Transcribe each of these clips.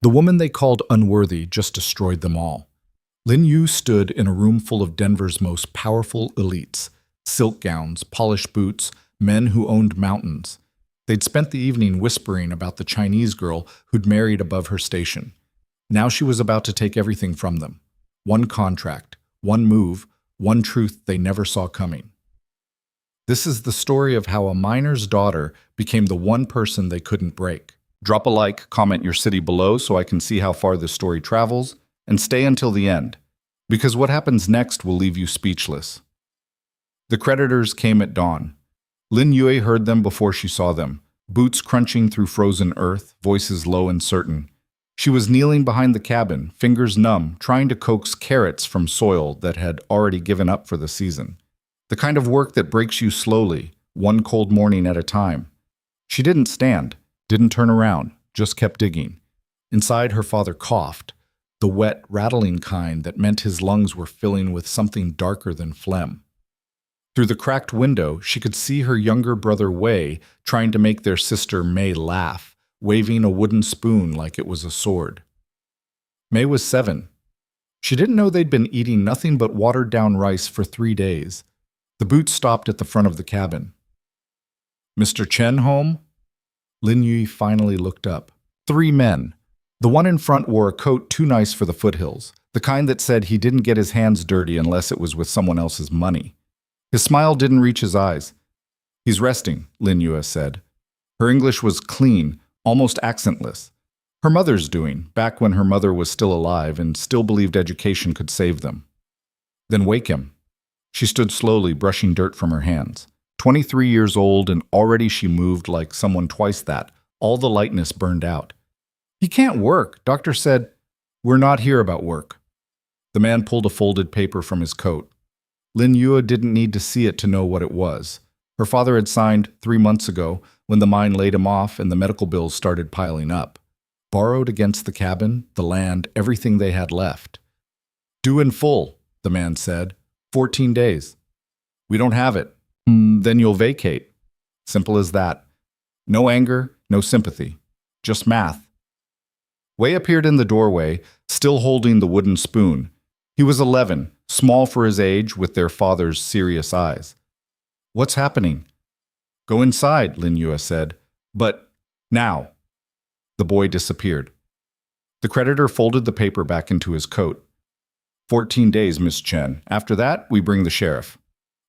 The woman they called unworthy just destroyed them all. Lin Yu stood in a room full of Denver's most powerful elites, silk gowns, polished boots, men who owned mountains. They'd spent the evening whispering about the Chinese girl who'd married above her station. Now she was about to take everything from them. One contract, one move, one truth they never saw coming. This is the story of how a miner's daughter became the one person they couldn't break. Drop a like, comment your city below so I can see how far this story travels, and stay until the end, because what happens next will leave you speechless. The creditors came at dawn. Lin Yue heard them before she saw them, boots crunching through frozen earth, voices low and certain. She was kneeling behind the cabin, fingers numb, trying to coax carrots from soil that had already given up for the season. The kind of work that breaks you slowly, one cold morning at a time. She didn't stand, didn't turn around, just kept digging. Inside, her father coughed, the wet, rattling kind that meant his lungs were filling with something darker than phlegm. Through the cracked window, she could see her younger brother Wei trying to make their sister Mei laugh, waving a wooden spoon like it was a sword. Mei was 7. She didn't know they'd been eating nothing but watered-down rice for 3 days. The boots stopped at the front of the cabin. "Mr. Chen home?" Lin Yu finally looked up. 3 men. The one in front wore a coat too nice for the foothills, the kind that said he didn't get his hands dirty unless it was with someone else's money. His smile didn't reach his eyes. "He's resting," Lin Yu said. Her English was clean, almost accentless. Her mother's doing, back when her mother was still alive and still believed education could save them. "Then wake him." She stood slowly, brushing dirt from her hands. 23 years old, and already she moved like someone twice that, all the lightness burned out. "He can't work," doctor said. "We're not here about work." The man pulled a folded paper from his coat. Lin Yue didn't need to see it to know what it was. Her father had signed 3 months ago when the mine laid him off and the medical bills started piling up. Borrowed against the cabin, the land, everything they had left. "Due in full," the man said. 14 days. "We don't have it." "Then you'll vacate." Simple as that. No anger, no sympathy. Just math. Wei appeared in the doorway, still holding the wooden spoon. He was 11, small for his age, with their father's serious eyes. "What's happening?" "Go inside," Lin Yue said. "But now." The boy disappeared. The creditor folded the paper back into his coat. 14 days, Miss Chen. After that, we bring the sheriff."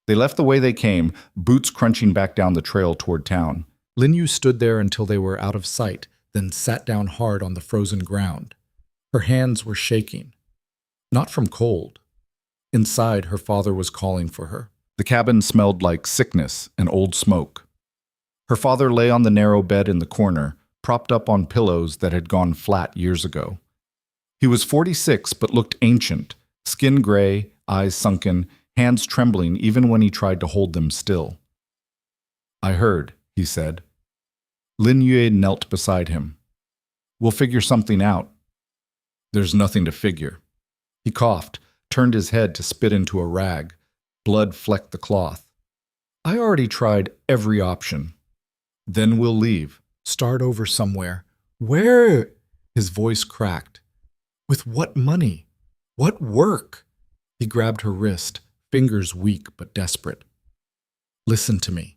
They left the way they came, boots crunching back down the trail toward town. Lin Yu stood there until they were out of sight, then sat down hard on the frozen ground. Her hands were shaking. Not from cold. Inside, her father was calling for her. The cabin smelled like sickness and old smoke. Her father lay on the narrow bed in the corner, propped up on pillows that had gone flat years ago. He was 46 but looked ancient, skin gray, eyes sunken, hands trembling even when he tried to hold them still. "I heard," he said. Lin Yue knelt beside him. "We'll figure something out." "There's nothing to figure." He coughed, turned his head to spit into a rag. Blood flecked the cloth. "I already tried every option." "Then we'll leave. Start over somewhere." "Where?" His voice cracked. "With what money? What work?" He grabbed her wrist, fingers weak but desperate. "Listen to me.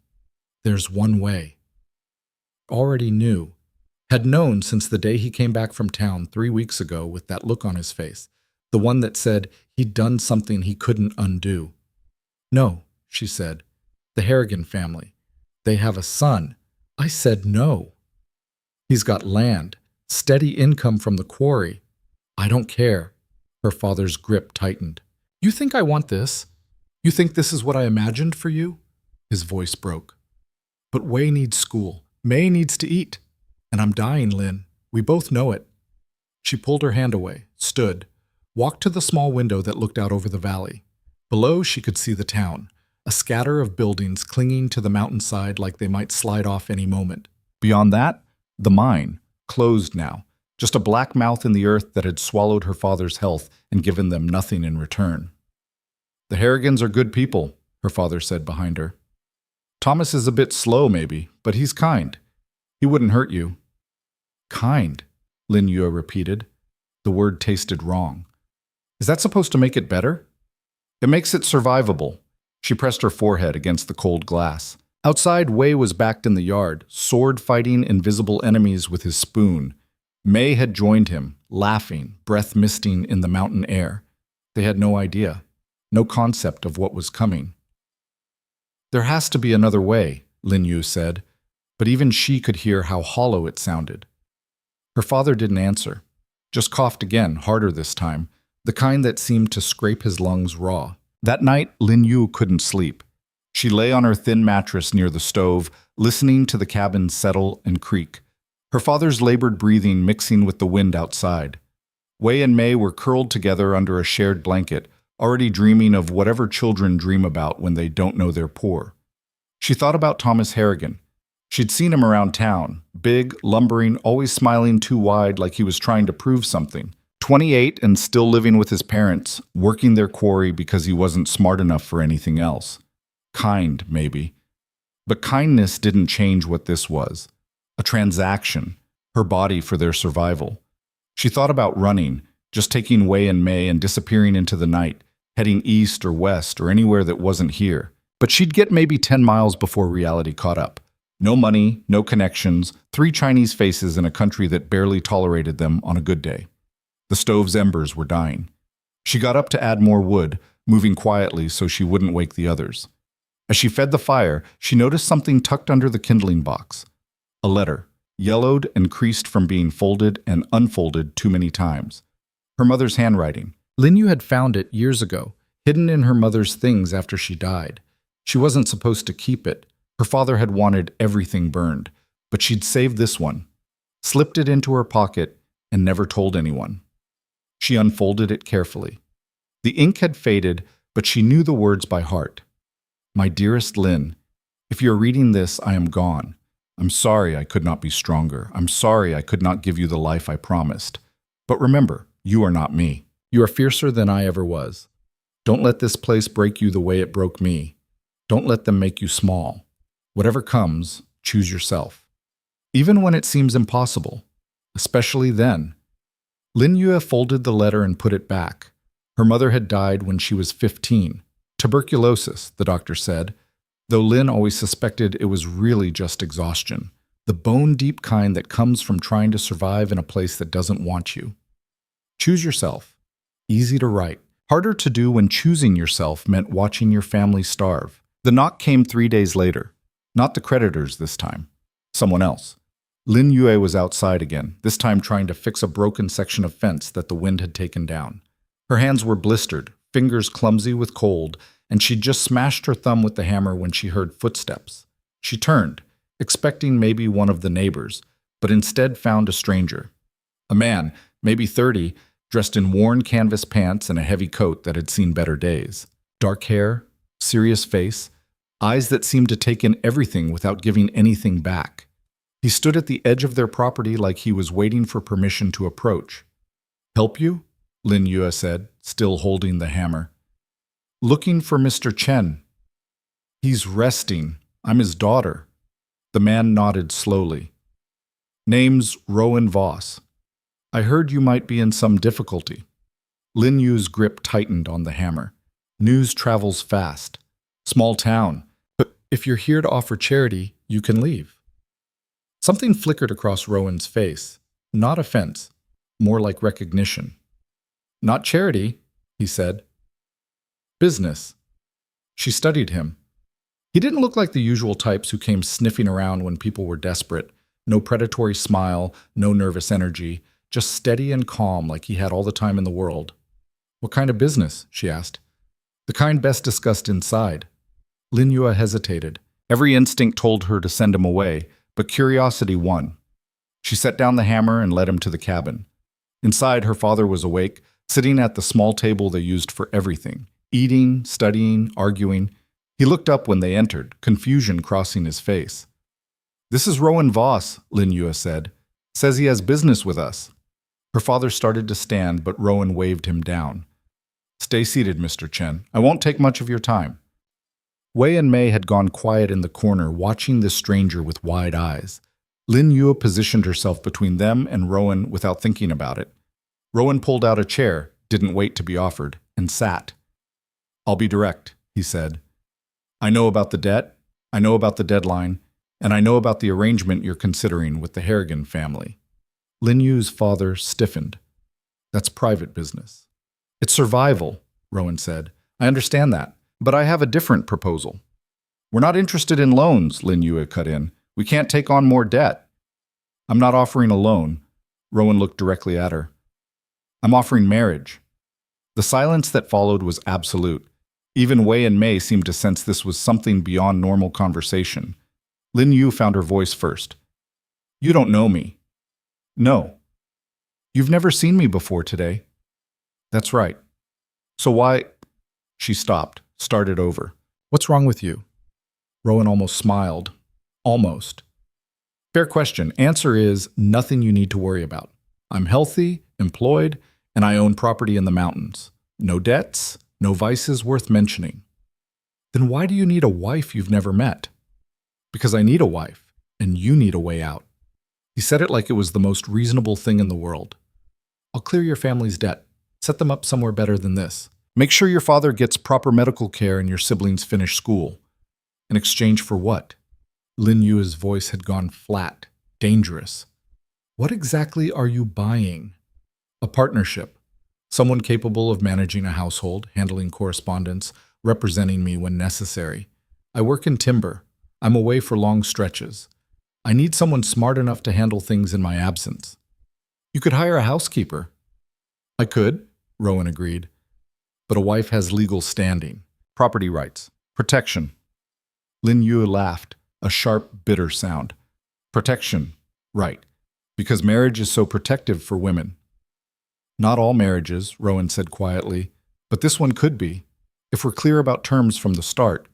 There's one way." Already knew. Had known since the day he came back from town 3 weeks ago with that look on his face. The one that said he'd done something he couldn't undo. "No," she said. "The Harrigan family. They have a son." I said no. "He's got land, steady income from the quarry." "I don't care." Her father's grip tightened. "You think I want this? You think this is what I imagined for you?" His voice broke. "But Wei needs school. May needs to eat. And I'm dying, Lin. We both know it." She pulled her hand away, stood, walked to the small window that looked out over the valley. Below, she could see the town, a scatter of buildings clinging to the mountainside like they might slide off any moment. Beyond that, the mine, closed now, just a black mouth in the earth that had swallowed her father's health and given them nothing in return. "The Harrigans are good people," her father said behind her. "Thomas is a bit slow, maybe, but he's kind. He wouldn't hurt you." "Kind?" Lin Yue repeated. The word tasted wrong. Is that supposed to make it better? It makes it survivable. She pressed her forehead against the cold glass. Outside, Wei was backed in the yard, sword-fighting invisible enemies with his spoon. Mei had joined him, laughing, breath misting in the mountain air. They had no idea, no concept of what was coming. There has to be another way, Lin Yu said, but even she could hear how hollow it sounded. Her father didn't answer, just coughed again, harder this time, the kind that seemed to scrape his lungs raw. That night, Lin Yu couldn't sleep. She lay on her thin mattress near the stove, listening to the cabin settle and creak, her father's labored breathing mixing with the wind outside. Wei and Mei were curled together under a shared blanket, already dreaming of whatever children dream about when they don't know they're poor. She thought about Thomas Harrigan. She'd seen him around town, big, lumbering, always smiling too wide like he was trying to prove something. 28 and still living with his parents, working their quarry because he wasn't smart enough for anything else. Kind, maybe. But kindness didn't change what this was. A transaction, her body for their survival. She thought about running, just taking Wei and Mei and disappearing into the night, heading east or west or anywhere that wasn't here. But she'd get maybe 10 miles before reality caught up. No money, no connections, 3 Chinese faces in a country that barely tolerated them on a good day. The stove's embers were dying. She got up to add more wood, moving quietly so she wouldn't wake the others. As she fed the fire, she noticed something tucked under the kindling box. A letter, yellowed and creased from being folded and unfolded too many times. Her mother's handwriting. Lin Yu had found it years ago, hidden in her mother's things after she died. She wasn't supposed to keep it. Her father had wanted everything burned, but she'd saved this one, slipped it into her pocket, and never told anyone. She unfolded it carefully. The ink had faded, but she knew the words by heart. My dearest Lin, if you're reading this, I am gone. I'm sorry I could not be stronger. I'm sorry I could not give you the life I promised. But remember, you are not me. You are fiercer than I ever was. Don't let this place break you the way it broke me. Don't let them make you small. Whatever comes, choose yourself. Even when it seems impossible, especially then. Lin Yue folded the letter and put it back. Her mother had died when she was 15. Tuberculosis, the doctor said, though Lin always suspected it was really just exhaustion, the bone-deep kind that comes from trying to survive in a place that doesn't want you. Choose yourself. Easy to write. Harder to do when choosing yourself meant watching your family starve. The knock came 3 days later. Not the creditors this time. Someone else. Lin Yue was outside again, this time trying to fix a broken section of fence that the wind had taken down. Her hands were blistered, fingers clumsy with cold, and she'd just smashed her thumb with the hammer when she heard footsteps. She turned, expecting maybe one of the neighbors, but instead found a stranger. A man, maybe 30, dressed in worn canvas pants and a heavy coat that had seen better days. Dark hair, serious face, eyes that seemed to take in everything without giving anything back. He stood at the edge of their property like he was waiting for permission to approach. Help you? Lin Yue said, still holding the hammer. Looking for Mr. Chen. He's resting. I'm his daughter. The man nodded slowly. Name's Rowan Voss. I heard you might be in some difficulty. Lin Yu's grip tightened on the hammer. News travels fast. Small town. But if you're here to offer charity, you can leave. Something flickered across Rowan's face. Not offense, more like recognition. Not charity, he said. Business. She studied him. He didn't look like the usual types who came sniffing around when people were desperate. No predatory smile, no nervous energy, just steady and calm like he had all the time in the world. What kind of business? She asked. The kind best discussed inside. Lin Yue hesitated. Every instinct told her to send him away, but curiosity won. She set down the hammer and led him to the cabin. Inside, her father was awake, sitting at the small table they used for everything, eating, studying, arguing. He looked up when they entered, confusion crossing his face. This is Rowan Voss, Lin Yue said. Says he has business with us. Her father started to stand, but Rowan waved him down. Stay seated, Mr. Chen. I won't take much of your time. Wei and Mei had gone quiet in the corner, watching this stranger with wide eyes. Lin Yue positioned herself between them and Rowan without thinking about it. Rowan pulled out a chair, didn't wait to be offered, and sat. "I'll be direct," he said. "I know about the debt, I know about the deadline, and I know about the arrangement you're considering with the Harrigan family." Lin Yu's father stiffened. "That's private business." "It's survival," Rowan said. "I understand that, but I have a different proposal." "We're not interested in loans," Lin Yu cut in. "We can't take on more debt." "I'm not offering a loan." Rowan looked directly at her. "I'm offering marriage." The silence that followed was absolute. Even Wei and Mei seemed to sense this was something beyond normal conversation. Lin Yu found her voice first. "You don't know me." "No." "You've never seen me before today." "That's right." "So why—" She stopped, started over. "What's wrong with you?" Rowan almost smiled. Almost. "Fair question. Answer is nothing you need to worry about. I'm healthy, employed, and I own property in the mountains. No debts, no vices worth mentioning." "Then why do you need a wife you've never met?" "Because I need a wife, and you need a way out." He said it like it was the most reasonable thing in the world. "I'll clear your family's debt. Set them up somewhere better than this. Make sure your father gets proper medical care and your siblings finish school." "In exchange for what?" Lin Yu's voice had gone flat, dangerous. "What exactly are you buying?" "A partnership. Someone capable of managing a household, handling correspondence, representing me when necessary. I work in timber. I'm away for long stretches. I need someone smart enough to handle things in my absence." "You could hire a housekeeper." "I could," Rowan agreed. "But a wife has legal standing, property rights, protection." Lin Yu laughed, a sharp, bitter sound. "Protection, right, because marriage is so protective for women." "Not all marriages," Rowan said quietly, "but this one could be, if we're clear about terms from the start."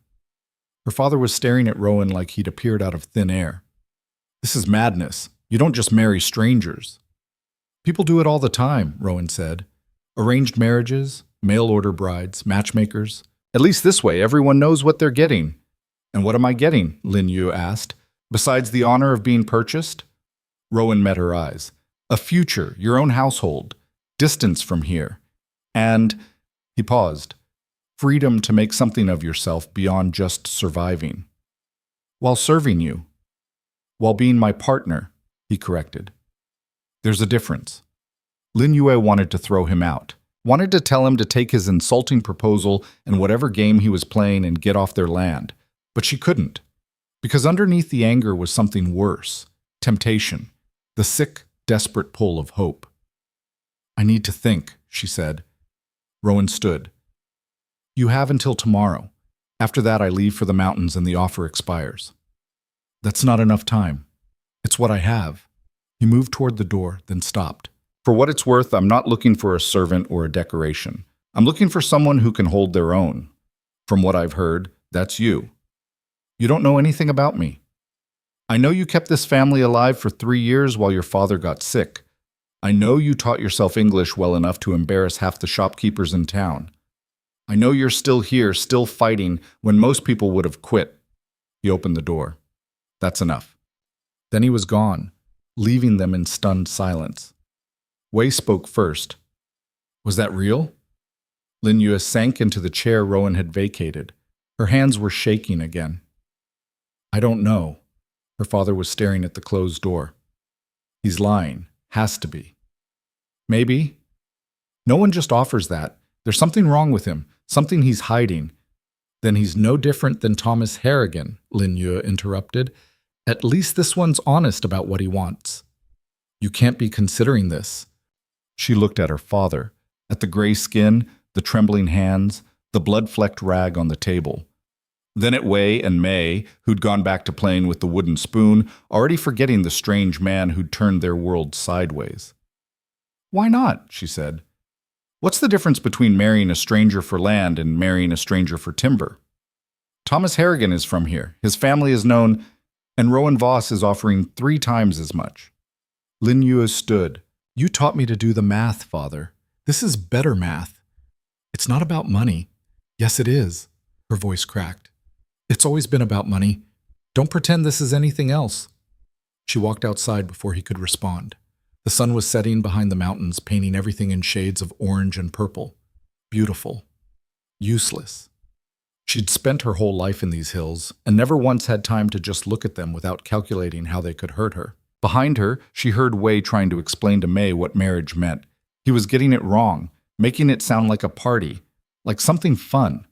Her father was staring at Rowan like he'd appeared out of thin air. "This is madness. You don't just marry strangers." "People do it all the time," Rowan said. "Arranged marriages, mail-order brides, matchmakers. At least this way, everyone knows what they're getting." "And what am I getting?" Lin Yu asked. "Besides the honor of being purchased?" Rowan met her eyes. "A future, your own household, distance from here. And," he paused, "freedom to make something of yourself beyond just surviving." "While serving you." "While being my partner," he corrected. "There's a difference." Lin Yue wanted to throw him out, wanted to tell him to take his insulting proposal and whatever game he was playing and get off their land. But she couldn't, because underneath the anger was something worse, temptation, the sick, desperate pull of hope. "I need to think," she said. Rowan stood. "You have until tomorrow. After that, I leave for the mountains and the offer expires." "That's not enough time." "It's what I have." He moved toward the door, then stopped. "For what it's worth, I'm not looking for a servant or a decoration. I'm looking for someone who can hold their own. From what I've heard, that's you. You don't know anything about me. I know you kept this family alive for 3 years while your father got sick. I know you taught yourself English well enough to embarrass half the shopkeepers in town. I know you're still here, still fighting, when most people would have quit." He opened the door. "That's enough." Then he was gone, leaving them in stunned silence. Wei spoke first. "Was that real?" Lin Yue sank into the chair Rowan had vacated. Her hands were shaking again. "I don't know." Her father was staring at the closed door. "He's lying. Has to be." "Maybe." "No one just offers that. There's something wrong with him, something he's hiding." "Then he's no different than Thomas Harrigan," Lin Yue interrupted. "At least this one's honest about what he wants." "You can't be considering this." She looked at her father, at the gray skin, the trembling hands, the blood-flecked rag on the table. Then at Wei and Mei, who'd gone back to playing with the wooden spoon, already forgetting the strange man who'd turned their world sideways. "Why not?" she said. "What's the difference between marrying a stranger for land and marrying a stranger for timber? Thomas Harrigan is from here. His family is known, and Rowan Voss is offering 3 times as much." Lin Yue stood. "You taught me to do the math, Father. This is better math. It's not about money." "Yes, it is." Her voice cracked. "It's always been about money. Don't pretend this is anything else." She walked outside before he could respond. The sun was setting behind the mountains, painting everything in shades of orange and purple. Beautiful. Useless. She'd spent her whole life in these hills, and never once had time to just look at them without calculating how they could hurt her. Behind her, she heard Wei trying to explain to May what marriage meant. He was getting it wrong, making it sound like a party, like something fun.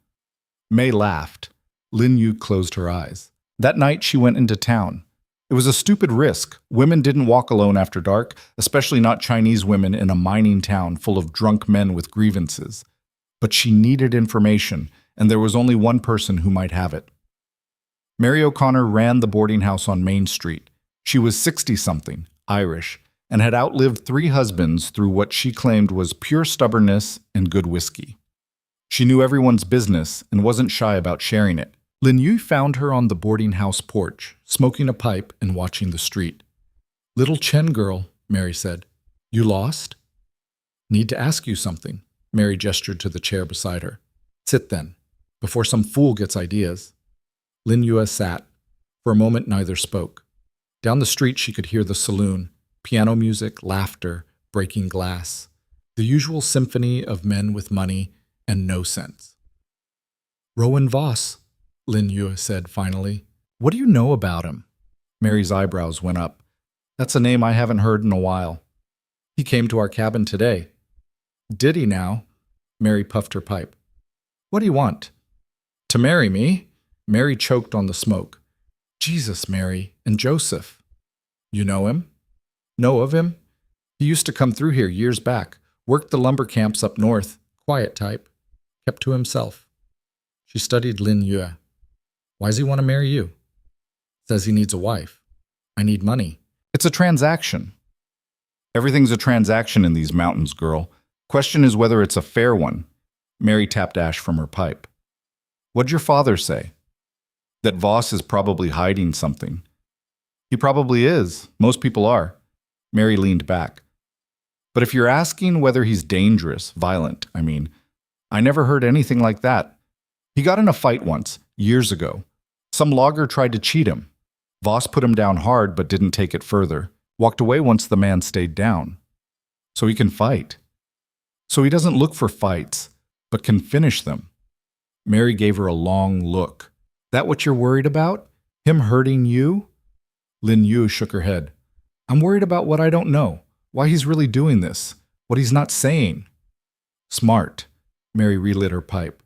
May laughed. Lin Yu closed her eyes. That night, she went into town. It was a stupid risk. Women didn't walk alone after dark, especially not Chinese women in a mining town full of drunk men with grievances. But she needed information, and there was only one person who might have it. Mary O'Connor ran the boarding house on Main Street. She was 60-something, Irish, and had outlived 3 husbands through what she claimed was pure stubbornness and good whiskey. She knew everyone's business and wasn't shy about sharing it. Lin Yu found her on the boarding house porch, smoking a pipe and watching the street. "Little Chen girl," Mary said. "You lost?" "Need to ask you something." Mary gestured to the chair beside her. "Sit then, before some fool gets ideas." Lin Yu sat. For a moment, neither spoke. Down the street, she could hear the saloon, piano music, laughter, breaking glass, the usual symphony of men with money and no sense. "Rowan Voss," Lin Yu said finally. "What do you know about him?" Mary's eyebrows went up. "That's a name I haven't heard in a while." "He came to our cabin today." "Did he now?" Mary puffed her pipe. "What do you want?" "To marry me?" Mary choked on the smoke. "Jesus, Mary, and Joseph." "You know him?" "Know of him? He used to come through here years back, worked the lumber camps up north, quiet type, kept to himself." She studied Lin Yu. "Why's he want to marry you?" "Says he needs a wife." "I need money." "It's a transaction." "Everything's a transaction in these mountains, girl. Question is whether it's a fair one." Mary tapped ash from her pipe. "What'd your father say?" "That Voss is probably hiding something." "He probably is. Most people are." Mary leaned back. "But if you're asking whether he's dangerous, violent, I never heard anything like that. He got in a fight once, years ago. Some logger tried to cheat him. Voss put him down hard but didn't take it further. Walked away once the man stayed down. So he can fight. So he doesn't look for fights, but can finish them." Mary gave her a long look. "That what you're worried about? Him hurting you?" Lin Yu shook her head. "I'm worried about what I don't know. Why he's really doing this. What he's not saying." "Smart." Mary relit her pipe.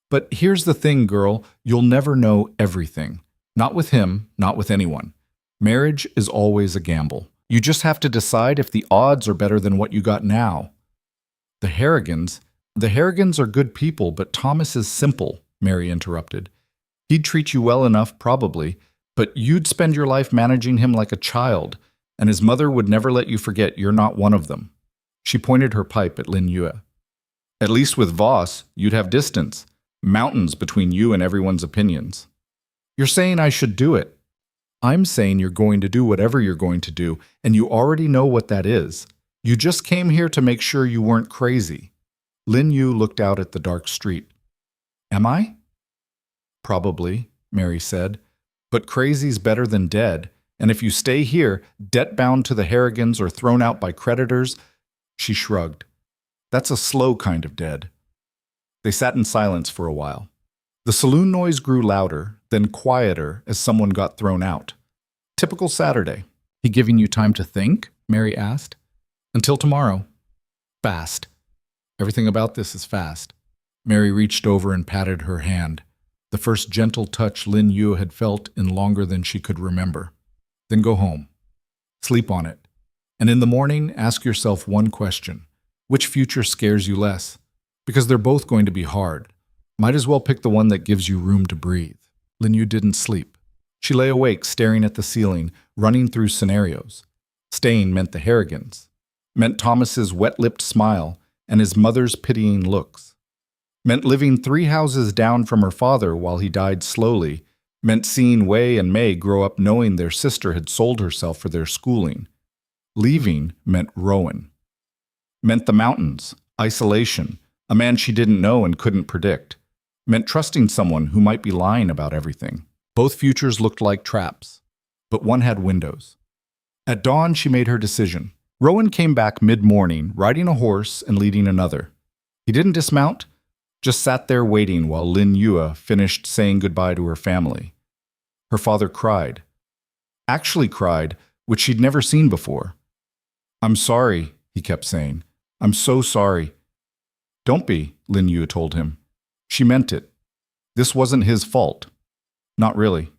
"But here's the thing, girl. You'll never know everything. Not with him, not with anyone. Marriage is always a gamble. You just have to decide if the odds are better than what you got now." The Harrigans are good people, but Thomas is simple," Mary interrupted. "He'd treat you well enough, probably, but you'd spend your life managing him like a child, and his mother would never let you forget you're not one of them." She pointed her pipe at Lin Yu. "At least with Voss, you'd have distance. Mountains between you and everyone's opinions." "You're saying I should do it." "I'm saying you're going to do whatever you're going to do, and you already know what that is. You just came here to make sure you weren't crazy." Lin Yu looked out at the dark street. "Am I?" "Probably," Mary said. "But crazy's better than dead, and if you stay here, debt-bound to the Harrigans or thrown out by creditors," she shrugged. "That's a slow kind of dead." They sat in silence for a while. The saloon noise grew louder, then quieter as someone got thrown out. Typical Saturday. "He giving you time to think?" Mary asked. "Until tomorrow." "Fast. Everything about this is fast." Mary reached over and patted her hand, the first gentle touch Lin Yu had felt in longer than she could remember. "Then go home. Sleep on it. And in the morning, ask yourself one question. Which future scares you less? Because they're both going to be hard. Might as well pick the one that gives you room to breathe." Lin Yu didn't sleep. She lay awake, staring at the ceiling, running through scenarios. Staying meant the Harrigans. Meant Thomas's wet-lipped smile and his mother's pitying looks. Meant living 3 houses down from her father while he died slowly. Meant seeing Wei and May grow up knowing their sister had sold herself for their schooling. Leaving meant Rowan. Meant the mountains, isolation, a man she didn't know and couldn't predict. Meant trusting someone who might be lying about everything. Both futures looked like traps, but one had windows. At dawn, she made her decision. Rowan came back mid-morning, riding a horse and leading another. He didn't dismount, just sat there waiting while Lin Yue finished saying goodbye to her family. Her father cried. Actually cried, which she'd never seen before. "I'm sorry," he kept saying. "I'm so sorry." "Don't be," Lin Yue told him. She meant it. This wasn't his fault. Not really.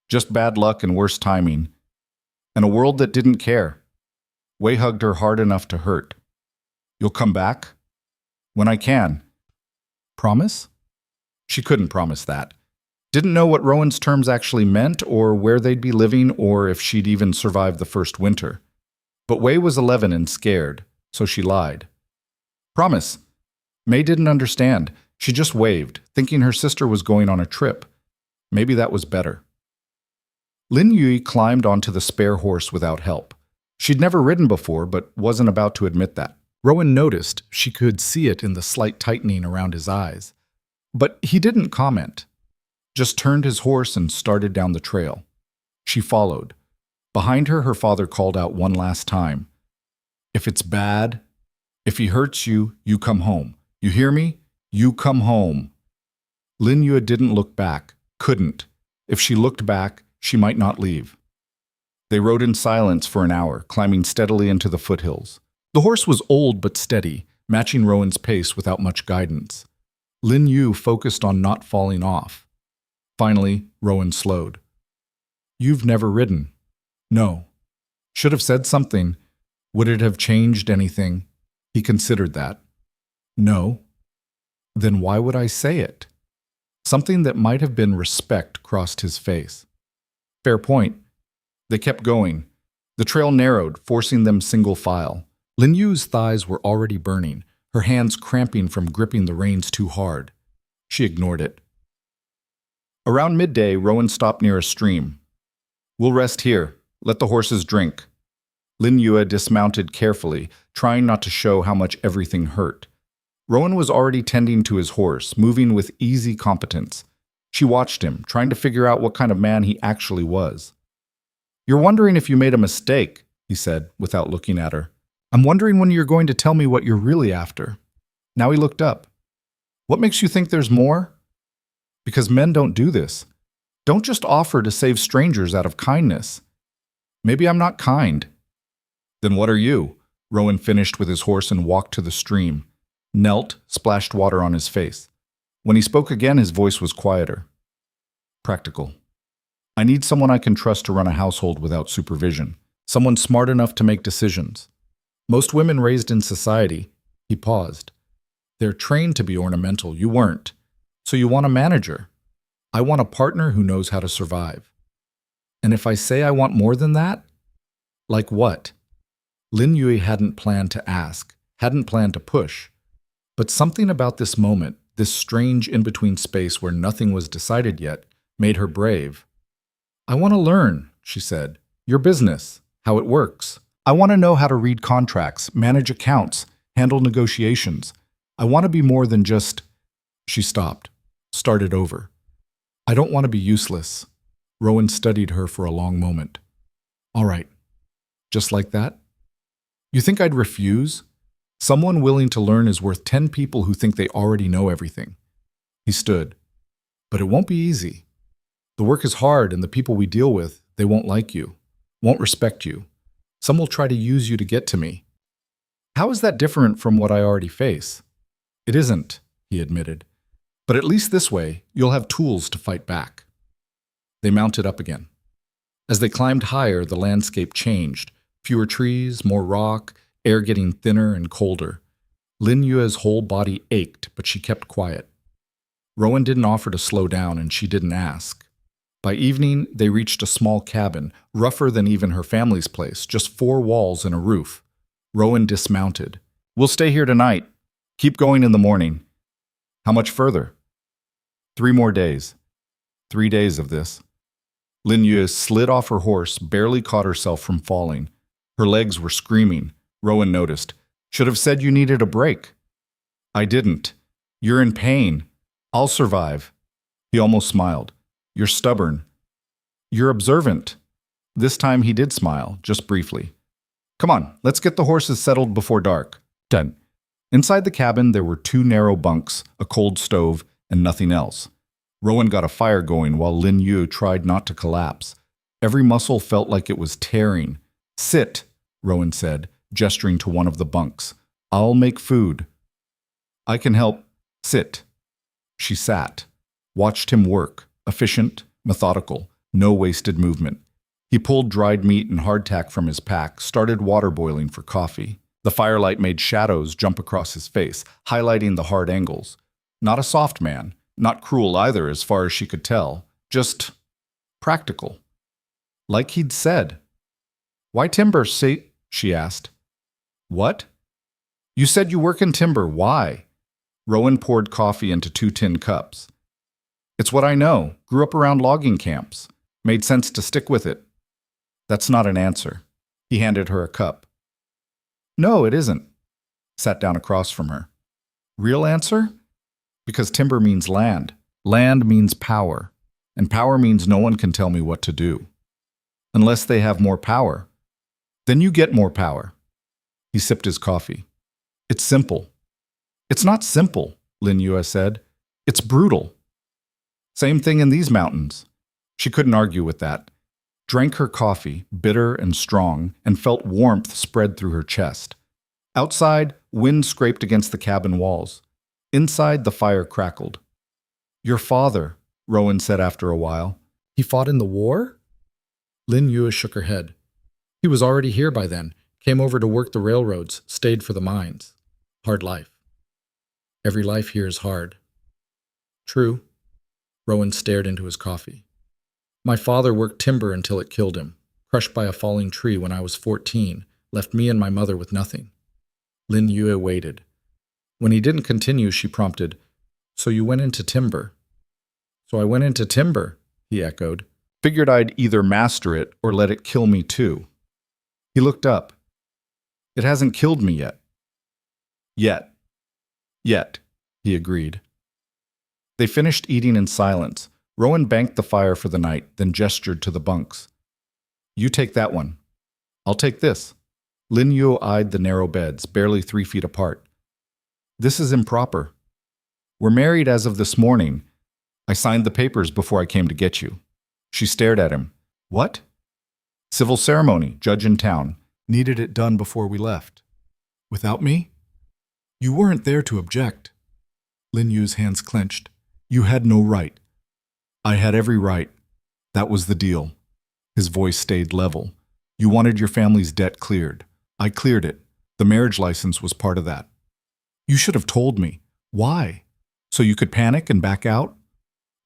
Just bad luck and worse timing. And a world that didn't care. Wei hugged her hard enough to hurt. "You'll come back?" "When I can." Promise? She couldn't promise that. Didn't know what Rowan's terms actually meant, or where they'd be living, or if she'd even survive the first winter. But Wei was 11 and scared, so she lied. "Promise." May didn't understand. She just waved, thinking her sister was going on a trip. Maybe that was better. Lin Yue climbed onto the spare horse without help. She'd never ridden before, but wasn't about to admit that. Rowan noticed she could see it in the slight tightening around his eyes. But he didn't comment. Just turned his horse and started down the trail. She followed. Behind her, her father called out one last time. "If it's bad, if he hurts you, you come home. You hear me? You come home." Lin Yue didn't look back. Couldn't. If she looked back, she might not leave. They rode in silence for an hour, climbing steadily into the foothills. The horse was old but steady, matching Rowan's pace without much guidance. Lin Yue focused on not falling off. Finally, Rowan slowed. "You've never ridden." "No." Should have said something. Would it have changed anything? He considered that. "No." Then why would I say it? Something that might have been respect crossed his face. Fair point. They kept going. The trail narrowed, forcing them single file. Lin Yu's thighs were already burning, her hands cramping from gripping the reins too hard. She ignored it. Around midday, Rowan stopped near a stream. "We'll rest here. Let the horses drink." Lin Yue dismounted carefully, trying not to show how much everything hurt. Rowan was already tending to his horse, moving with easy competence. She watched him, trying to figure out what kind of man he actually was. "You're wondering if you made a mistake," he said, without looking at her. "I'm wondering when you're going to tell me what you're really after." Now he looked up. "What makes you think there's more?" "Because men don't do this. Don't just offer to save strangers out of kindness." "Maybe I'm not kind." "Then what are you?" Rowan finished with his horse and walked to the stream. Knelt, splashed water on his face. When he spoke again, his voice was quieter. "Practical. I need someone I can trust to run a household without supervision. Someone smart enough to make decisions. Most women raised in society," he paused. "They're trained to be ornamental. You weren't. So you want a manager. I want a partner who knows how to survive. And if I say I want more than that? Like what?" Lin Yue hadn't planned to ask, hadn't planned to push. But something about this moment, this strange in-between space where nothing was decided yet, made her brave. "I want to learn," she said. "Your business, how it works. I want to know how to read contracts, manage accounts, handle negotiations. I want to be more than just—" She stopped, started over. "I don't want to be useless." Rowan studied her for a long moment. "All right. Just like that? You think I'd refuse? Someone willing to learn is worth 10 people who think they already know everything." He stood. "But it won't be easy. The work is hard, and the people we deal with, they won't like you, won't respect you. Some will try to use you to get to me." "How is that different from what I already face?" "It isn't," he admitted. "But at least this way, you'll have tools to fight back." They mounted up again. As they climbed higher, the landscape changed. Fewer trees, more rock, air getting thinner and colder. Lin Yue's whole body ached, but she kept quiet. Rowan didn't offer to slow down, and she didn't ask. By evening, they reached a small cabin, rougher than even her family's place, just 4 walls and a roof. Rowan dismounted. "We'll stay here tonight. Keep going in the morning." "How much further?" 3 more days. 3 days of this. Lin Yue slid off her horse, barely caught herself from falling. Her legs were screaming. Rowan noticed. "Should have said you needed a break." "I didn't. You're in pain. I'll survive." He almost smiled. "You're stubborn. You're observant." This time he did smile, just briefly. Come on, let's get the horses settled before dark. Done. Inside the cabin, there were 2 narrow bunks, a cold stove, and nothing else. Rowan got a fire going while Lin Yu tried not to collapse. Every muscle felt like it was tearing. Sit, Rowan said, gesturing to one of the bunks. I'll make food. I can help. Sit. She sat, watched him work, efficient, methodical, no wasted movement. He pulled dried meat and hardtack from his pack, started water boiling for coffee. The firelight made shadows jump across his face, highlighting the hard angles. Not a soft man, not cruel either as far as she could tell, just practical. Like he'd said. Why timber, see? She asked. What? You said you work in timber, why? Rowan poured coffee into 2 tin cups. It's what I know, grew up around logging camps. Made sense to stick with it. That's not an answer. He handed her a cup. No, it isn't. Sat down across from her. Real answer? Because timber means land. Land means power. And power means no one can tell me what to do. Unless they have more power. Then you get more power. He sipped his coffee. It's simple. It's not simple, Lin Yue said. It's brutal. Same thing in these mountains. She couldn't argue with that. Drank her coffee, bitter and strong, and felt warmth spread through her chest. Outside, wind scraped against the cabin walls. Inside, the fire crackled. Your father, Rowan said after a while. He fought in the war? Lin Yue shook her head. He was already here by then, came over to work the railroads, stayed for the mines. Hard life. Every life here is hard. True. Rowan stared into his coffee. My father worked timber until it killed him, crushed by a falling tree when I was 14, left me and my mother with nothing. Lin Yue waited. When he didn't continue, she prompted, So you went into timber? So I went into timber, he echoed. Figured I'd either master it or let it kill me too. He looked up. It hasn't killed me yet. Yet, he agreed. They finished eating in silence. Rowan banked the fire for the night, then gestured to the bunks. You take that one. I'll take this. Lin Yue eyed the narrow beds, barely 3 feet apart. This is improper. We're married as of this morning. I signed the papers before I came to get you. She stared at him. What? Civil ceremony, judge in town. Needed it done before we left. Without me? You weren't there to object. Lin Yu's hands clenched. You had no right. I had every right. That was the deal. His voice stayed level. You wanted your family's debt cleared. I cleared it. The marriage license was part of that. You should have told me. Why? So you could panic and back out?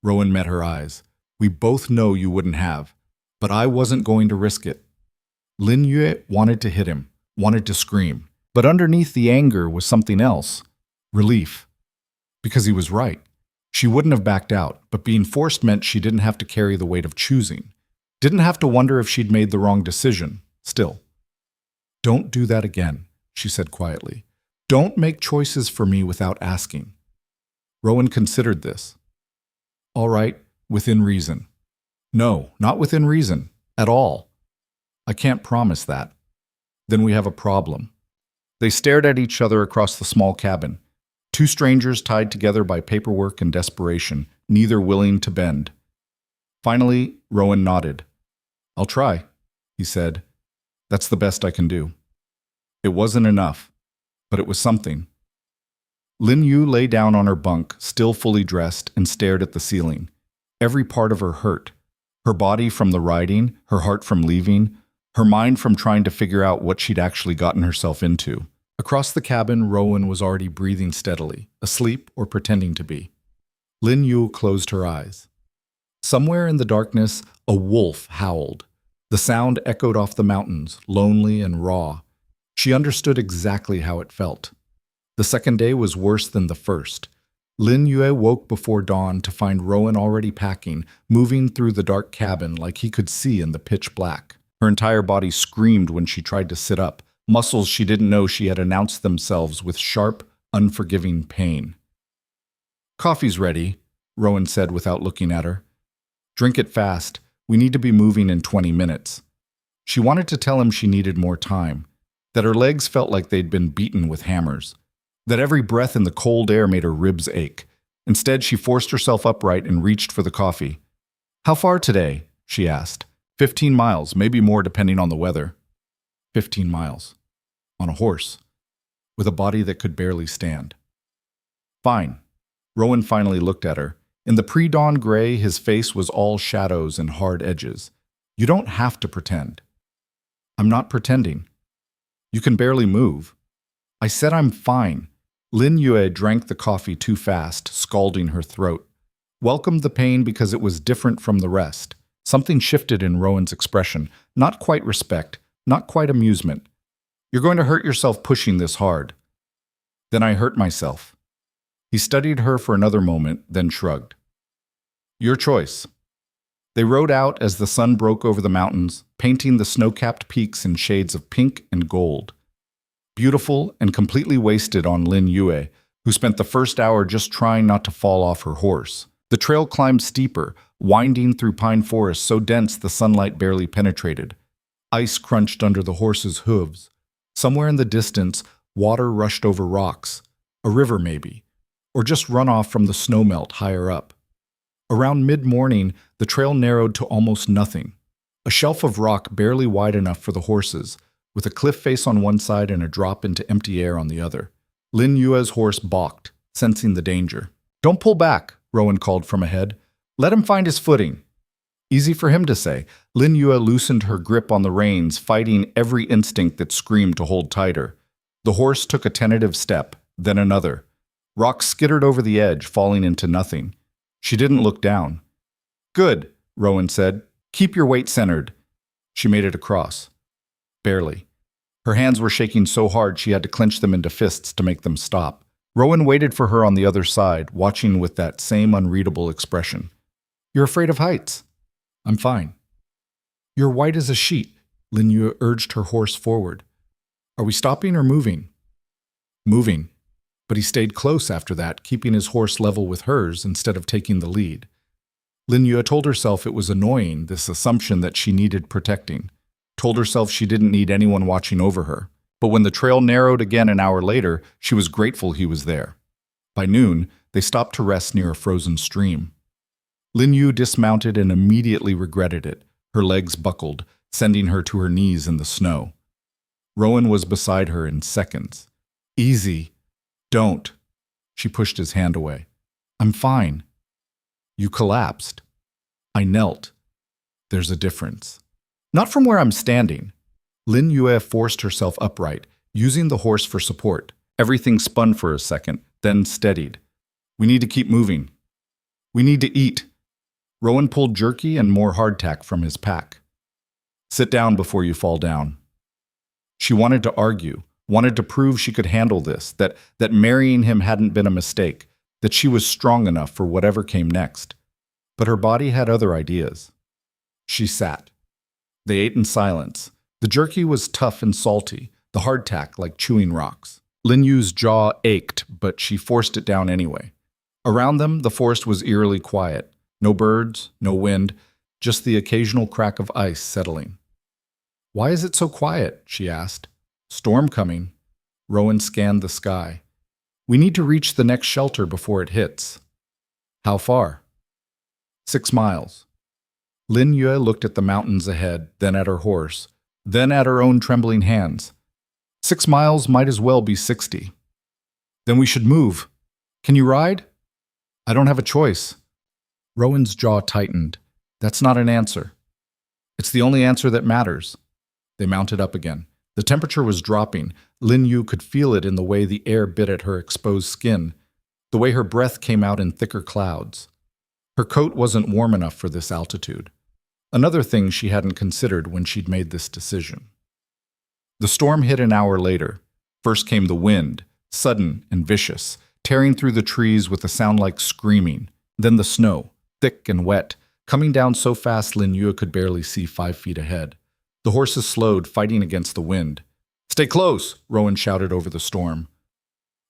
Rowan met her eyes. We both know you wouldn't have, but I wasn't going to risk it. Lin Yue wanted to hit him, wanted to scream, but underneath the anger was something else. Relief. Because he was right. She wouldn't have backed out, but being forced meant she didn't have to carry the weight of choosing. Didn't have to wonder if she'd made the wrong decision. Still. Don't do that again, she said quietly. Don't make choices for me without asking. Rowan considered this. All right, within reason. No, not within reason. At all. I can't promise that. Then we have a problem. They stared at each other across the small cabin. 2 strangers tied together by paperwork and desperation, neither willing to bend. Finally, Rowan nodded. I'll try, he said. That's the best I can do. It wasn't enough, but it was something. Lin Yu lay down on her bunk, still fully dressed, and stared at the ceiling. Every part of her hurt. Her body from the riding, her heart from leaving, her mind from trying to figure out what she'd actually gotten herself into. Across the cabin, Rowan was already breathing steadily, asleep or pretending to be. Lin Yu closed her eyes. Somewhere in the darkness, a wolf howled. The sound echoed off the mountains, lonely and raw. She understood exactly how it felt. The second day was worse than the first. Lin Yue woke before dawn to find Rowan already packing, moving through the dark cabin like he could see in the pitch black. Her entire body screamed when she tried to sit up, muscles she didn't know she had announced themselves with sharp, unforgiving pain. Coffee's ready, Rowan said without looking at her. Drink it fast. We need to be moving in 20 minutes. She wanted to tell him she needed more time, that her legs felt like they'd been beaten with hammers, that every breath in the cold air made her ribs ache. Instead, she forced herself upright and reached for the coffee. "How far today?" she asked. 15 miles, maybe more depending on the weather." 15 miles. On a horse. With a body that could barely stand. "Fine." Rowan finally looked at her. In the pre-dawn gray, his face was all shadows and hard edges. "You don't have to pretend." "I'm not pretending." "You can barely move." "I said I'm fine." Lin Yue drank the coffee too fast, scalding her throat. Welcomed the pain because it was different from the rest. Something shifted in Rowan's expression. Not quite respect, not quite amusement. "You're going to hurt yourself pushing this hard." "Then I hurt myself." He studied her for another moment, then shrugged. "Your choice." They rode out as the sun broke over the mountains, painting the snow-capped peaks in shades of pink and gold. Beautiful and completely wasted on Lin Yue, who spent the first hour just trying not to fall off her horse. The trail climbed steeper, winding through pine forests so dense the sunlight barely penetrated. Ice crunched under the horse's hooves. Somewhere in the distance, water rushed over rocks. A river, maybe. Or just runoff from the snowmelt higher up. Around mid-morning, the trail narrowed to almost nothing. A shelf of rock barely wide enough for the horses, with a cliff face on one side and a drop into empty air on the other. Lin Yue's horse balked, sensing the danger. "Don't pull back," Rowan called from ahead. "Let him find his footing." Easy for him to say. Lin Yue loosened her grip on the reins, fighting every instinct that screamed to hold tighter. The horse took a tentative step, then another. Rocks skittered over the edge, falling into nothing. She didn't look down. "Good," Rowan said. "Keep your weight centered." She made it across. Barely. Her hands were shaking so hard she had to clench them into fists to make them stop. Rowan waited for her on the other side, watching with that same unreadable expression. "You're afraid of heights." "I'm fine." "You're white as a sheet." Lin Yue urged her horse forward. "Are we stopping or moving?" "Moving." But he stayed close after that, keeping his horse level with hers instead of taking the lead. Lin Yue told herself it was annoying, this assumption that she needed protecting. Told herself she didn't need anyone watching over her. But when the trail narrowed again an hour later, she was grateful he was there. By noon, they stopped to rest near a frozen stream. Lin Yue dismounted and immediately regretted it. Her legs buckled, sending her to her knees in the snow. Rowan was beside her in seconds. "Easy. Don't." She pushed his hand away. "I'm fine." "You collapsed." I knelt. "There's a difference." "Not from where I'm standing." Lin Yue forced herself upright, using the horse for support. Everything spun for a second, then steadied. "We need to keep moving." "We need to eat." Rowan pulled jerky and more hardtack from his pack. "Sit down before you fall down." She wanted to argue, wanted to prove she could handle this, that marrying him hadn't been a mistake, that she was strong enough for whatever came next. But her body had other ideas. She sat. They ate in silence. The jerky was tough and salty, the hardtack like chewing rocks. Lin Yu's jaw ached, but she forced it down anyway. Around them, the forest was eerily quiet. No birds, no wind, just the occasional crack of ice settling. "Why is it so quiet?" she asked. "Storm coming." Rowan scanned the sky. "We need to reach the next shelter before it hits." "How far?" 6 miles. Lin Yue looked at the mountains ahead, then at her horse, then at her own trembling hands. 6 miles might as well be 60. "Then we should move. Can you ride?" "I don't have a choice." Rowan's jaw tightened. "That's not an answer." "It's the only answer that matters." They mounted up again. The temperature was dropping. Lin Yue could feel it in the way the air bit at her exposed skin, the way her breath came out in thicker clouds. Her coat wasn't warm enough for this altitude. Another thing she hadn't considered when she'd made this decision. The storm hit an hour later. First came the wind, sudden and vicious, tearing through the trees with a sound like screaming. Then the snow, thick and wet, coming down so fast Lin Yue could barely see 5 feet ahead. The horses slowed, fighting against the wind. "Stay close," Rowan shouted over the storm.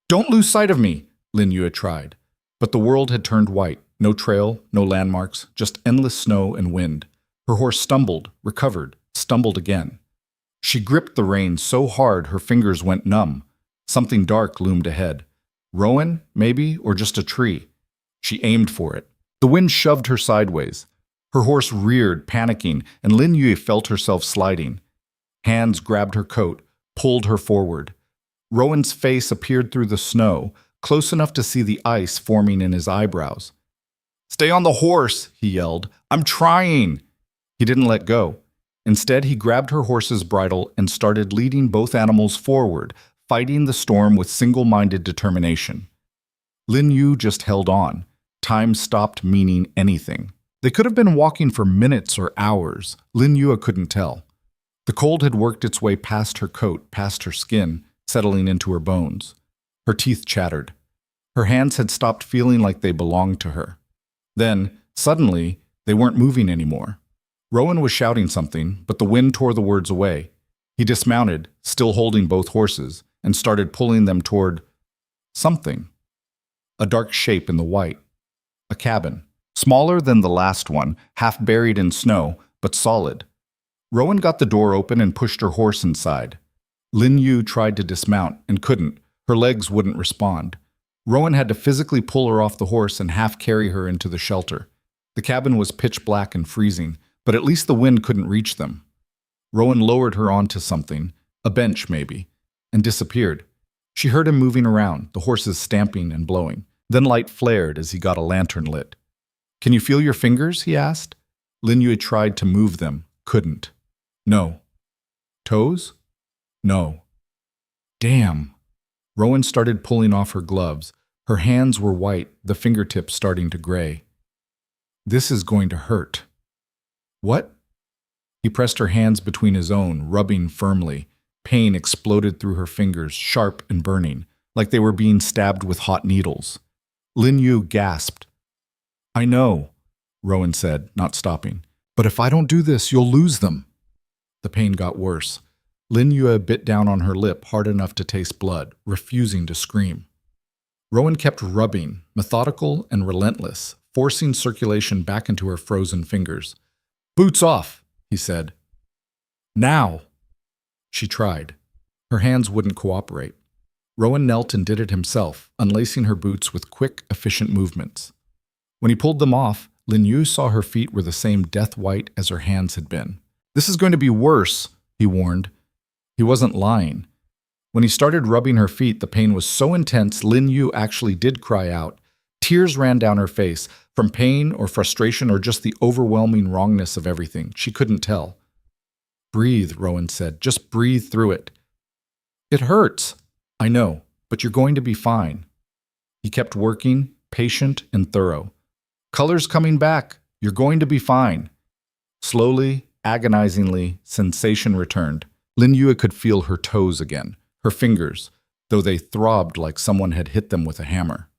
"Don't lose sight of me," Lin Yue tried. But the world had turned white. No trail, no landmarks, just endless snow and wind. Her horse stumbled, recovered, stumbled again. She gripped the reins so hard her fingers went numb. Something dark loomed ahead. Rowan, maybe, or just a tree. She aimed for it. The wind shoved her sideways. Her horse reared, panicking, and Lin Yue felt herself sliding. Hands grabbed her coat, pulled her forward. Rowan's face appeared through the snow, close enough to see the ice forming in his eyebrows. "Stay on the horse," he yelled. "I'm trying." He didn't let go. Instead, he grabbed her horse's bridle and started leading both animals forward, fighting the storm with single-minded determination. Lin Yu just held on. Time stopped meaning anything. They could have been walking for minutes or hours. Lin Yue couldn't tell. The cold had worked its way past her coat, past her skin, settling into her bones. Her teeth chattered. Her hands had stopped feeling like they belonged to her. Then, suddenly, they weren't moving anymore. Rowan was shouting something, but the wind tore the words away. He dismounted, still holding both horses, and started pulling them toward something. A dark shape in the white. A cabin. Smaller than the last one, half buried in snow, but solid. Rowan got the door open and pushed her horse inside. Lin Yu tried to dismount and couldn't. Her legs wouldn't respond. Rowan had to physically pull her off the horse and half carry her into the shelter. The cabin was pitch black and freezing, but at least the wind couldn't reach them. Rowan lowered her onto something, a bench maybe, and disappeared. She heard him moving around, the horses stamping and blowing. Then light flared as he got a lantern lit. "Can you feel your fingers?" he asked. Lin Yue tried to move them, couldn't. "No." "Toes?" "No." "Damn." Rowan started pulling off her gloves. Her hands were white, the fingertips starting to gray. "This is going to hurt." "What?" He pressed her hands between his own, rubbing firmly. Pain exploded through her fingers, sharp and burning, like they were being stabbed with hot needles. Lin Yu gasped. "I know," Rowan said, not stopping. "But if I don't do this, you'll lose them." The pain got worse. Lin Yu bit down on her lip hard enough to taste blood, refusing to scream. Rowan kept rubbing, methodical and relentless, forcing circulation back into her frozen fingers. "Boots off," he said. "Now." She tried. Her hands wouldn't cooperate. Rowan knelt and did it himself, unlacing her boots with quick, efficient movements. When he pulled them off, Lin Yu saw her feet were the same death white as her hands had been. "This is going to be worse," he warned. He wasn't lying. When he started rubbing her feet, the pain was so intense Lin Yu actually did cry out. Tears ran down her face, from pain or frustration or just the overwhelming wrongness of everything. She couldn't tell. "Breathe," Rowan said. "Just breathe through it." "It hurts." "I know, but you're going to be fine." He kept working, patient and thorough. "Color's coming back. You're going to be fine." Slowly, agonizingly, sensation returned. Lin Yue could feel her toes again, her fingers, though they throbbed like someone had hit them with a hammer.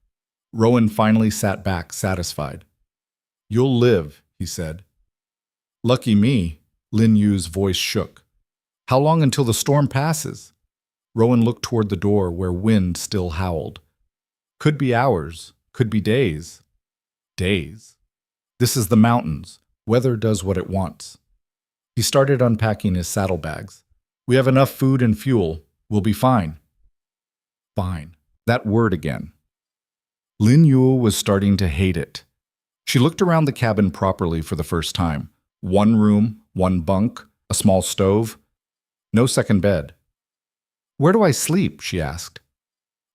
Rowan finally sat back, satisfied. "You'll live," he said. "Lucky me," Lin Yu's voice shook. "How long until the storm passes?" Rowan looked toward the door where wind still howled. "Could be hours, could be days." "Days. This is the mountains. Weather does what it wants." He started unpacking his saddlebags. "We have enough food and fuel. We'll be fine." Fine. That word again. Lin Yu was starting to hate it. She looked around the cabin properly for the first time. One room, one bunk, a small stove. No second bed. "Where do I sleep?" she asked.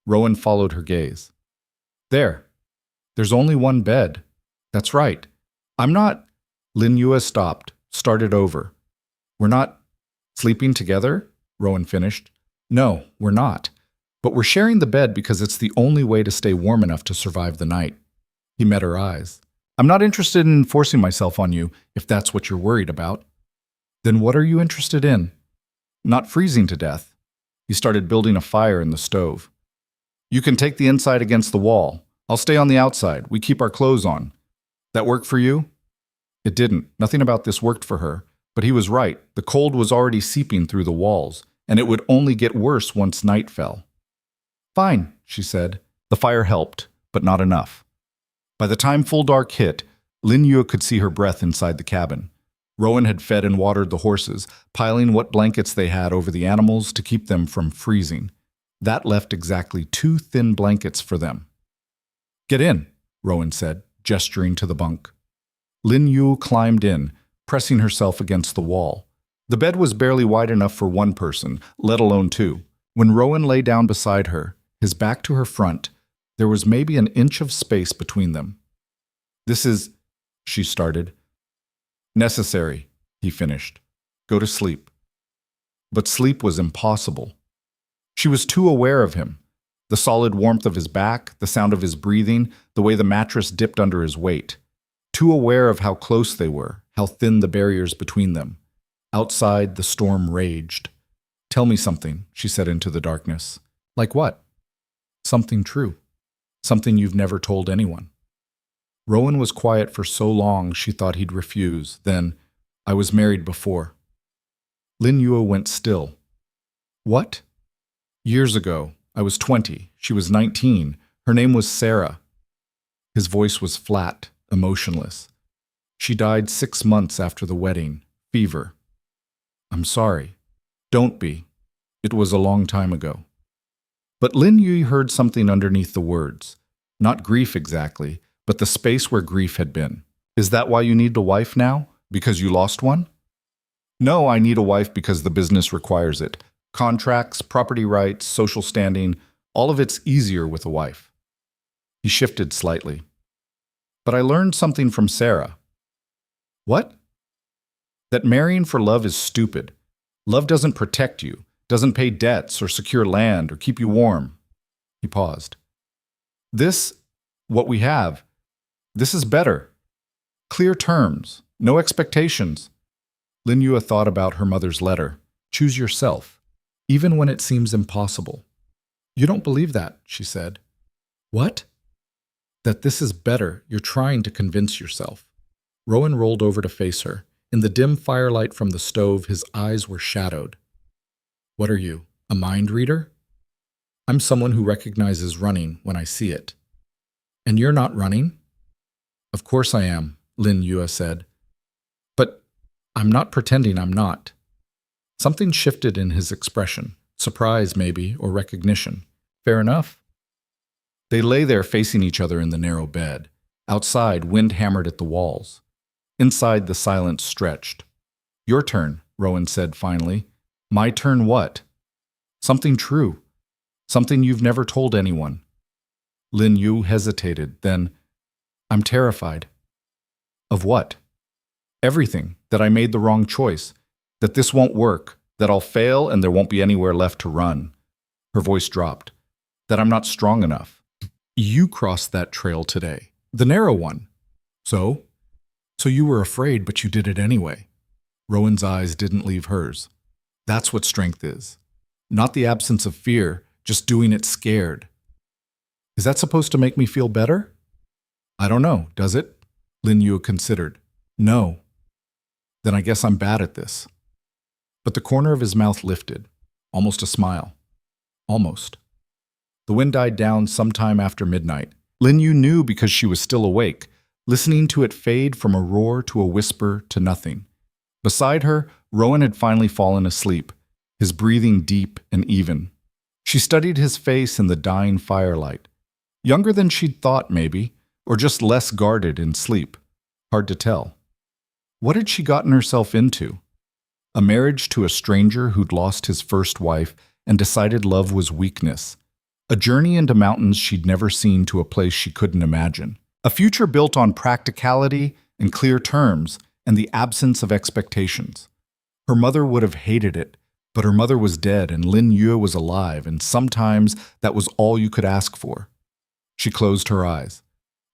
Rowan followed her gaze. "There. There's only one bed." "That's right. I'm not—" Lin Yu stopped, started over. "We're not sleeping together?" Rowan finished. "No, we're not. But we're sharing the bed because it's the only way to stay warm enough to survive the night." He met her eyes. "I'm not interested in forcing myself on you, if that's what you're worried about." "Then what are you interested in?" "Not freezing to death." He started building a fire in the stove. "You can take the inside against the wall. I'll stay on the outside. We keep our clothes on. That work for you?" It didn't. Nothing about this worked for her. But he was right. The cold was already seeping through the walls, and it would only get worse once night fell. "Fine," she said. The fire helped, but not enough. By the time full dark hit, Lin Yu could see her breath inside the cabin. Rowan had fed and watered the horses, piling what blankets they had over the animals to keep them from freezing. That left exactly 2 thin blankets for them. "Get in," Rowan said, gesturing to the bunk. Lin Yu climbed in, pressing herself against the wall. The bed was barely wide enough for 1 person, let alone 2. When Rowan lay down beside her, his back to her front, there was maybe an inch of space between them. "This is," she started. "Necessary," he finished. "Go to sleep." But sleep was impossible. She was too aware of him. The solid warmth of his back, the sound of his breathing, the way the mattress dipped under his weight. Too aware of how close they were, how thin the barriers between them. Outside, the storm raged. "Tell me something," she said into the darkness. "Like what?" "Something true. Something you've never told anyone." Rowan was quiet for so long she thought he'd refuse. Then, "I was married before." Lin Yue went still. "What?" "Years ago. I was 20. She was 19. Her name was Sarah." His voice was flat, emotionless. "She died 6 months after the wedding. Fever." "I'm sorry." "Don't be. It was a long time ago." But Lin Yue heard something underneath the words. Not grief exactly, but the space where grief had been. "Is that why you need a wife now? Because you lost one?" "No, I need a wife because the business requires it. Contracts, property rights, social standing, all of it's easier with a wife." He shifted slightly. "But I learned something from Sarah." "What?" "That marrying for love is stupid. Love doesn't protect you, doesn't pay debts or secure land or keep you warm." He paused. What we have, this is better. Clear terms, no expectations." Lin Yue thought about her mother's letter. "Choose yourself, even when it seems impossible." "You don't believe that," she said. "What?" "That this is better. You're trying to convince yourself." Rowan rolled over to face her. In the dim firelight from the stove, his eyes were shadowed. "What are you, a mind reader?" "I'm someone who recognizes running when I see it." "And you're not running?" "Of course I am," Lin Yue said. "But I'm not pretending I'm not." Something shifted in his expression, surprise maybe, or recognition. "Fair enough." They lay there facing each other in the narrow bed. Outside, wind hammered at the walls. Inside, the silence stretched. "Your turn," Rowan said finally. "My turn what?" "Something true. Something you've never told anyone." Lin Yu hesitated, then, "I'm terrified." "Of what?" "Everything. That I made the wrong choice. That this won't work. That I'll fail and there won't be anywhere left to run." Her voice dropped. "That I'm not strong enough." "You crossed that trail today. The narrow one." "So?" "So you were afraid, but you did it anyway." Rowan's eyes didn't leave hers. "That's what strength is. Not the absence of fear, just doing it scared." "Is that supposed to make me feel better?" "I don't know, does it?" Lin Yu considered. "No." "Then I guess I'm bad at this." But the corner of his mouth lifted, almost a smile. Almost. The wind died down sometime after midnight. Lin Yu knew because she was still awake, listening to it fade from a roar to a whisper to nothing. Beside her, Rowan had finally fallen asleep, his breathing deep and even. She studied his face in the dying firelight. Younger than she'd thought, maybe, or just less guarded in sleep. Hard to tell. What had she gotten herself into? A marriage to a stranger who'd lost his first wife and decided love was weakness. A journey into mountains she'd never seen to a place she couldn't imagine. A future built on practicality and clear terms and the absence of expectations. Her mother would have hated it, but her mother was dead and Lin Yue was alive, and sometimes that was all you could ask for. She closed her eyes.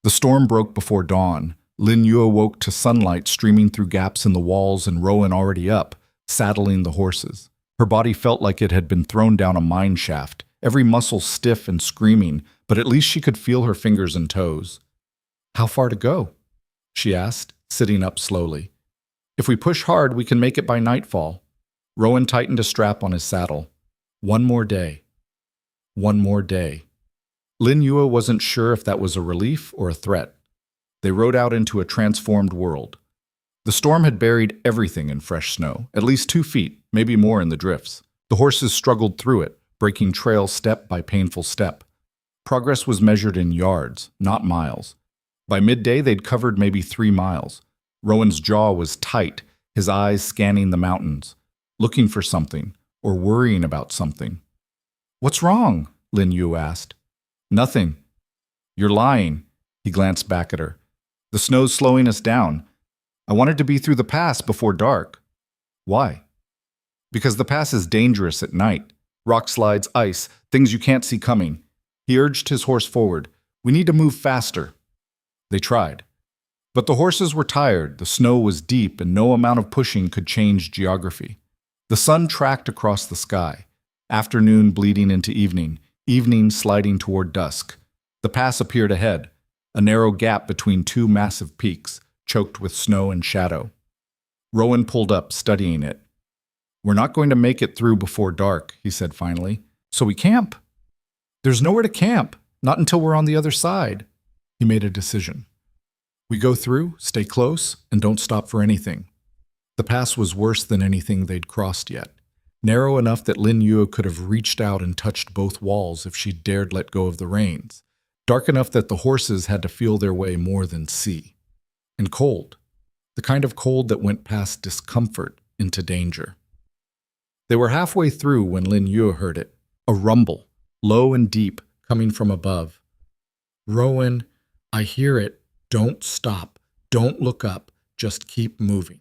The storm broke before dawn. Lin Yue awoke to sunlight streaming through gaps in the walls and Rowan already up, saddling the horses. Her body felt like it had been thrown down a mine shaft, every muscle stiff and screaming, but at least she could feel her fingers and toes. "How far to go?" she asked, sitting up slowly. "If we push hard, we can make it by nightfall." Rowan tightened a strap on his saddle. "One more day. One more day." Lin Yue wasn't sure if that was a relief or a threat. They rode out into a transformed world. The storm had buried everything in fresh snow, at least 2 feet, maybe more in the drifts. The horses struggled through it, breaking trail step by painful step. Progress was measured in yards, not miles. By midday, they'd covered maybe 3 miles. Rowan's jaw was tight, his eyes scanning the mountains, looking for something, or worrying about something. "What's wrong?" Lin Yu asked. "Nothing." "You're lying." He glanced back at her. "The snow's slowing us down. I wanted to be through the pass before dark." "Why?" "Because the pass is dangerous at night. Rock slides, ice, things you can't see coming." He urged his horse forward. "We need to move faster." They tried. But the horses were tired, the snow was deep, and no amount of pushing could change geography. The sun tracked across the sky, afternoon bleeding into evening, evening sliding toward dusk. The pass appeared ahead, a narrow gap between 2 massive peaks, choked with snow and shadow. Rowan pulled up, studying it. "We're not going to make it through before dark," he said finally. "So we camp." "There's nowhere to camp, not until we're on the other side." He made a decision. "We go through, stay close, and don't stop for anything." The pass was worse than anything they'd crossed yet. Narrow enough that Lin Yu could have reached out and touched both walls if she dared let go of the reins. Dark enough that the horses had to feel their way more than see. And cold. The kind of cold that went past discomfort into danger. They were halfway through when Lin Yu heard it. A rumble, low and deep, coming from above. "Rowan, I hear it. Don't stop. Don't look up. Just keep moving."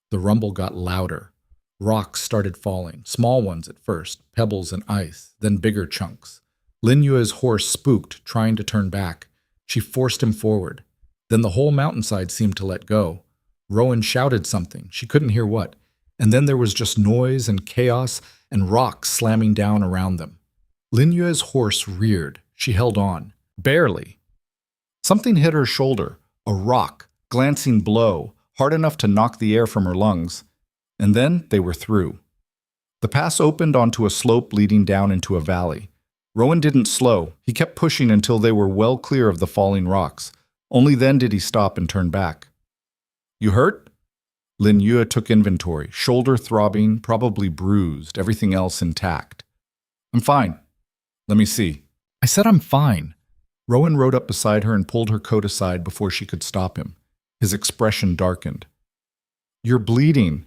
The rumble got louder. Rocks started falling, small ones at first, pebbles and ice, then bigger chunks. Lin Yue's horse spooked, trying to turn back. She forced him forward. Then the whole mountainside seemed to let go. Rowan shouted something. She couldn't hear what. And then there was just noise and chaos and rocks slamming down around them. Lin Yue's horse reared. She held on. Barely. Something hit her shoulder. A rock, glancing blow, hard enough to knock the air from her lungs. And then they were through. The pass opened onto a slope leading down into a valley. Rowan didn't slow. He kept pushing until they were well clear of the falling rocks. Only then did he stop and turn back. "You hurt?" Lin Yu took inventory, shoulder throbbing, probably bruised, everything else intact. "I'm fine." "Let me see." "I said I'm fine." Rowan rode up beside her and pulled her coat aside before she could stop him. His expression darkened. "You're bleeding."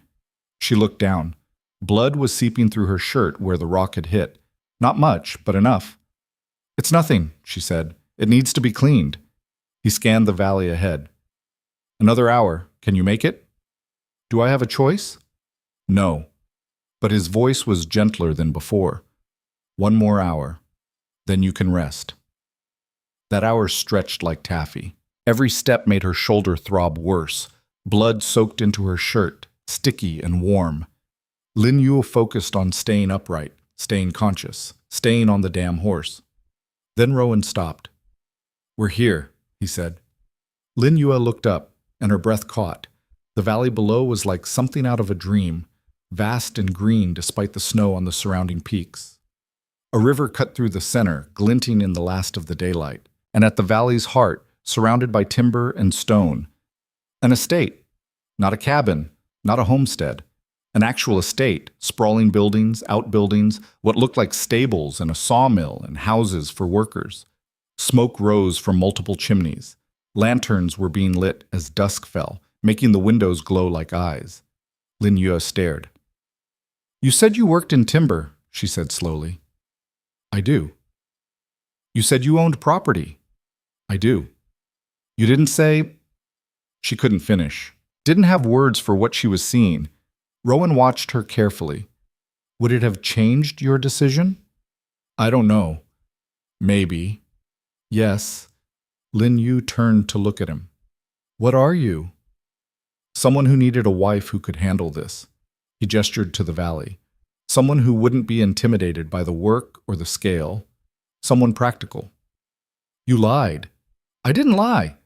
She looked down. Blood was seeping through her shirt where the rock had hit. Not much, but enough. "It's nothing," she said. "It needs to be cleaned." He scanned the valley ahead. "Another hour. Can you make it?" "Do I have a choice?" "No." But his voice was gentler than before. "One more hour. Then you can rest." That hour stretched like taffy. Every step made her shoulder throb worse. Blood soaked into her shirt, sticky and warm. Lin Yu focused on staying upright, staying conscious, staying on the damn horse. Then Rowan stopped. "We're here," he said. Lin Yu looked up, and her breath caught. The valley below was like something out of a dream, vast and green despite the snow on the surrounding peaks. A river cut through the center, glinting in the last of the daylight, and at the valley's heart, surrounded by timber and stone. An estate. Not a cabin, not a homestead. An actual estate, sprawling buildings, outbuildings, what looked like stables and a sawmill and houses for workers. Smoke rose from multiple chimneys. Lanterns were being lit as dusk fell, making the windows glow like eyes. Lin Yu stared. "You said you worked in timber," she said slowly. "I do." "You said you owned property." "I do." "You didn't say—" She couldn't finish. Didn't have words for what she was seeing. Rowan watched her carefully. "Would it have changed your decision?" "I don't know." "Maybe." "Yes." Lin Yu turned to look at him. "What are you?" "Someone who needed a wife who could handle this." He gestured to the valley. "Someone who wouldn't be intimidated by the work or the scale. Someone practical." "You lied." "I didn't lie.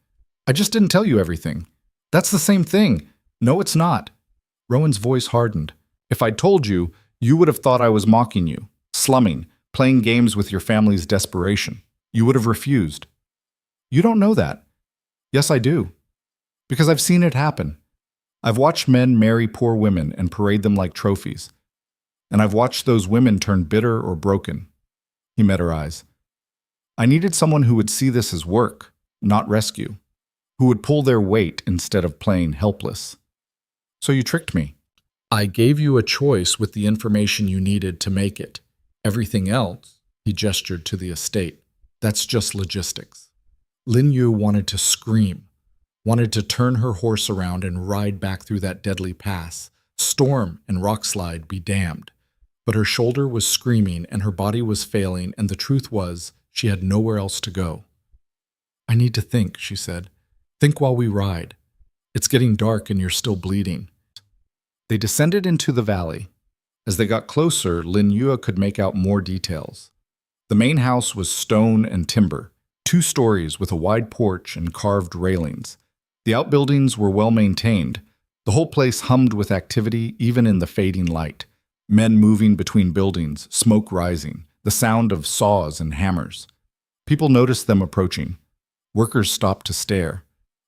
I just didn't tell you everything." "That's the same thing." "No, it's not." Rowan's voice hardened. "If I'd told you, you would have thought I was mocking you, slumming, playing games with your family's desperation. You would have refused." "You don't know that." "Yes, I do. Because I've seen it happen. I've watched men marry poor women and parade them like trophies. And I've watched those women turn bitter or broken. He met her eyes. I needed someone who would see this as work, not rescue, who would pull their weight instead of playing helpless. So you tricked me. I gave you a choice with the information you needed to make it. Everything else, he gestured to the estate, that's just logistics. Lin Yu wanted to scream, wanted to turn her horse around and ride back through that deadly pass. Storm and rockslide be damned. But her shoulder was screaming and her body was failing, and the truth was she had nowhere else to go. I need to think, she said. Think while we ride. It's getting dark and you're still bleeding. They descended into the valley. As they got closer, Lin Yue could make out more details. The main house was stone and timber, 2 stories with a wide porch and carved railings. The outbuildings were well maintained. The whole place hummed with activity, even in the fading light. Men moving between buildings, smoke rising, the sound of saws and hammers. People noticed them approaching. Workers stopped to stare.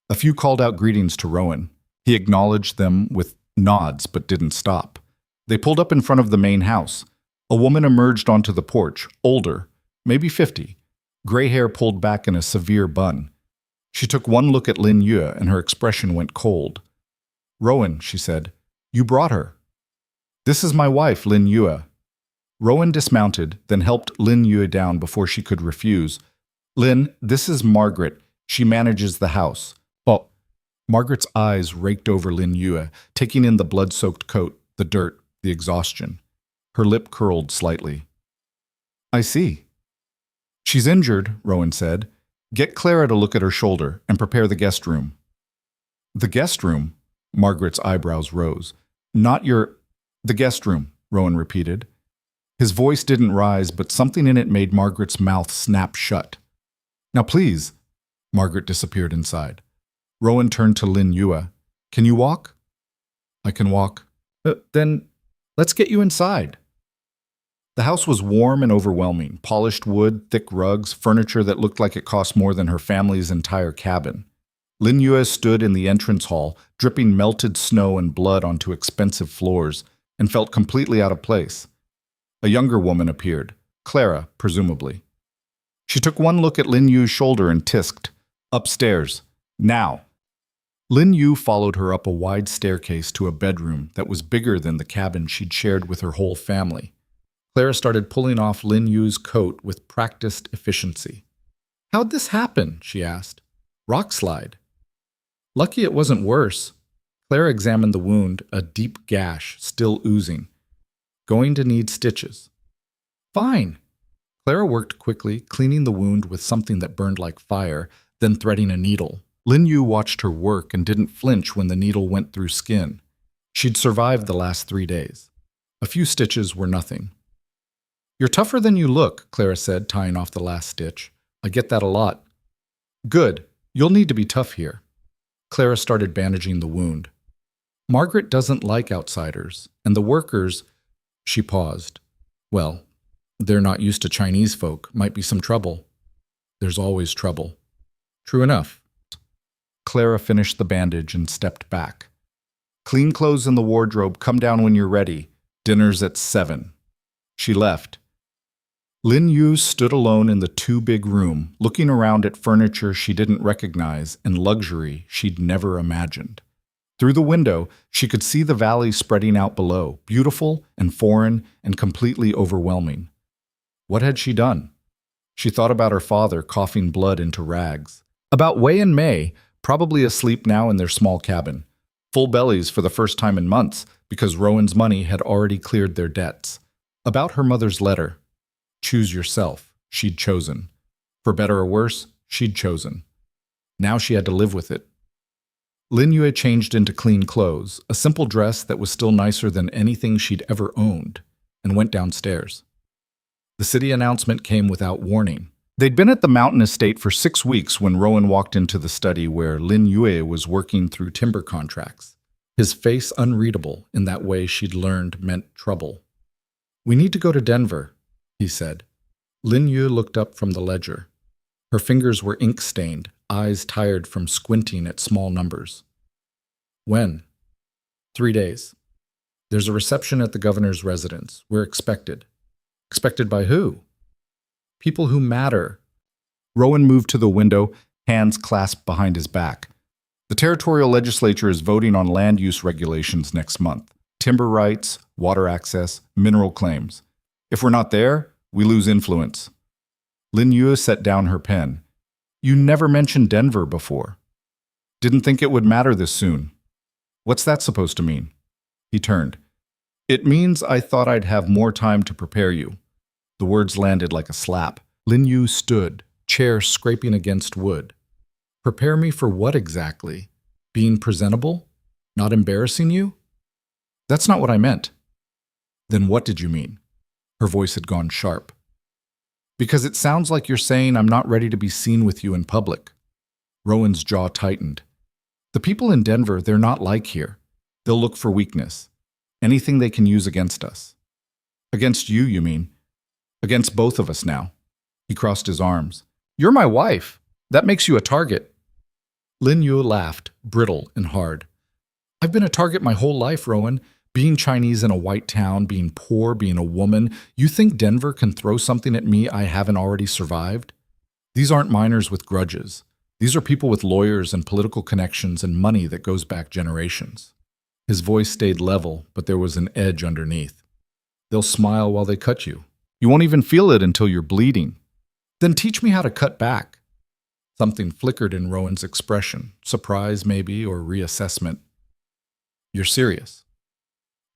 A few called out greetings to Rowan. He acknowledged them with nods but didn't stop. They pulled up in front of the main house. A woman emerged onto the porch, older, maybe 50, gray hair pulled back in a severe bun. She took one look at Lin Yue and her expression went cold. Rowan, she said, you brought her. This is my wife, Lin Yue. Rowan dismounted, then helped Lin Yue down before she could refuse. Lin, this is Margaret. She manages the house. Oh. Margaret's eyes raked over Lin Yue, taking in the blood-soaked coat, the dirt, the exhaustion. Her lip curled slightly. I see. She's injured, Rowan said. Get Clara to look at her shoulder and prepare the guest room. The guest room? Margaret's eyebrows rose. Not your... The guest room, Rowan repeated. His voice didn't rise, but something in it made Margaret's mouth snap shut. Now please. Margaret disappeared inside. Rowan turned to Lin Yue. Can you walk? I can walk. Then let's get you inside. The house was warm and overwhelming. Polished wood, thick rugs, furniture that looked like it cost more than her family's entire cabin. Lin Yue stood in the entrance hall, dripping melted snow and blood onto expensive floors, and felt completely out of place. A younger woman appeared, Clara, presumably. She took one look at Lin Yu's shoulder and tisked, upstairs, now. Lin Yu followed her up a wide staircase to a bedroom that was bigger than the cabin she'd shared with her whole family. Clara started pulling off Lin Yu's coat with practiced efficiency. How'd this happen? She asked. Rock slide. Lucky it wasn't worse. Clara examined the wound, a deep gash, still oozing. Going to need stitches. Fine. Clara worked quickly, cleaning the wound with something that burned like fire, then threading a needle. Lin Yu watched her work and didn't flinch when the needle went through skin. She'd survived the last 3 days. A few stitches were nothing. You're tougher than you look, Clara said, tying off the last stitch. I get that a lot. Good. You'll need to be tough here. Clara started bandaging the wound. Margaret doesn't like outsiders, and the workers... She paused. Well, they're not used to Chinese folk. Might be some trouble. There's always trouble. True enough. Clara finished the bandage and stepped back. Clean clothes in the wardrobe. Come down when you're ready. Dinner's at 7. She left. Lin Yu stood alone in the too-big room, looking around at furniture she didn't recognize and luxury she'd never imagined. Through the window, she could see the valley spreading out below, beautiful and foreign and completely overwhelming. What had she done? She thought about her father coughing blood into rags. About Wei and Mei, probably asleep now in their small cabin. Full bellies for the first time in months because Rowan's money had already cleared their debts. About her mother's letter. Choose yourself. She'd chosen. For better or worse, she'd chosen. Now she had to live with it. Lin Yue changed into clean clothes, a simple dress that was still nicer than anything she'd ever owned, and went downstairs. The city announcement came without warning. They'd been at the mountain estate for 6 weeks when Rowan walked into the study where Lin Yue was working through timber contracts. His face unreadable in that way she'd learned meant trouble. We need to go to Denver, he said. Lin Yue looked up from the ledger. Her fingers were ink-stained, eyes tired from squinting at small numbers. When? 3 days. There's a reception at the governor's residence. We're expected. Expected by who? People who matter. Rowan moved to the window, hands clasped behind his back. The territorial legislature is voting on land use regulations next month. Timber rights, water access, mineral claims. If we're not there, we lose influence. Lin Yue set down her pen. You never mentioned Denver before. Didn't think it would matter this soon. What's that supposed to mean? He turned. It means I thought I'd have more time to prepare you. The words landed like a slap. Lin Yue stood, chair scraping against wood. Prepare me for what exactly? Being presentable? Not embarrassing you? That's not what I meant. Then what did you mean? Her voice had gone sharp. Because it sounds like you're saying I'm not ready to be seen with you in public. Rowan's jaw tightened. The people in Denver, they're not like here. They'll look for weakness. Anything they can use against us. Against you, you mean? Against both of us now. He crossed his arms. You're my wife. That makes you a target. Lin Yue laughed, brittle and hard. I've been a target my whole life, Rowan. Being Chinese in a white town, being poor, being a woman. You think Denver can throw something at me I haven't already survived? These aren't miners with grudges. These are people with lawyers and political connections and money that goes back generations. His voice stayed level, but there was an edge underneath. They'll smile while they cut you. You won't even feel it until you're bleeding. Then teach me how to cut back. Something flickered in Rowan's expression, surprise maybe, or reassessment. You're serious?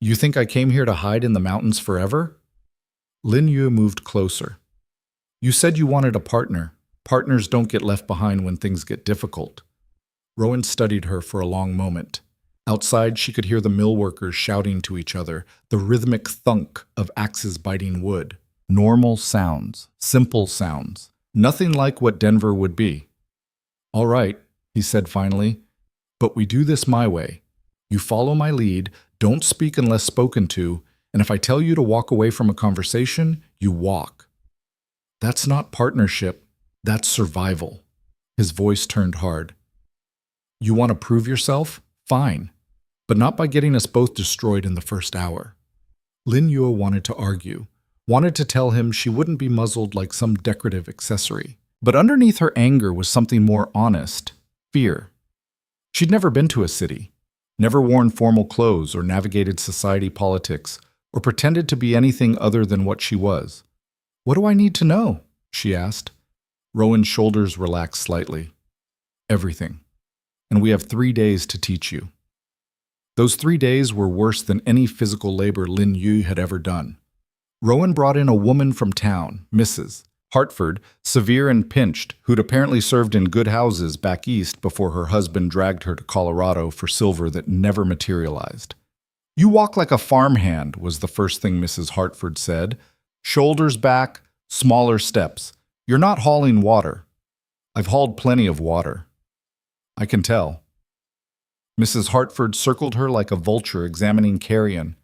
You think I came here to hide in the mountains forever? Lin Yue moved closer. You said you wanted a partner. Partners don't get left behind when things get difficult. Rowan studied her for a long moment. Outside, she could hear the mill workers shouting to each other, the rhythmic thunk of axes biting wood. Normal sounds, simple sounds, nothing like what Denver would be. All right, he said finally, but we do this my way. You follow my lead, don't speak unless spoken to, and if I tell you to walk away from a conversation, you walk. That's not partnership, that's survival. His voice turned hard. You want to prove yourself? Fine, but not by getting us both destroyed in the first hour. Lin Yue wanted to argue, wanted to tell him she wouldn't be muzzled like some decorative accessory. But underneath her anger was something more honest, fear. She'd never been to a city, never worn formal clothes or navigated society politics, or pretended to be anything other than what she was. What do I need to know? She asked. Rowan's shoulders relaxed slightly. Everything. And we have 3 days to teach you. Those 3 days were worse than any physical labor Lin Yue had ever done. Rowan brought in a woman from town, Mrs. Hartford, severe and pinched, who'd apparently served in good houses back east before her husband dragged her to Colorado for silver that never materialized. You walk like a farmhand, was the first thing Mrs. Hartford said. Shoulders back, smaller steps. You're not hauling water. I've hauled plenty of water. I can tell. Mrs. Hartford circled her like a vulture examining carrion.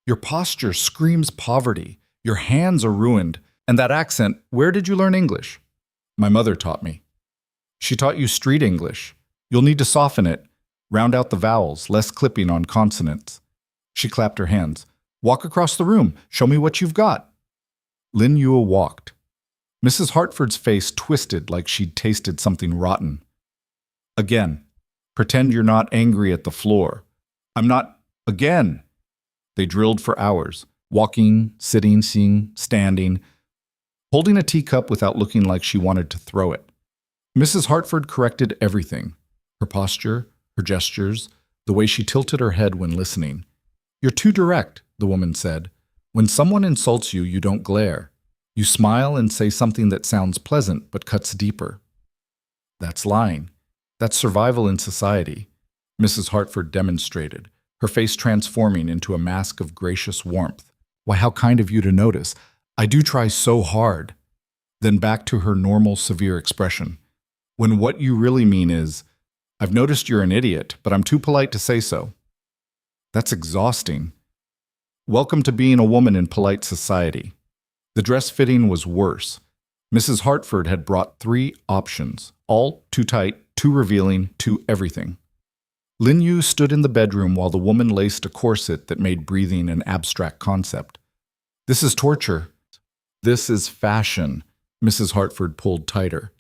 Your posture screams poverty. Your hands are ruined. And that accent, where did you learn English? My mother taught me. She taught you street English. You'll need to soften it, round out the vowels, less clipping on consonants. She clapped her hands. Walk across the room. Show me what you've got. Lin Yue walked. Mrs. Hartford's face twisted like she'd tasted something rotten. Again, pretend you're not angry at the floor. I'm not. Again. They drilled for hours, walking, sitting, seeing, standing, holding a teacup without looking like she wanted to throw it. Mrs. Hartford corrected everything, her posture, her gestures, the way she tilted her head when listening. You're too direct, the woman said. When someone insults you, you don't glare. You smile and say something that sounds pleasant but cuts deeper. That's lying. That's survival in society, Mrs. Hartford demonstrated, her face transforming into a mask of gracious warmth. Why, how kind of you to notice. I do try so hard. Then back to her normal, severe expression. When what you really mean is, I've noticed you're an idiot, but I'm too polite to say so. That's exhausting. Welcome to being a woman in polite society. The dress fitting was worse. Mrs. Hartford had brought 3 options, all too tight, too revealing, too everything. Lin Yu stood in the bedroom while the woman laced a corset that made breathing an abstract concept. This is torture. This is fashion. Mrs. Hartford pulled tighter.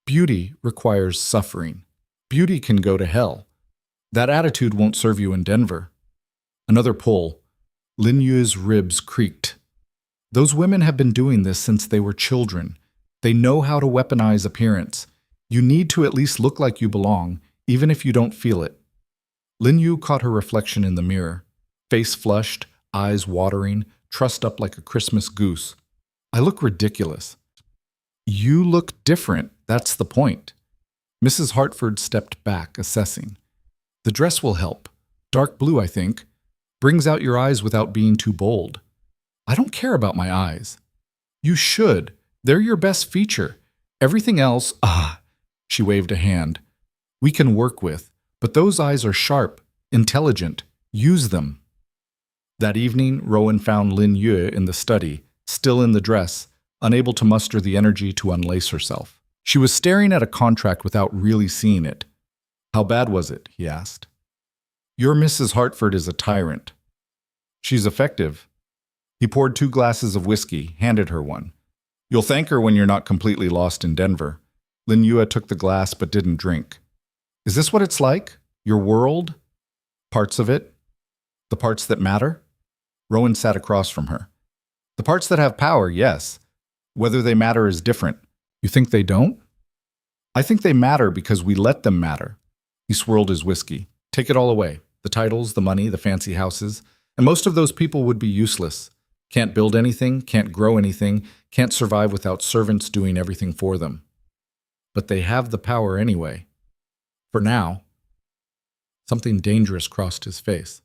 Beauty requires suffering. Beauty can go to hell. That attitude won't serve you in Denver. Another pull. Lin Yu's ribs creaked. Those women have been doing this since they were children. They know how to weaponize appearance. You need to at least look like you belong, even if you don't feel it. Lin Yu caught her reflection in the mirror. Face flushed, eyes watering, trussed up like a Christmas goose. I look ridiculous. You look different, that's the point. Mrs. Hartford stepped back, assessing. The dress will help. Dark blue, I think. Brings out your eyes without being too bold. I don't care about my eyes. You should. They're your best feature. Everything else, she waved a hand, we can work with. But those eyes are sharp, intelligent. Use them. That evening, Rowan found Lin Yu in the study, still in the dress, unable to muster the energy to unlace herself. She was staring at a contract without really seeing it. How bad was it? He asked. Your Mrs. Hartford is a tyrant. She's effective. He poured 2 glasses of whiskey, handed her one. You'll thank her when you're not completely lost in Denver. Lin Yu took the glass but didn't drink. Is this what it's like? Your world? Parts of it? The parts that matter? Rowan sat across from her. The parts that have power, yes. Whether they matter is different. You think they don't? I think they matter because we let them matter. He swirled his whiskey. Take it all away. The titles, the money, the fancy houses. And most of those people would be useless. Can't build anything, can't grow anything, can't survive without servants doing everything for them. But they have the power anyway. For now. Something dangerous crossed his face.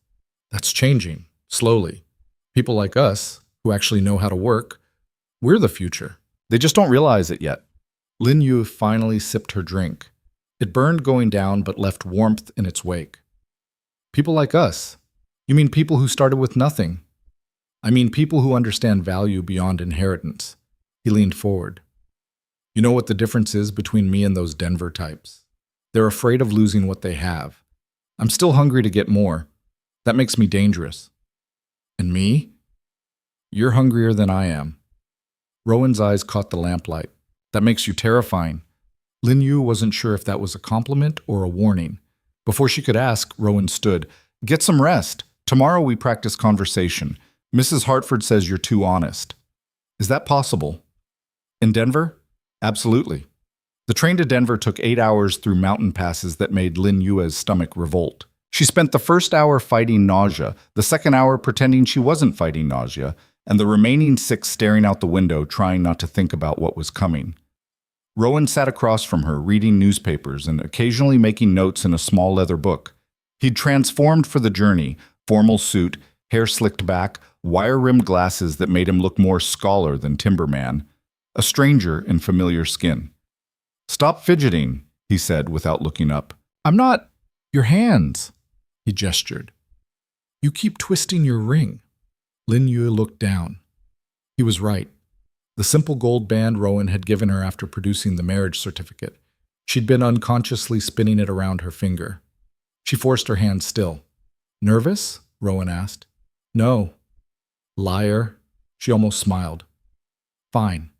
That's changing, slowly. People like us, who actually know how to work, we're the future. They just don't realize it yet. Lin Yu finally sipped her drink. It burned going down but left warmth in its wake. People like us? You mean people who started with nothing? I mean people who understand value beyond inheritance. He leaned forward. You know what the difference is between me and those Denver types? They're afraid of losing what they have. I'm still hungry to get more. That makes me dangerous. And me? You're hungrier than I am. Rowan's eyes caught the lamplight. That makes you terrifying. Lin Yu wasn't sure if that was a compliment or a warning. Before she could ask, Rowan stood. Get some rest. Tomorrow we practice conversation. Mrs. Hartford says you're too honest. Is that possible? In Denver? Absolutely. The train to Denver took 8 hours through mountain passes that made Lin Yu's stomach revolt. She spent the first hour fighting nausea, the second hour pretending she wasn't fighting nausea, and the remaining 6 staring out the window trying not to think about what was coming. Rowan sat across from her, reading newspapers and occasionally making notes in a small leather book. He'd transformed for the journey, formal suit, hair slicked back, wire-rimmed glasses that made him look more scholar than timberman, a stranger in familiar skin. Stop fidgeting, he said without looking up. I'm not. Your hands, he gestured. You keep twisting your ring. Lin Yu looked down. He was right. The simple gold band Rowan had given her after producing the marriage certificate. She'd been unconsciously spinning it around her finger. She forced her hand still. Nervous? Rowan asked. No. Liar. She almost smiled. Fine.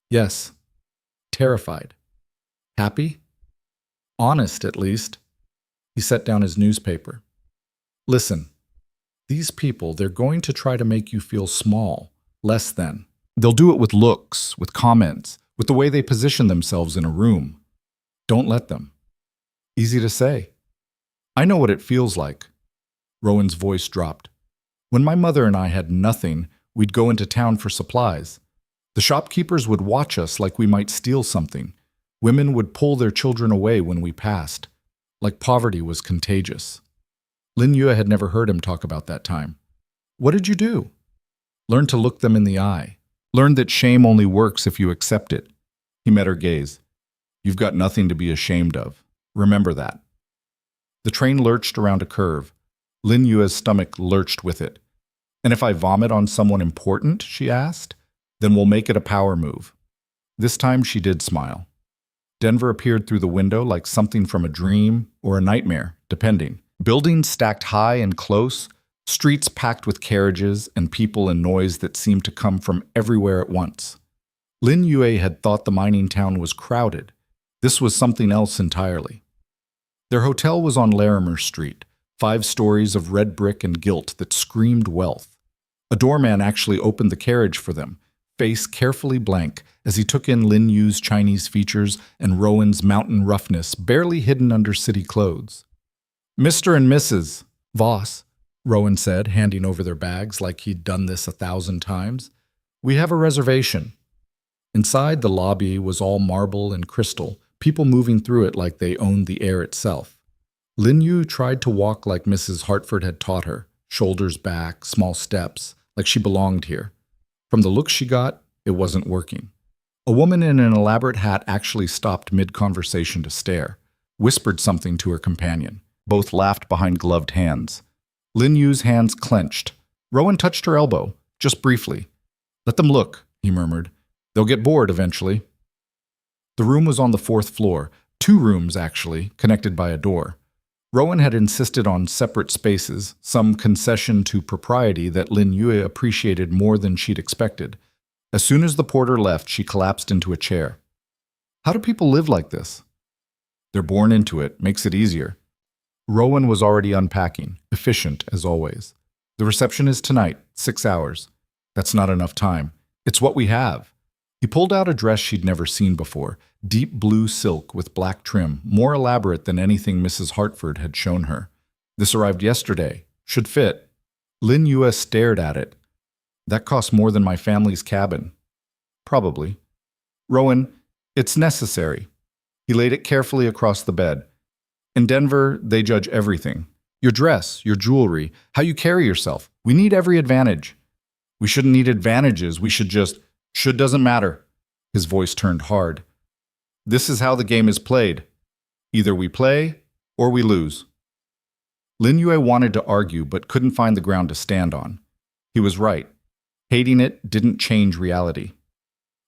Yes. Terrified. Happy? Honest, at least. He set down his newspaper. Listen, these people, they're going to try to make you feel small, less than. They'll do it with looks, with comments, with the way they position themselves in a room. Don't let them. Easy to say. I know what it feels like. Rowan's voice dropped. When my mother and I had nothing, we'd go into town for supplies. The shopkeepers would watch us like we might steal something. Women would pull their children away when we passed, like poverty was contagious. Lin Yu had never heard him talk about that time. What did you do? Learn to look them in the eye. Learn that shame only works if you accept it. He met her gaze. You've got nothing to be ashamed of. Remember that. The train lurched around a curve. Lin Yu's stomach lurched with it. And if I vomit on someone important, she asked, then we'll make it a power move. This time she did smile. Denver appeared through the window like something from a dream or a nightmare, depending. Buildings stacked high and close, streets packed with carriages and people and noise that seemed to come from everywhere at once. Lin Yue had thought the mining town was crowded. This was something else entirely. Their hotel was on Larimer Street, 5 stories of red brick and gilt that screamed wealth. A doorman actually opened the carriage for them, face carefully blank, as he took in Lin Yu's Chinese features and Rowan's mountain roughness barely hidden under city clothes. "Mr. and Mrs. Voss," Rowan said, handing over their bags like he'd done this 1,000 times. "We have a reservation." Inside, the lobby was all marble and crystal, people moving through it like they owned the air itself. Lin Yu tried to walk like Mrs. Hartford had taught her, shoulders back, small steps, like she belonged here. From the look she got, it wasn't working. A woman in an elaborate hat actually stopped mid-conversation to stare, whispered something to her companion. Both laughed behind gloved hands. Lin Yu's hands clenched. Rowan touched her elbow, just briefly. "Let them look," he murmured. "They'll get bored eventually." The room was on the 4th floor, 2 rooms actually, connected by a door. Rowan had insisted on separate spaces, some concession to propriety that Lin Yue appreciated more than she'd expected. As soon as the porter left, she collapsed into a chair. "How do people live like this?" "They're born into it, makes it easier." Rowan was already unpacking, efficient as always. "The reception is tonight, 6 hours. That's not enough time. It's what we have." He pulled out a dress she'd never seen before, deep blue silk with black trim, more elaborate than anything Mrs. Hartford had shown her. "This arrived yesterday. Should fit." Lin Yue stared at it. "That costs more than my family's cabin." "Probably." "Rowan, it's necessary." He laid it carefully across the bed. "In Denver, they judge everything. Your dress, your jewelry, how you carry yourself. We need every advantage." "We shouldn't need advantages. We should just—" "Should doesn't matter." His voice turned hard. "This is how the game is played. Either we play or we lose." Lin Yue wanted to argue but couldn't find the ground to stand on. He was right. Hating it didn't change reality.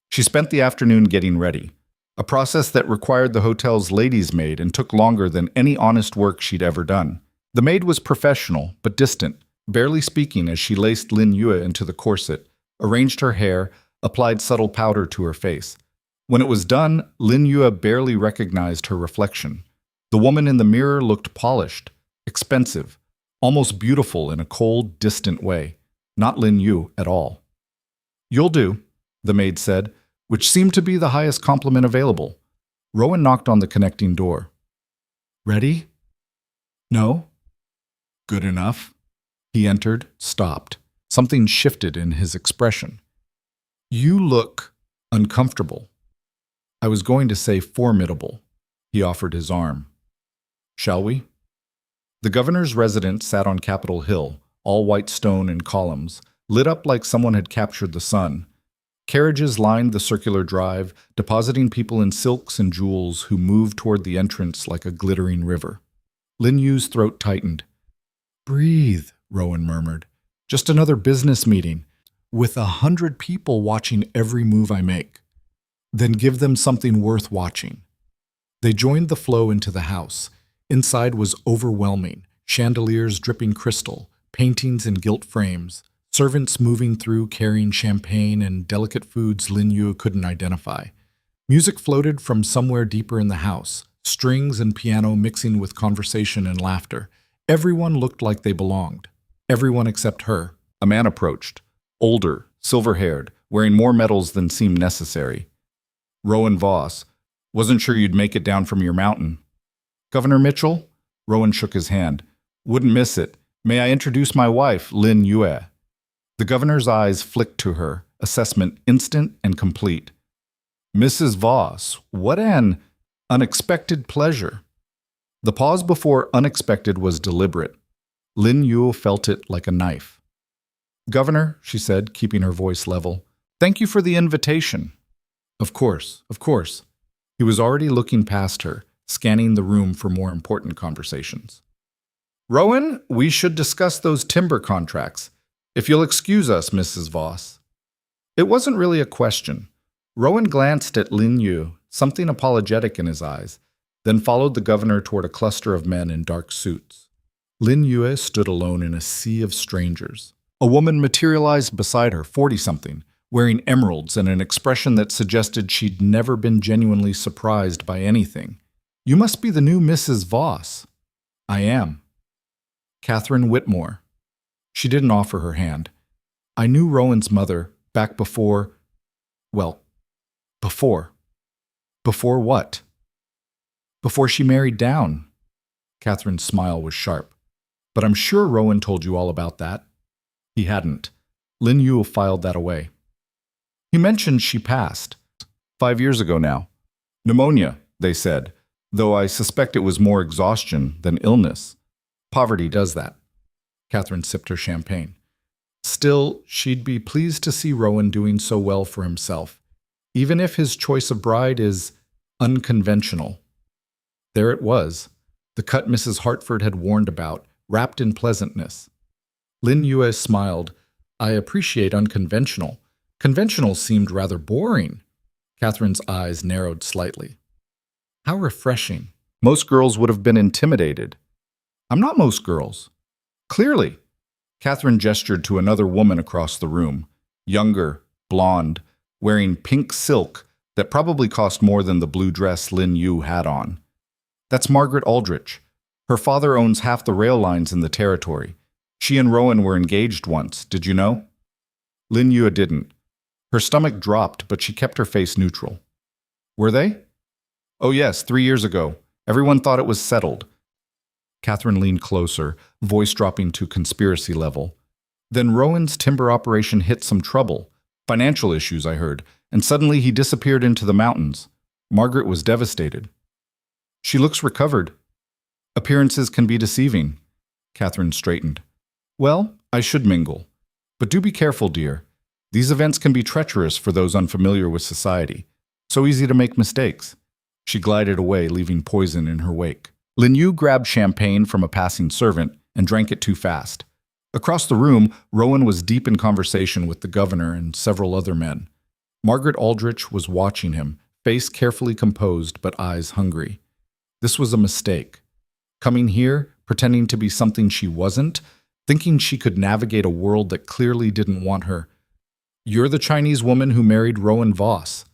She spent the afternoon getting ready, a process that required the hotel's ladies' maid and took longer than any honest work she'd ever done. The maid was professional but distant, barely speaking as she laced Lin Yue into the corset, arranged her hair, applied subtle powder to her face. When it was done, Lin Yue barely recognized her reflection. The woman in the mirror looked polished, expensive, almost beautiful in a cold, distant way. Not Lin Yue at all. "You'll do," the maid said, which seemed to be the highest compliment available. Rowan knocked on the connecting door. "Ready?" "No." "Good enough." He entered, stopped. Something shifted in his expression. "You look uncomfortable." "I was going to say formidable." He offered his arm. "Shall we?" The governor's residence sat on Capitol Hill, all white stone and columns, lit up like someone had captured the sun. Carriages lined the circular drive, depositing people in silks and jewels who moved toward the entrance like a glittering river. Lin Yu's throat tightened. "Breathe," Rowan murmured. "Just another business meeting, with 100 people watching every move I make. Then give them something worth watching." They joined the flow into the house. Inside was overwhelming, chandeliers dripping crystal, paintings in gilt frames, servants moving through carrying champagne and delicate foods Lin Yu couldn't identify. Music floated from somewhere deeper in the house, strings and piano mixing with conversation and laughter. Everyone looked like they belonged. Everyone except her. A man approached. Older, silver-haired, wearing more medals than seemed necessary. "Rowan Voss. Wasn't sure you'd make it down from your mountain." "Governor Mitchell?" Rowan shook his hand. "Wouldn't miss it. May I introduce my wife, Lin Yue?" The governor's eyes flicked to her, assessment instant and complete. "Mrs. Voss, what an unexpected pleasure." The pause before unexpected was deliberate. Lin Yue felt it like a knife. "Governor," she said, keeping her voice level, "thank you for the invitation." Of course, of course." He was already looking past her, scanning the room for more important conversations. "Rowan, we should discuss those timber contracts. If you'll excuse us, Mrs. Voss." It wasn't really a question. Rowan glanced at Lin Yu, something apologetic in his eyes, then followed the governor toward a cluster of men in dark suits. Lin Yue stood alone in a sea of strangers. A woman materialized beside her, 40-something, wearing emeralds and an expression that suggested she'd never been genuinely surprised by anything. "You must be the new Mrs. Voss." "I am." "Catherine Whitmore." She didn't offer her hand. "I knew Rowan's mother back before... well, before." "Before what?" "Before she married down." Catherine's smile was sharp. "But I'm sure Rowan told you all about that." He hadn't. Lin Yue filed that away. "He mentioned she passed. 5 years ago now. Pneumonia, they said, though I suspect it was more exhaustion than illness. Poverty does that." Catherine sipped her champagne. Still, she'd be pleased to see Rowan doing so well for himself, even if his choice of bride is unconventional. There it was, the cut Mrs. Hartford had warned about, wrapped in pleasantness. Lin Yue smiled. "I appreciate unconventional. Conventional seemed rather boring." Catherine's eyes narrowed slightly. "How refreshing. Most girls would have been intimidated." "I'm not most girls." "Clearly." Catherine gestured to another woman across the room, younger, blonde, wearing pink silk that probably cost more than the blue dress Lin Yue had on. "That's Margaret Aldrich. Her father owns half the rail lines in the territory. She and Rowan were engaged once, did you know?" Lin Yue didn't. Her stomach dropped, but she kept her face neutral. "Were they?" "Oh yes, 3 years ago. Everyone thought it was settled." Catherine leaned closer, voice dropping to conspiracy level. "Then Rowan's timber operation hit some trouble. Financial issues, I heard, and suddenly he disappeared into the mountains. Margaret was devastated." "She looks recovered." "Appearances can be deceiving." Catherine straightened. "Well, I should mingle. But do be careful, dear. These events can be treacherous for those unfamiliar with society. So easy to make mistakes." She glided away, leaving poison in her wake. Lin Yue grabbed champagne from a passing servant and drank it too fast. Across the room, Rowan was deep in conversation with the governor and several other men. Margaret Aldrich was watching him, face carefully composed but eyes hungry. This was a mistake. Coming here, pretending to be something she wasn't, thinking she could navigate a world that clearly didn't want her. "You're the Chinese woman who married Rowan Voss."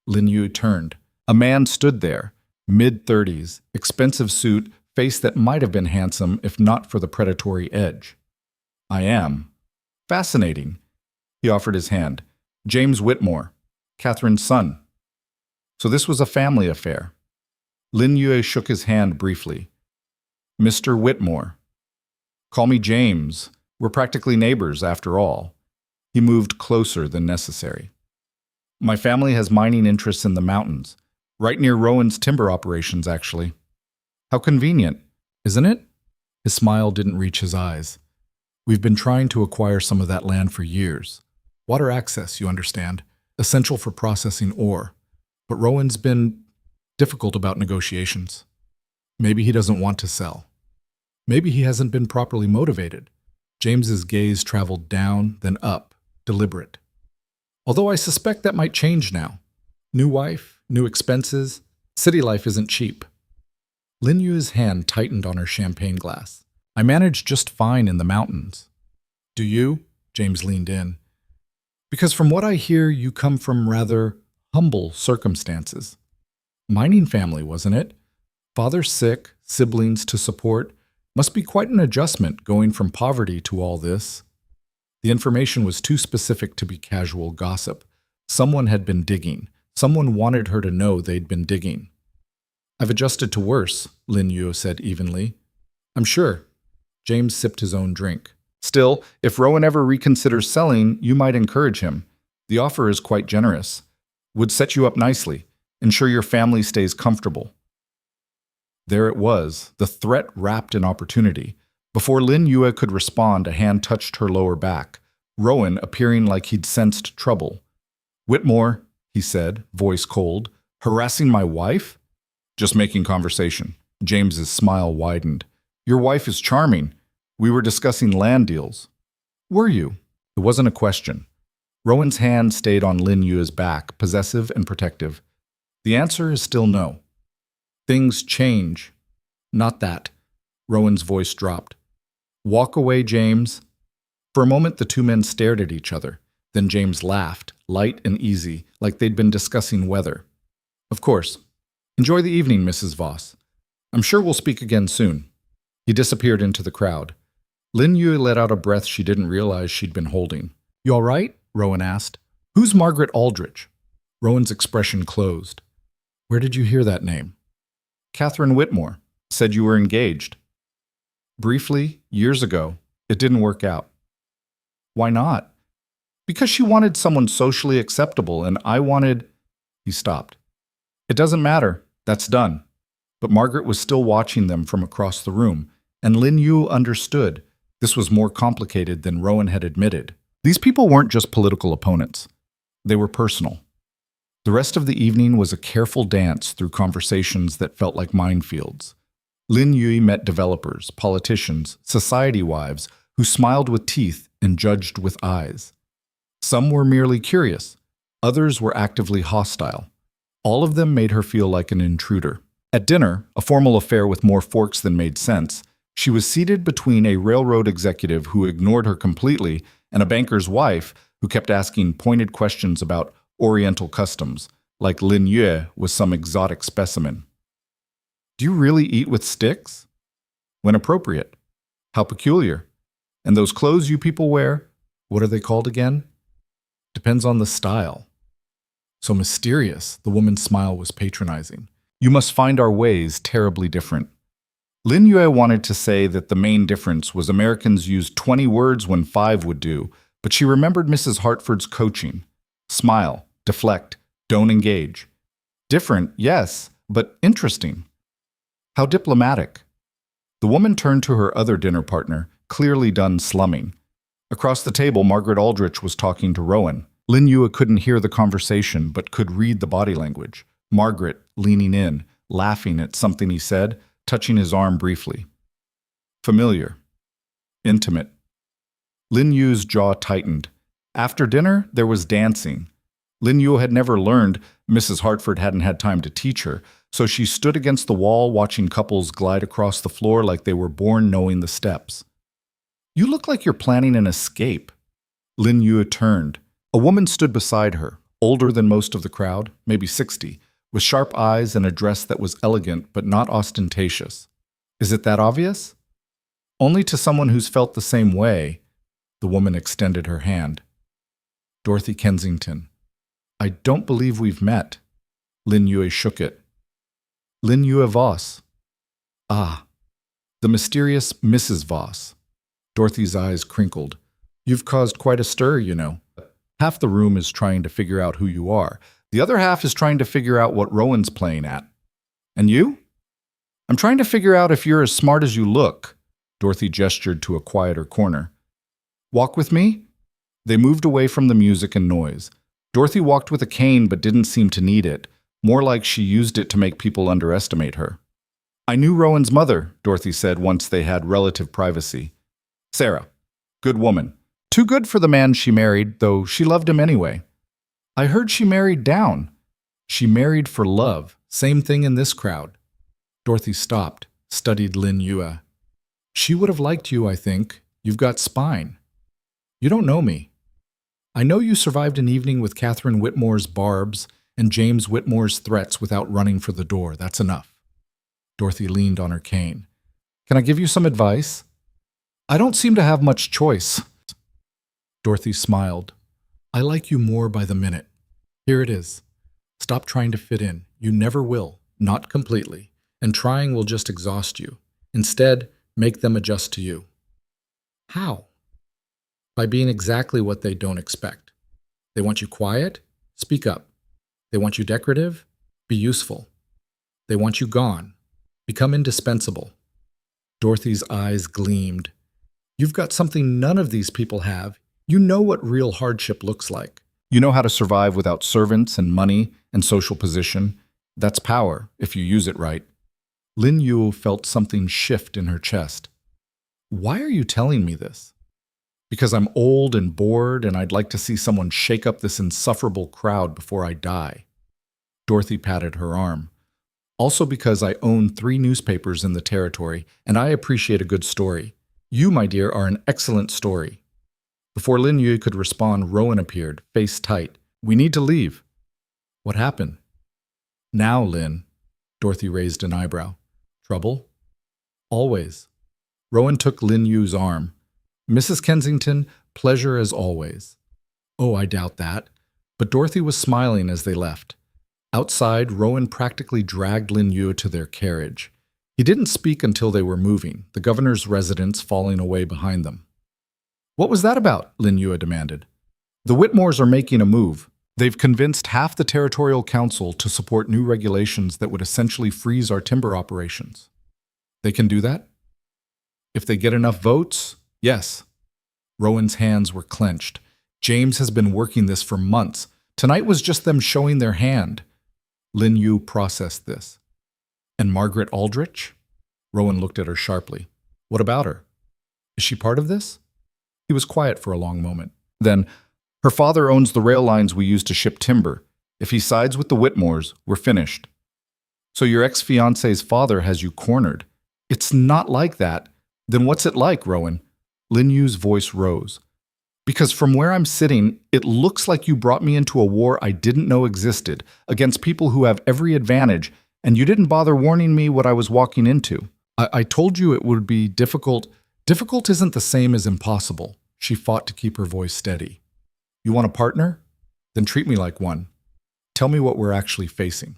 Lin Yue turned. A man stood there, mid-30s, expensive suit, face that might have been handsome if not for the predatory edge. "I am." "Fascinating." He offered his hand. "James Whitmore, Catherine's son." So this was a family affair. Lin Yue shook his hand briefly. "Mr. Whitmore." "Call me James. We're practically neighbors, after all." He moved closer than necessary. "My family has mining interests in the mountains. Right near Rowan's timber operations, actually." "How convenient, isn't it?" His smile didn't reach his eyes. "We've been trying to acquire some of that land for years. Water access, you understand, essential for processing ore. But Rowan's been difficult about negotiations. Maybe he doesn't want to sell. Maybe he hasn't been properly motivated." James's gaze traveled down, then up, deliberate. "Although I suspect that might change now. New wife, new expenses. City life isn't cheap." Lin Yue's hand tightened on her champagne glass. "I manage just fine in the mountains." "Do you?" James leaned in. "Because from what I hear, you come from rather humble circumstances. Mining family, wasn't it? Father sick, siblings to support. Must be quite an adjustment going from poverty to all this." The information was too specific to be casual gossip. Someone had been digging. Someone wanted her to know they'd been digging. "I've adjusted to worse," Lin Yue said evenly. "I'm sure." James sipped his own drink. "Still, if Rowan ever reconsiders selling, you might encourage him. The offer is quite generous. Would set you up nicely. Ensure your family stays comfortable." There it was, the threat wrapped in opportunity. Before Lin Yue could respond, a hand touched her lower back, Rowan appearing like he'd sensed trouble. "Whitmore," he said, voice cold, "harassing my wife?" "Just making conversation." James's smile widened. "Your wife is charming. We were discussing land deals." "Were you?" It wasn't a question. Rowan's hand stayed on Lin Yue's back, possessive and protective. "The answer is still no." "Things change." "Not that." Rowan's voice dropped. Walk away, James. For a moment, the two men stared at each other. Then James laughed, light and easy, like they'd been discussing weather. Of course. Enjoy the evening, Mrs. Voss. I'm sure we'll speak again soon. He disappeared into the crowd. Lin Yue let out a breath she didn't realize she'd been holding. You all right? Rowan asked. Who's Margaret Aldrich? Rowan's expression closed. Where did you hear that name? Catherine Whitmore. Said you were engaged. Briefly, years ago, it didn't work out. Why not? Because she wanted someone socially acceptable, and I wanted... He stopped. It doesn't matter. That's done. But Margaret was still watching them from across the room, and Lin Yu understood this was more complicated than Rowan had admitted. These people weren't just political opponents. They were personal. The rest of the evening was a careful dance through conversations that felt like minefields. Lin Yui met developers, politicians, society wives who smiled with teeth and judged with eyes. Some were merely curious. Others were actively hostile. All of them made her feel like an intruder. At dinner, a formal affair with more forks than made sense, she was seated between a railroad executive who ignored her completely and a banker's wife who kept asking pointed questions about Oriental customs, like Lin Yue was some exotic specimen. Do you really eat with sticks? When appropriate. How peculiar. And those clothes you people wear, what are they called again? Depends on the style. So mysterious, the woman's smile was patronizing. You must find our ways terribly different. Lin Yue wanted to say that the main difference was Americans used 20 words when 5 would do, but she remembered Mrs. Hartford's coaching. Smile, deflect, don't engage. Different, yes, but interesting. How diplomatic. The woman turned to her other dinner partner, clearly done slumming. Across the table, Margaret Aldrich was talking to Rowan. Lin Yue couldn't hear the conversation, but could read the body language. Margaret, leaning in, laughing at something he said, touching his arm briefly. Familiar. Intimate. Lin Yu's jaw tightened. After dinner, there was dancing. Lin Yu had never learned, Mrs. Hartford hadn't had time to teach her, so she stood against the wall watching couples glide across the floor like they were born knowing the steps. You look like you're planning an escape. Lin Yu turned. A woman stood beside her, older than most of the crowd, maybe 60, with sharp eyes and a dress that was elegant but not ostentatious. Is it that obvious? Only to someone who's felt the same way. The woman extended her hand. Dorothy Kensington. I don't believe we've met. Lin Yue shook it. Lin Yue Voss. Ah, the mysterious Mrs. Voss. Dorothy's eyes crinkled. You've caused quite a stir, you know. Half the room is trying to figure out who you are. The other half is trying to figure out what Rowan's playing at. And you? I'm trying to figure out if you're as smart as you look. Dorothy gestured to a quieter corner. Walk with me? They moved away from the music and noise. Dorothy walked with a cane but didn't seem to need it, more like she used it to make people underestimate her. I knew Rowan's mother, Dorothy said once they had relative privacy. Sarah. Good woman. Too good for the man she married, though she loved him anyway. I heard she married down. She married for love. Same thing in this crowd. Dorothy stopped, studied Lin Yue. She would have liked you, I think. You've got spine. You don't know me. I know you survived an evening with Catherine Whitmore's barbs and James Whitmore's threats without running for the door. That's enough. Dorothy leaned on her cane. Can I give you some advice? I don't seem to have much choice. Dorothy smiled. I like you more by the minute. Here it is. Stop trying to fit in. You never will, not completely, and trying will just exhaust you. Instead, make them adjust to you. How? By being exactly what they don't expect. They want you quiet? Speak up. They want you decorative? Be useful. They want you gone. Become indispensable. Dorothy's eyes gleamed. You've got something none of these people have. You know what real hardship looks like. You know how to survive without servants and money and social position. That's power, if you use it right. Lin Yue felt something shift in her chest. Why are you telling me this? Because I'm old and bored and I'd like to see someone shake up this insufferable crowd before I die. Dorothy patted her arm. Also because I own 3 newspapers in the territory and I appreciate a good story. You, my dear, are an excellent story. Before Lin Yu could respond, Rowan appeared, face tight. We need to leave. What happened? Now, Lin. Dorothy raised an eyebrow. Trouble? Always. Rowan took Lin Yu's arm. Mrs. Kensington, pleasure as always. Oh, I doubt that. But Dorothy was smiling as they left. Outside, Rowan practically dragged Lin Yu to their carriage. He didn't speak until they were moving, the governor's residence falling away behind them. What was that about? Lin Yu demanded. The Whitmores are making a move. They've convinced half the Territorial Council to support new regulations that would essentially freeze our timber operations. They can do that? If they get enough votes, yes. Rowan's hands were clenched. James has been working this for months. Tonight was just them showing their hand. Lin Yu processed this. And Margaret Aldrich? Rowan looked at her sharply. What about her? Is she part of this? He was quiet for a long moment. Then, her father owns the rail lines we use to ship timber. If he sides with the Whitmores, we're finished. So your ex-fiancé's father has you cornered. It's not like that. Then what's it like, Rowan? Lin Yu's voice rose. Because from where I'm sitting, it looks like you brought me into a war I didn't know existed, against people who have every advantage, and you didn't bother warning me what I was walking into. I told you it would be difficult. Difficult isn't the same as impossible. She fought to keep her voice steady. You want a partner? Then treat me like one. Tell me what we're actually facing.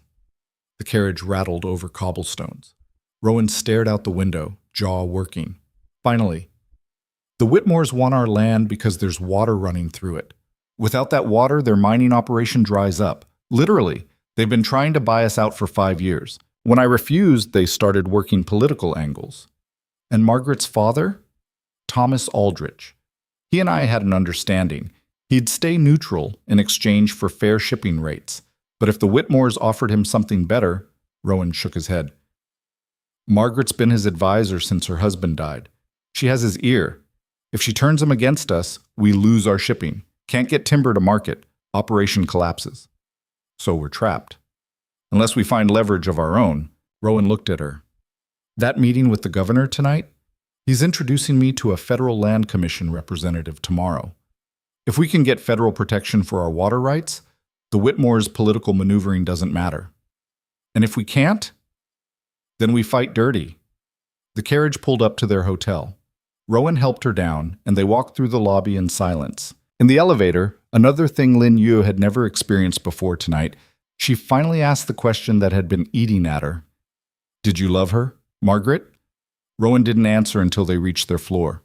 The carriage rattled over cobblestones. Rowan stared out the window, jaw working. Finally, the Whitmores want our land because there's water running through it. Without that water, their mining operation dries up. Literally, they've been trying to buy us out for 5 years. When I refused, they started working political angles. And Margaret's father? Thomas Aldrich. He and I had an understanding. He'd stay neutral in exchange for fair shipping rates. But if the Whitmores offered him something better, Rowan shook his head. Margaret's been his advisor since her husband died. She has his ear. If she turns him against us, we lose our shipping. Can't get timber to market. Operation collapses. So we're trapped. Unless we find leverage of our own. Rowan looked at her. That meeting with the governor tonight? He's introducing me to a Federal Land Commission representative tomorrow. If we can get federal protection for our water rights, the Whitmores' political maneuvering doesn't matter. And if we can't, then we fight dirty. The carriage pulled up to their hotel. Rowan helped her down, and they walked through the lobby in silence. In the elevator, another thing Lin Yu had never experienced before tonight, she finally asked the question that had been eating at her. Did you love her, Margaret? Rowan didn't answer until they reached their floor.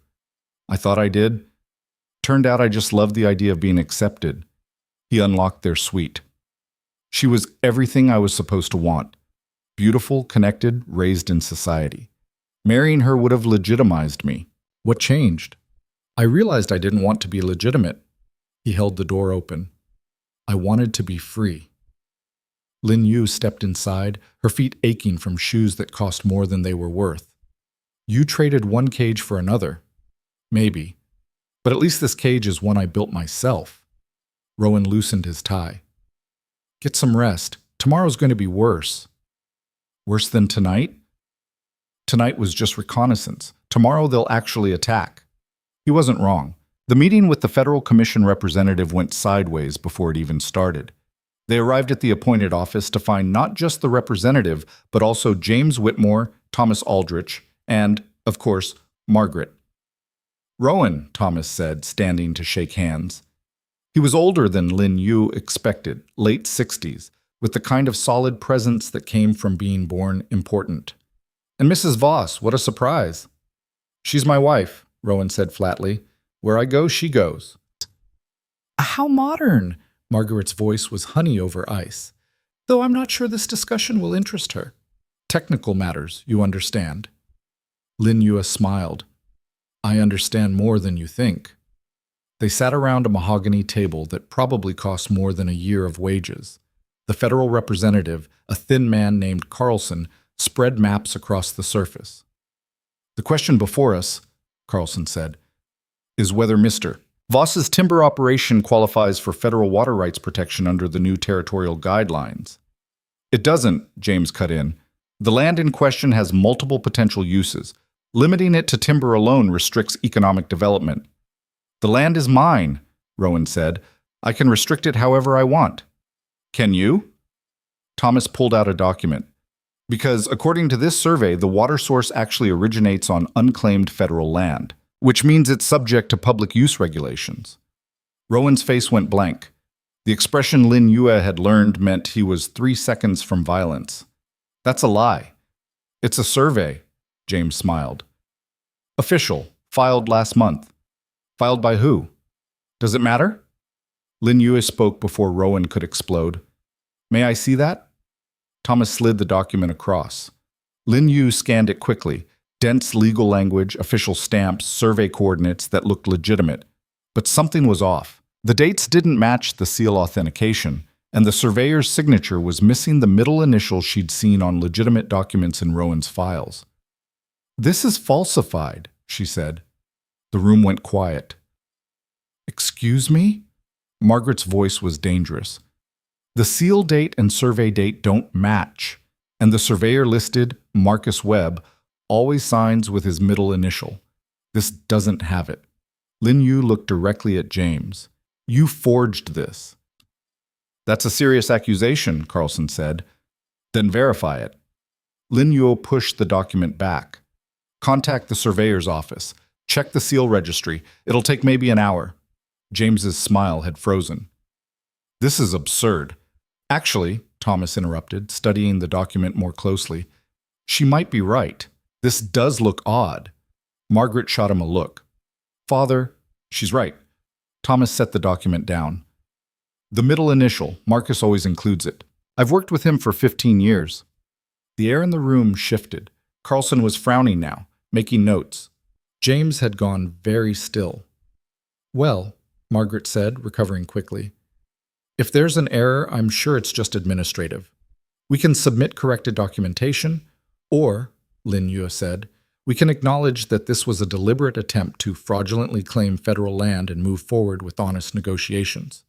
I thought I did. Turned out I just loved the idea of being accepted. He unlocked their suite. She was everything I was supposed to want. Beautiful, connected, raised in society. Marrying her would have legitimized me. What changed? I realized I didn't want to be legitimate. He held the door open. I wanted to be free. Lin Yu stepped inside, her feet aching from shoes that cost more than they were worth. You traded one cage for another. Maybe. But at least this cage is one I built myself. Rowan loosened his tie. Get some rest. Tomorrow's going to be worse. Worse than tonight? Tonight was just reconnaissance. Tomorrow they'll actually attack. He wasn't wrong. The meeting with the Federal Commission representative went sideways before it even started. They arrived at the appointed office to find not just the representative, but also James Whitmore, Thomas Aldrich, and, of course, Margaret. Rowan, Thomas said, standing to shake hands. He was older than Lin Yu expected, late 60s, with the kind of solid presence that came from being born important. And Mrs. Voss, what a surprise. She's my wife, Rowan said flatly. Where I go, she goes. How modern! Margaret's voice was honey over ice. Though I'm not sure this discussion will interest her. Technical matters, you understand. Lin Yu smiled. I understand more than you think. They sat around a mahogany table that probably cost more than a year of wages. The federal representative, a thin man named Carlson, spread maps across the surface. The question before us, Carlson said, is whether Mr. Voss's timber operation qualifies for federal water rights protection under the new territorial guidelines. It doesn't, James cut in. The land in question has multiple potential uses. Limiting it to timber alone restricts economic development. The land is mine, Rowan said. I can restrict it however I want. Can you? Thomas pulled out a document. Because according to this survey, the water source actually originates on unclaimed federal land, which means it's subject to public use regulations. Rowan's face went blank. The expression Lin Yue had learned meant he was 3 seconds from violence. That's a lie. It's a survey, James smiled. Official, filed last month. Filed by who? Does it matter? Lin Yue spoke before Rowan could explode. May I see that? Thomas slid the document across. Lin Yue scanned it quickly. Dense legal language, official stamps, survey coordinates that looked legitimate. But something was off. The dates didn't match the seal authentication, and the surveyor's signature was missing the middle initial she'd seen on legitimate documents in Rowan's files. This is falsified, she said. The room went quiet. Excuse me? Margaret's voice was dangerous. The seal date and survey date don't match, and the surveyor listed, Marcus Webb, always signs with his middle initial. This doesn't have it. Lin Yue looked directly at James. You forged this. That's a serious accusation, Carlson said. Then verify it. Lin Yue pushed the document back. Contact the surveyor's office. Check the seal registry. It'll take maybe an hour. James's smile had frozen. This is absurd. Actually, Thomas interrupted, studying the document more closely, she might be right. This does look odd. Margaret shot him a look. Father, she's right. Thomas set the document down. The middle initial, Marcus always includes it. I've worked with him for 15 years. The air in the room shifted. Carlson was frowning now, making notes. James had gone very still. Well, Margaret said, recovering quickly. If there's an error, I'm sure it's just administrative. We can submit corrected documentation, or, Lin Yue said, we can acknowledge that this was a deliberate attempt to fraudulently claim federal land and move forward with honest negotiations.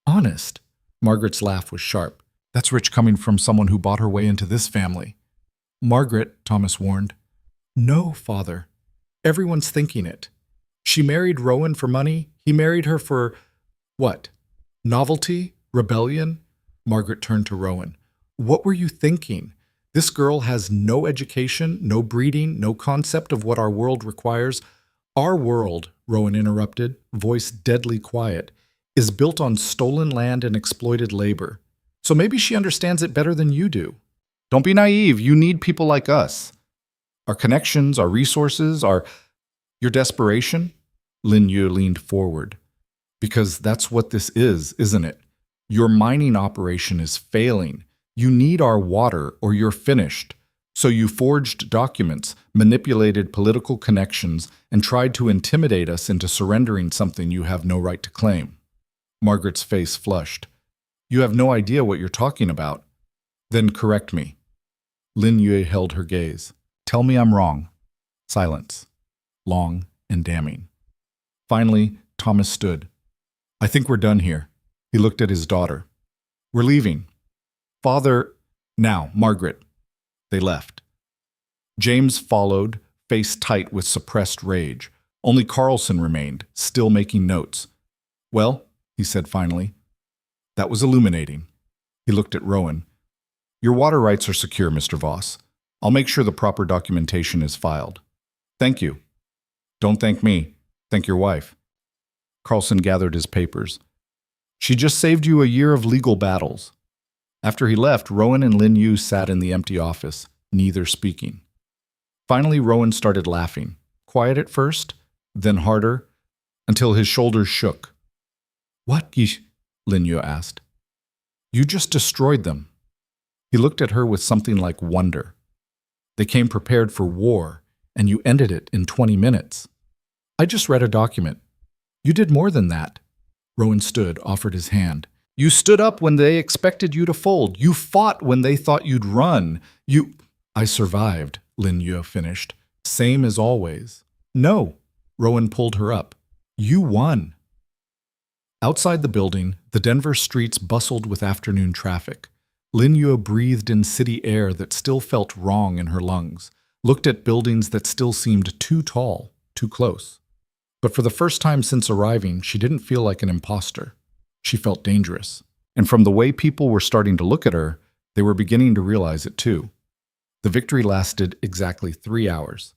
Honest? Margaret's laugh was sharp. That's rich coming from someone who bought her way into this family. Margaret, Thomas warned. No, Father. Everyone's thinking it. She married Rowan for money. He married her for, what? Novelty? Rebellion? Margaret turned to Rowan. What were you thinking? This girl has no education, no breeding, no concept of what our world requires. Our world, Rowan interrupted, voice deadly quiet, is built on stolen land and exploited labor. So maybe she understands it better than you do. Don't be naive. You need people like us. Our connections, our resources, your desperation. Lin Yue leaned forward. Because that's what this is, isn't it? Your mining operation is failing. You need our water or you're finished. So you forged documents, manipulated political connections, and tried to intimidate us into surrendering something you have no right to claim. Margaret's face flushed. You have no idea what you're talking about. Then correct me. Lin Yue held her gaze. Tell me I'm wrong. Silence. Long and damning. Finally, Thomas stood. I think we're done here. He looked at his daughter. We're leaving. Father, now, Margaret. They left. James followed, face tight with suppressed rage. Only Carlson remained, still making notes. Well, he said finally. That was illuminating. He looked at Rowan. Your water rights are secure, Mr. Voss. I'll make sure the proper documentation is filed. Thank you. Don't thank me. Thank your wife. Carlson gathered his papers. She just saved you a year of legal battles. After he left, Rowan and Lin Yue sat in the empty office, neither speaking. Finally, Rowan started laughing, quiet at first, then harder, until his shoulders shook. What? Lin Yue asked. You just destroyed them. He looked at her with something like wonder. They came prepared for war, and you ended it in 20 minutes. I just read a document. You did more than that. Rowan stood, offered his hand. You stood up when they expected you to fold. You fought when they thought you'd run. I survived, Lin Yue finished. Same as always. No, Rowan pulled her up. You won. Outside the building, the Denver streets bustled with afternoon traffic. Lin Yue breathed in city air that still felt wrong in her lungs. looked at buildings that still seemed too tall, too close. But for the first time since arriving, she didn't feel like an imposter. She felt dangerous. And from the way people were starting to look at her, they were beginning to realize it too. The victory lasted exactly 3 hours.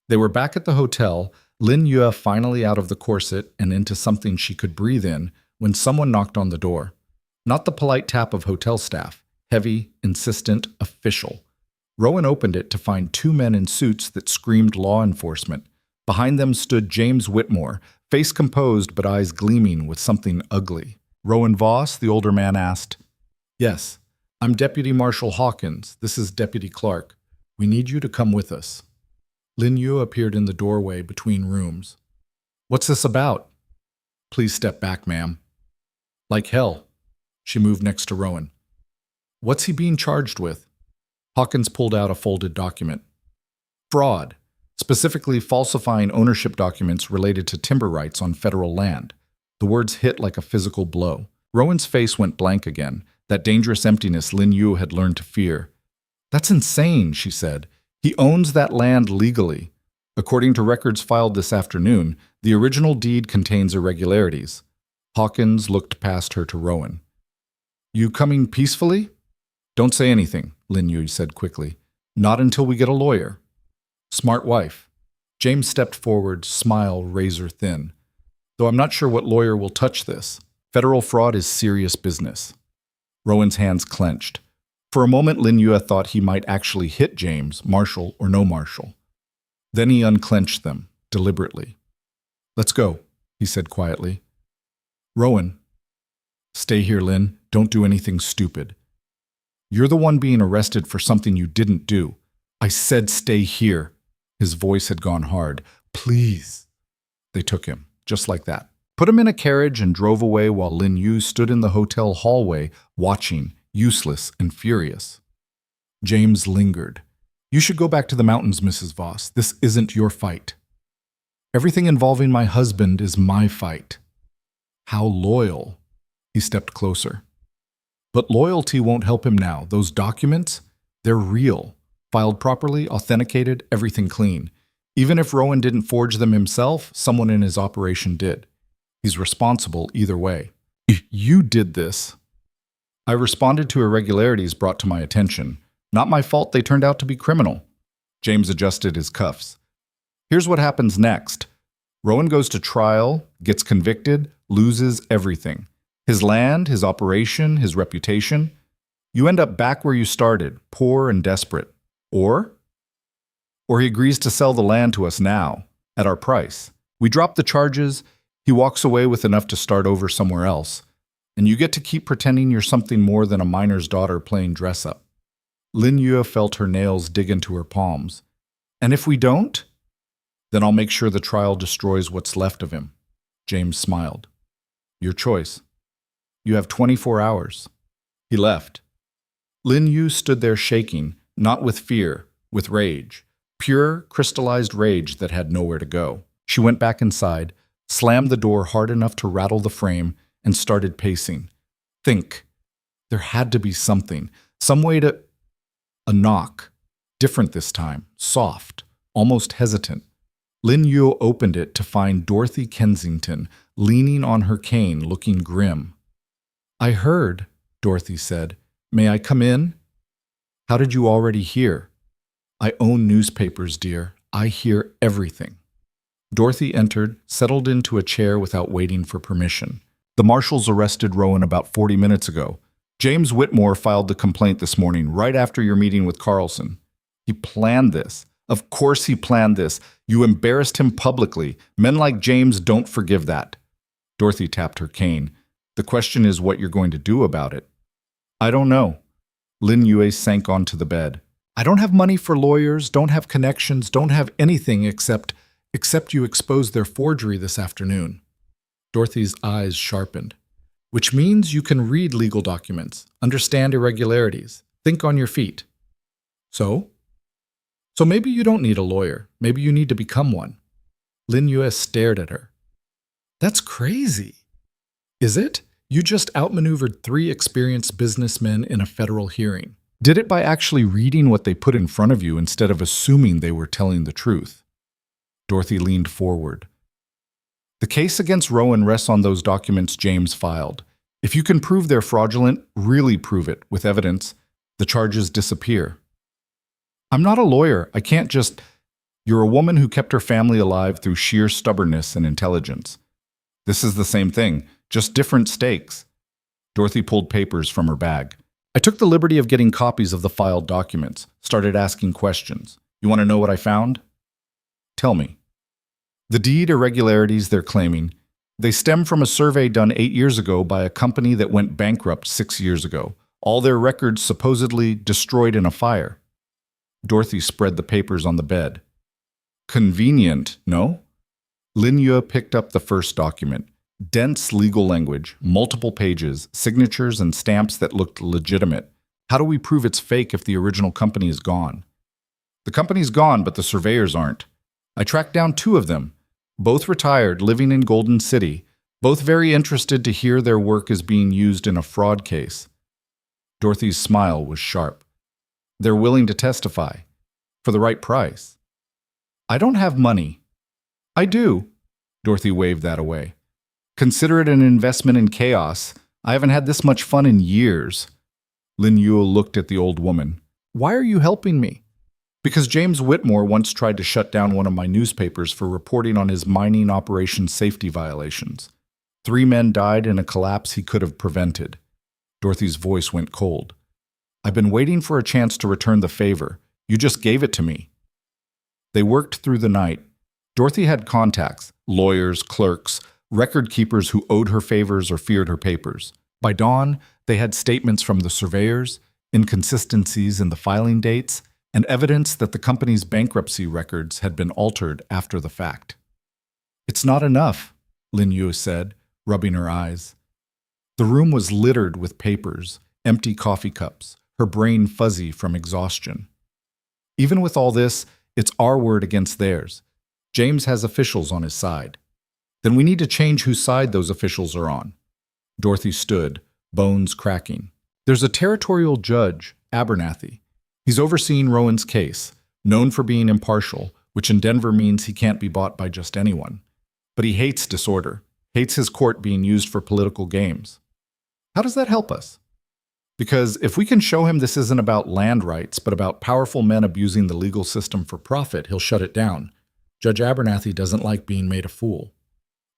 They were back at the hotel, Lin Yue finally out of the corset and into something she could breathe in, when someone knocked on the door. Not the polite tap of hotel staff, heavy, insistent, official. Rowan opened it to find 2 men in suits that screamed law enforcement. Behind them stood James Whitmore, face composed but eyes gleaming with something ugly. Rowan Voss, the older man, asked, "Yes, I'm Deputy Marshal Hawkins. This is Deputy Clark. We need you to come with us." Lin Yue appeared in the doorway between rooms. "What's this about?" "Please step back, ma'am." "Like hell." She moved next to Rowan. "What's he being charged with?" Hawkins pulled out a folded document. "Fraud, specifically falsifying ownership documents related to timber rights on federal land." The words hit like a physical blow. Rowan's face went blank again, that dangerous emptiness Lin Yue had learned to fear. "That's insane," she said. "He owns that land legally. According to records filed this afternoon, the original deed contains irregularities." Hawkins looked past her to Rowan. "You coming peacefully?" "Don't say anything," Lin Yue said quickly. "Not until we get a lawyer." "Smart wife." James stepped forward, smile razor thin. "Though I'm not sure what lawyer will touch this. Federal fraud is serious business." Rowan's hands clenched. For a moment, Lin Yue thought he might actually hit James, marshal or no marshal. Then he unclenched them, deliberately. "Let's go," he said quietly. "Rowan." "Stay here, Lin. Don't do anything stupid." "You're the one being arrested for something you didn't do." "I said stay here." His voice had gone hard. "Please." They took him, just like that. Put him in a carriage and drove away while Lin Yue stood in the hotel hallway, watching, useless and furious. James lingered. "You should go back to the mountains, Mrs. Voss. This isn't your fight." "Everything involving my husband is my fight." "How loyal." He stepped closer. "But loyalty won't help him now. Those documents, they're real. Filed properly, authenticated, everything clean. Even if Rowan didn't forge them himself, someone in his operation did. He's responsible either way." "You did this." "I responded to irregularities brought to my attention. Not my fault they turned out to be criminal." James adjusted his cuffs. "Here's what happens next. Rowan goes to trial, gets convicted, loses everything. His land, his operation, his reputation. You end up back where you started, poor and desperate. Or he agrees to sell the land to us now, at our price. We drop the charges, he walks away with enough to start over somewhere else, and you get to keep pretending you're something more than a miner's daughter playing dress-up." Lin Yue felt her nails dig into her palms. "And if we don't?" "Then I'll make sure the trial destroys what's left of him." James smiled. "Your choice. You have 24 hours. He left. Lin Yue stood there shaking, not with fear, with rage. Pure, crystallized rage that had nowhere to go. She went back inside, slammed the door hard enough to rattle the frame, and started pacing. Think. There had to be something, some way to... A knock. Different this time, soft, almost hesitant. Lin Yue opened it to find Dorothy Kensington, leaning on her cane, looking grim. "I heard," Dorothy said. "May I come in?" "How did you already hear?" "I own newspapers, dear. I hear everything." Dorothy entered, settled into a chair without waiting for permission. "The marshals arrested Rowan about 40 minutes ago. James Whitmore filed the complaint this morning, right after your meeting with Carlson. He planned this. Of course he planned this. You embarrassed him publicly. Men like James don't forgive that." Dorothy tapped her cane. "The question is what you're going to do about it." "I don't know." Lin Yue sank onto the bed. "I don't have money for lawyers, don't have connections, don't have anything except you exposed their forgery this afternoon." Dorothy's eyes sharpened. "Which means you can read legal documents, understand irregularities, think on your feet." "So? So maybe you don't need a lawyer. Maybe you need to become one." Lin Yue stared at her. "That's crazy." "Is it? You just outmaneuvered 3 experienced businessmen in a federal hearing. Did it by actually reading what they put in front of you instead of assuming they were telling the truth. Dorothy leaned forward. The case against Rowan rests on those documents James filed. If you can prove they're fraudulent, really prove it with evidence, the charges disappear. I'm not a lawyer. I can't just... You're a woman who kept her family alive through sheer stubbornness and intelligence. This is the same thing, just different stakes. Dorothy pulled papers from her bag. I took the liberty of getting copies of the filed documents, started asking questions. You want to know what I found? Tell me. The deed irregularities they're claiming, they stem from a survey done 8 years ago by a company that went bankrupt 6 years ago. All their records supposedly destroyed in a fire. Dorothy spread the papers on the bed. Convenient, no? Lin Yue picked up the first document. Dense legal language, multiple pages, signatures and stamps that looked legitimate. How do we prove it's fake if the original company is gone? The company's gone, but the surveyors aren't. I tracked down 2 of them, both retired, living in Golden City, both very interested to hear their work is being used in a fraud case. Dorothy's smile was sharp. They're willing to testify. For the right price. I don't have money. I do. Dorothy waved that away. Consider it an investment in chaos. I haven't had this much fun in years. Lin Yue looked at the old woman. Why are you helping me? Because James Whitmore once tried to shut down one of my newspapers for reporting on his mining operation safety violations. 3 men died in a collapse he could have prevented. Dorothy's voice went cold. I've been waiting for a chance to return the favor. You just gave it to me. They worked through the night. Dorothy had contacts, lawyers, clerks, record keepers who owed her favors or feared her papers. By dawn, they had statements from the surveyors, inconsistencies in the filing dates, and evidence that the company's bankruptcy records had been altered after the fact. It's not enough, Lin Yue said, rubbing her eyes. The room was littered with papers, empty coffee cups, her brain fuzzy from exhaustion. Even with all this, it's our word against theirs. James has officials on his side. Then we need to change whose side those officials are on. Dorothy stood, bones cracking. There's a territorial judge, Abernathy. He's overseeing Rowan's case, known for being impartial, which in Denver means he can't be bought by just anyone. But he hates disorder, hates his court being used for political games. How does that help us? Because if we can show him this isn't about land rights, but about powerful men abusing the legal system for profit, he'll shut it down. Judge Abernathy doesn't like being made a fool.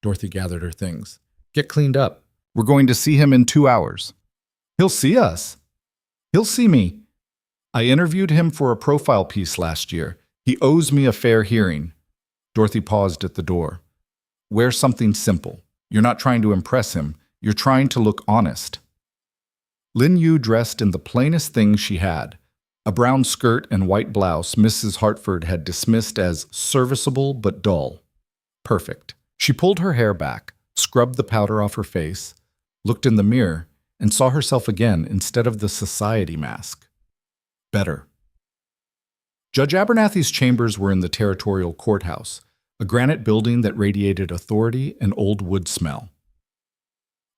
Dorothy gathered her things. Get cleaned up. We're going to see him in 2 hours. He'll see us. He'll see me. I interviewed him for a profile piece last year. He owes me a fair hearing. Dorothy paused at the door. Wear something simple. You're not trying to impress him. You're trying to look honest. Lin Yue dressed in the plainest things she had. A brown skirt and white blouse Mrs. Hartford had dismissed as serviceable but dull. Perfect. She pulled her hair back, scrubbed the powder off her face, looked in the mirror, and saw herself again instead of the society mask. Better. Judge Abernathy's chambers were in the territorial courthouse, a granite building that radiated authority and old wood smell.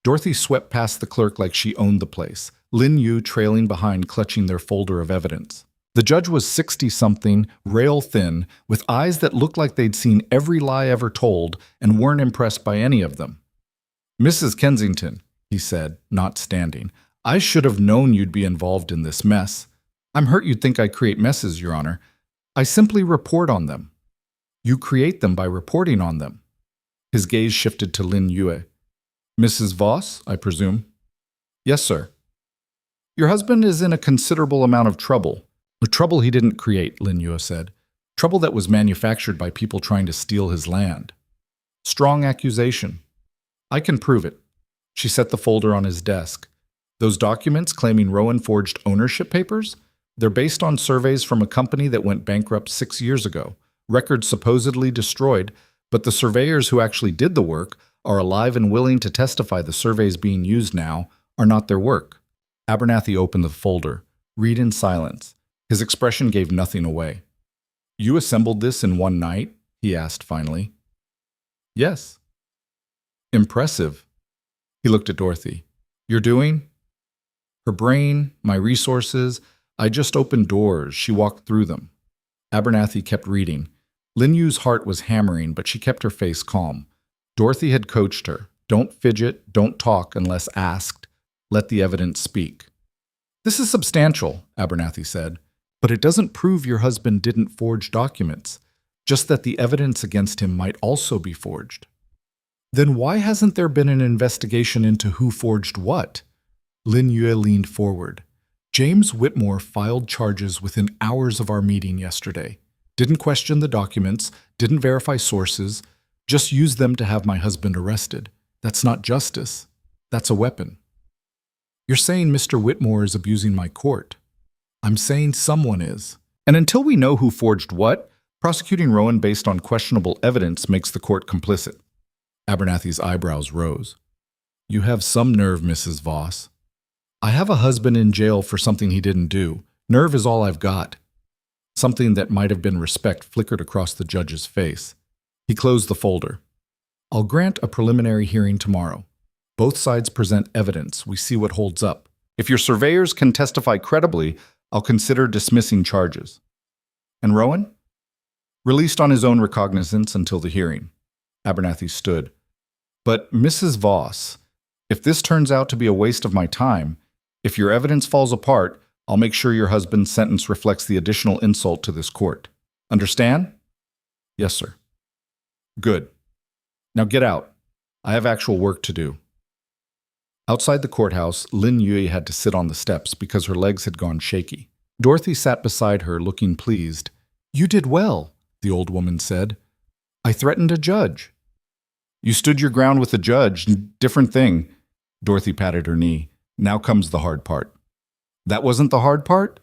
Dorothy swept past the clerk like she owned the place, Lin Yue trailing behind, clutching their folder of evidence. The judge was 60-something, rail-thin, with eyes that looked like they'd seen every lie ever told and weren't impressed by any of them. Mrs. Kensington, he said, not standing, I should have known you'd be involved in this mess. I'm hurt you'd think I create messes, Your Honor. I simply report on them. You create them by reporting on them. His gaze shifted to Lin Yue. Mrs. Voss, I presume? Yes, sir. Your husband is in a considerable amount of trouble. Trouble he didn't create, Lin Yue said. Trouble that was manufactured by people trying to steal his land. Strong accusation. I can prove it. She set the folder on his desk. Those documents claiming Rowan forged ownership papers? They're based on surveys from a company that went bankrupt 6 years ago. Records supposedly destroyed, but the surveyors who actually did the work are alive and willing to testify the surveys being used now are not their work. Abernathy opened the folder. Read in silence. His expression gave nothing away. You assembled this in one night? He asked finally. Yes. Impressive. He looked at Dorothy. You're doing? Her brain, my resources, I just opened doors. She walked through them. Abernathy kept reading. Lin Yu's heart was hammering, but she kept her face calm. Dorothy had coached her. Don't fidget, don't talk unless asked. Let the evidence speak. This is substantial, Abernathy said, but it doesn't prove your husband didn't forge documents, just that the evidence against him might also be forged. Then why hasn't there been an investigation into who forged what? Lin Yue leaned forward. James Whitmore filed charges within hours of our meeting yesterday. Didn't question the documents, didn't verify sources, just used them to have my husband arrested. That's not justice. That's a weapon. You're saying Mr. Whitmore is abusing my court. I'm saying someone is. And until we know who forged what, prosecuting Rowan based on questionable evidence makes the court complicit. Abernathy's eyebrows rose. You have some nerve, Mrs. Voss. I have a husband in jail for something he didn't do. Nerve is all I've got. Something that might have been respect flickered across the judge's face. He closed the folder. I'll grant a preliminary hearing tomorrow. Both sides present evidence. We see what holds up. If your surveyors can testify credibly, I'll consider dismissing charges. And Rowan? Released on his own recognizance until the hearing. Abernathy stood. But Mrs. Voss, if this turns out to be a waste of my time, if your evidence falls apart, I'll make sure your husband's sentence reflects the additional insult to this court. Understand? Yes, sir. Good. Now get out. I have actual work to do. Outside the courthouse, Lin Yue had to sit on the steps because her legs had gone shaky. Dorothy sat beside her, looking pleased. You did well, the old woman said. I threatened a judge. You stood your ground with the judge. Different thing. Dorothy patted her knee. Now comes the hard part. That wasn't the hard part?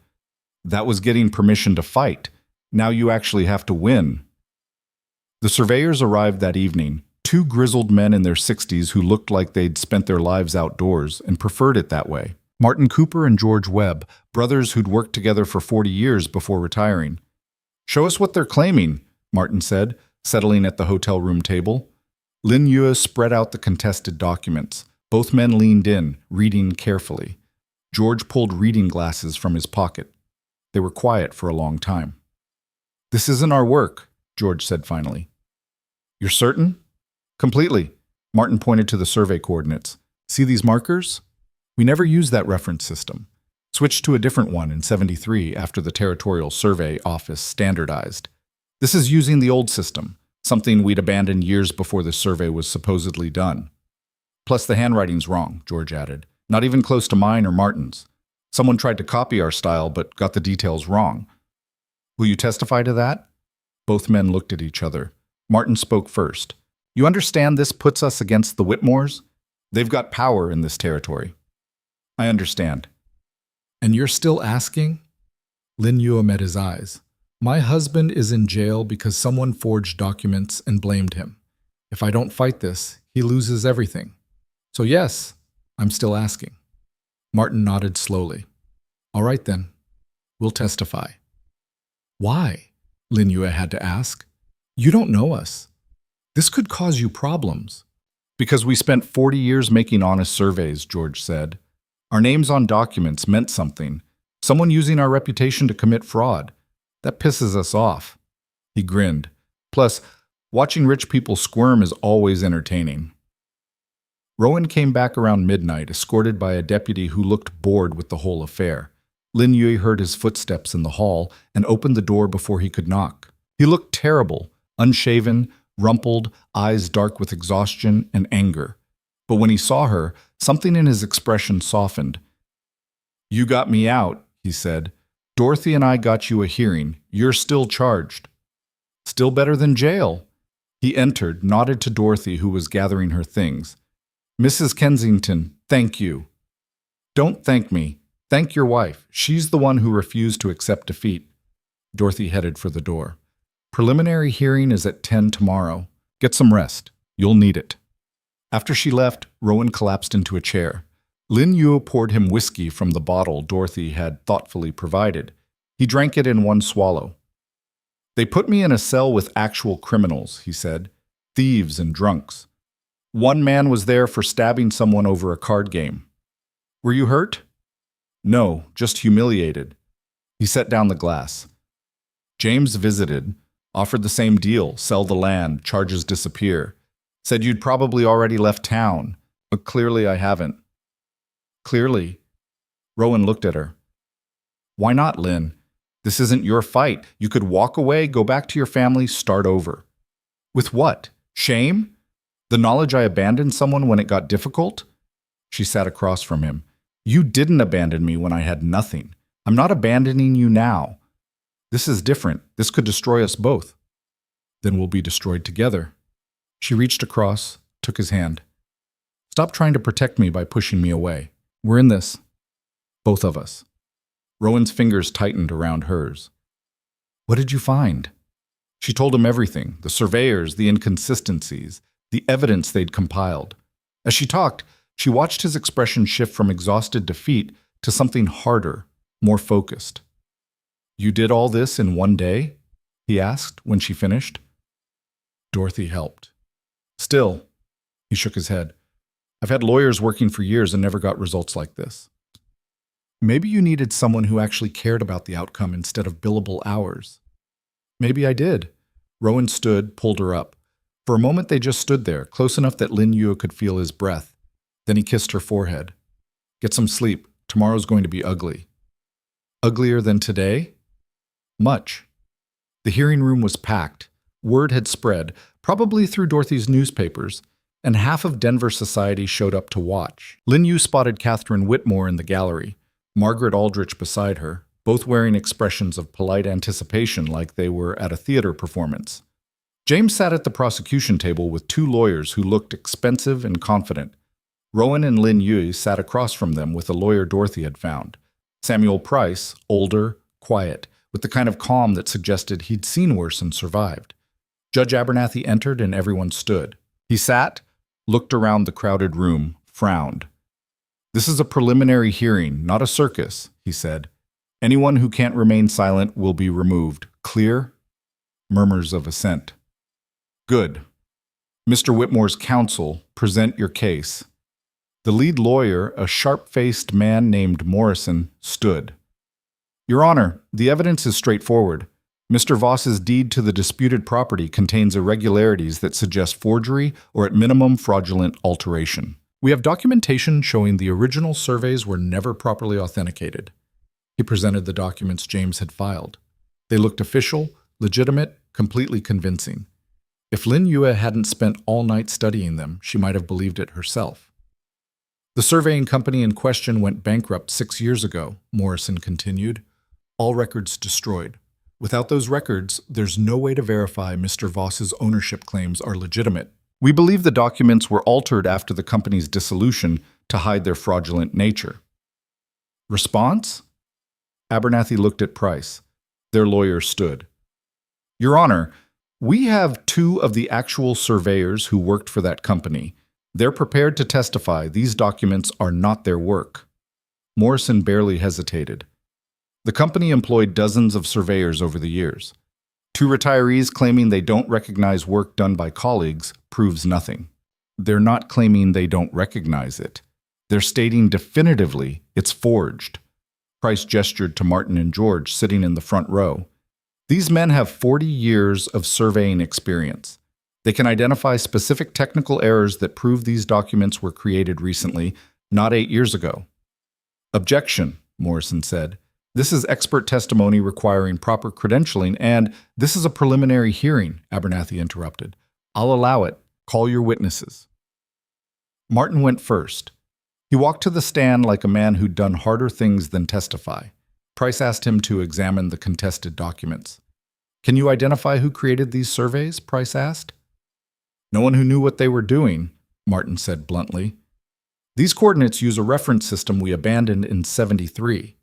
That was getting permission to fight. Now you actually have to win. The surveyors arrived that evening, 2 grizzled men in their 60s who looked like they'd spent their lives outdoors and preferred it that way. Martin Cooper and George Webb, brothers who'd worked together for 40 years before retiring. Show us what they're claiming, Martin said, settling at the hotel room table. Lin Yue spread out the contested documents. Both men leaned in, reading carefully. George pulled reading glasses from his pocket. They were quiet for a long time. This isn't our work, George said finally. You're certain? Completely. Martin pointed to the survey coordinates. See these markers? We never used that reference system. Switched to a different one in '73 after the Territorial Survey Office standardized. This is using the old system, something we'd abandoned years before the survey was supposedly done. Plus the handwriting's wrong, George added. Not even close to mine or Martin's. Someone tried to copy our style but got the details wrong. Will you testify to that? Both men looked at each other. Martin spoke first. You understand this puts us against the Whitmores? They've got power in this territory. I understand. And you're still asking? Lin Yue met his eyes. My husband is in jail because someone forged documents and blamed him. If I don't fight this, he loses everything. So yes, I'm still asking. Martin nodded slowly. All right then, we'll testify. Why? Lin Yue had to ask. You don't know us. This could cause you problems. Because we spent 40 years making honest surveys, George said. Our names on documents meant something. Someone using our reputation to commit fraud. That pisses us off. He grinned. Plus, watching rich people squirm is always entertaining. Rowan came back around midnight, escorted by a deputy who looked bored with the whole affair. Lin Yue heard his footsteps in the hall and opened the door before he could knock. He looked terrible, unshaven, rumpled, eyes dark with exhaustion and anger. But when he saw her, something in his expression softened. You got me out, he said. Dorothy and I got you a hearing. You're still charged. Still better than jail. He entered, nodded to Dorothy, who was gathering her things. Mrs. Kensington, thank you. Don't thank me. Thank your wife. She's the one who refused to accept defeat. Dorothy headed for the door. Preliminary hearing is at 10 tomorrow. Get some rest. You'll need it. After she left, Rowan collapsed into a chair. Lin Yue poured him whiskey from the bottle Dorothy had thoughtfully provided. He drank it in one swallow. They put me in a cell with actual criminals, he said. Thieves and drunks. One man was there for stabbing someone over a card game. Were you hurt? No, just humiliated. He set down the glass. James visited, offered the same deal, sell the land, charges disappear. Said you'd probably already left town, but clearly I haven't. Clearly. Rowan looked at her. Why not, Lynn? This isn't your fight. You could walk away, go back to your family, start over. With what? Shame? The knowledge I abandoned someone when it got difficult? She sat across from him. You didn't abandon me when I had nothing. I'm not abandoning you now. This is different. This could destroy us both. Then we'll be destroyed together. She reached across, took his hand. Stop trying to protect me by pushing me away. We're in this. Both of us. Rowan's fingers tightened around hers. What did you find? She told him everything, the surveyors, the inconsistencies, the evidence they'd compiled. As she talked, she watched his expression shift from exhausted defeat to something harder, more focused. You did all this in one day? He asked when she finished. Dorothy helped. Still, he shook his head. I've had lawyers working for years and never got results like this. Maybe you needed someone who actually cared about the outcome instead of billable hours. Maybe I did. Rowan stood, pulled her up. For a moment they just stood there, close enough that Lin Yue could feel his breath. Then he kissed her forehead. Get some sleep. Tomorrow's going to be ugly. Uglier than today? Much. The hearing room was packed. Word had spread, probably through Dorothy's newspapers, and half of Denver society showed up to watch. Lin Yue spotted Catherine Whitmore in the gallery, Margaret Aldrich beside her, both wearing expressions of polite anticipation like they were at a theater performance. James sat at the prosecution table with two lawyers who looked expensive and confident. Rowan and Lin Yue sat across from them with a lawyer Dorothy had found. Samuel Price, older, quiet, with the kind of calm that suggested he'd seen worse and survived. Judge Abernathy entered and everyone stood. He sat, looked around the crowded room, frowned. This is a preliminary hearing, not a circus, he said. Anyone who can't remain silent will be removed. Clear? Murmurs of assent. Good. Mr. Whitmore's counsel, present your case. The lead lawyer, a sharp-faced man named Morrison, stood. Your Honor, the evidence is straightforward. Mr. Voss's deed to the disputed property contains irregularities that suggest forgery or at minimum fraudulent alteration. We have documentation showing the original surveys were never properly authenticated. He presented the documents James had filed. They looked official, legitimate, completely convincing. If Lin Yue hadn't spent all night studying them, she might have believed it herself. The surveying company in question went bankrupt 6 years ago, Morrison continued. All records destroyed. Without those records, there's no way to verify Mr. Voss's ownership claims are legitimate. We believe the documents were altered after the company's dissolution to hide their fraudulent nature. Response? Abernathy looked at Price. Their lawyer stood. Your Honor, we have 2 of the actual surveyors who worked for that company. They're prepared to testify these documents are not their work. Morrison barely hesitated. The company employed dozens of surveyors over the years. 2 retirees claiming they don't recognize work done by colleagues proves nothing. They're not claiming they don't recognize it. They're stating definitively it's forged. Price gestured to Martin and George sitting in the front row. These men have 40 years of surveying experience. They can identify specific technical errors that prove these documents were created recently, not 8 years ago. Objection, Morrison said. This is expert testimony requiring proper credentialing, and this is a preliminary hearing, Abernathy interrupted. I'll allow it. Call your witnesses. Martin went first. He walked to the stand like a man who'd done harder things than testify. Price asked him to examine the contested documents. Can you identify who created these surveys? Price asked. No one who knew what they were doing, Martin said bluntly. These coordinates use a reference system we abandoned in '73.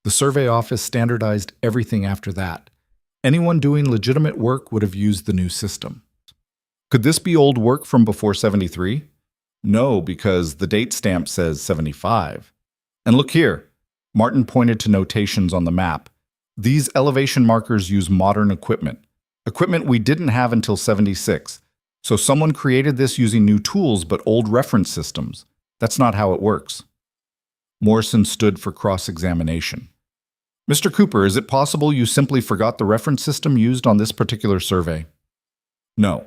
The survey office standardized everything after that. Anyone doing legitimate work would have used the new system. Could this be old work from before '73? No, because the date stamp says '75. And look here. Martin pointed to notations on the map. These elevation markers use modern equipment. Equipment we didn't have until '76. So someone created this using new tools but old reference systems. That's not how it works. Morrison stood for cross-examination. Mr. Cooper, is it possible you simply forgot the reference system used on this particular survey? No.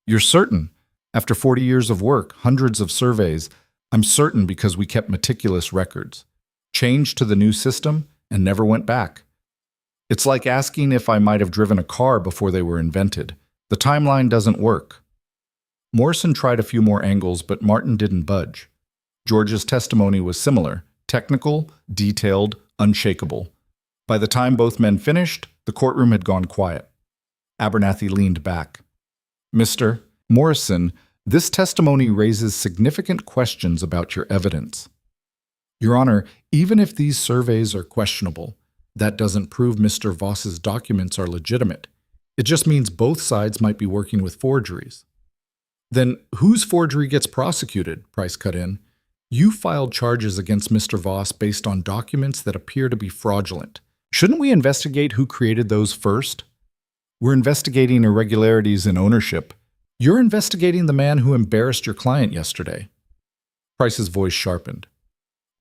You're certain? After 40 years of work, hundreds of surveys, I'm certain because we kept meticulous records. Changed to the new system and never went back. It's like asking if I might have driven a car before they were invented. The timeline doesn't work. Morrison tried a few more angles, but Martin didn't budge. George's testimony was similar, technical, detailed, unshakable. By the time both men finished, the courtroom had gone quiet. Abernathy leaned back. Mr. Morrison, this testimony raises significant questions about your evidence. Your Honor, even if these surveys are questionable, that doesn't prove Mr. Voss's documents are legitimate. It just means both sides might be working with forgeries. Then whose forgery gets prosecuted? Price cut in. You filed charges against Mr. Voss based on documents that appear to be fraudulent. Shouldn't we investigate who created those first? We're investigating irregularities in ownership. You're investigating the man who embarrassed your client yesterday. Price's voice sharpened.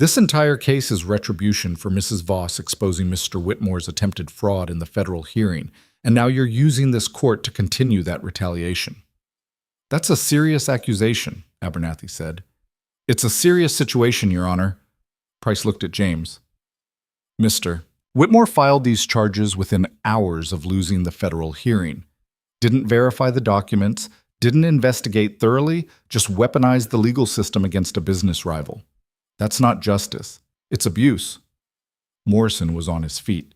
This entire case is retribution for Mrs. Voss exposing Mr. Whitmore's attempted fraud in the federal hearing, and now you're using this court to continue that retaliation. That's a serious accusation, Abernathy said. It's a serious situation, Your Honor. Price looked at James. Mr. Whitmore filed these charges within hours of losing the federal hearing. Didn't verify the documents, didn't investigate thoroughly, just weaponized the legal system against a business rival. That's not justice. It's abuse. Morrison was on his feet.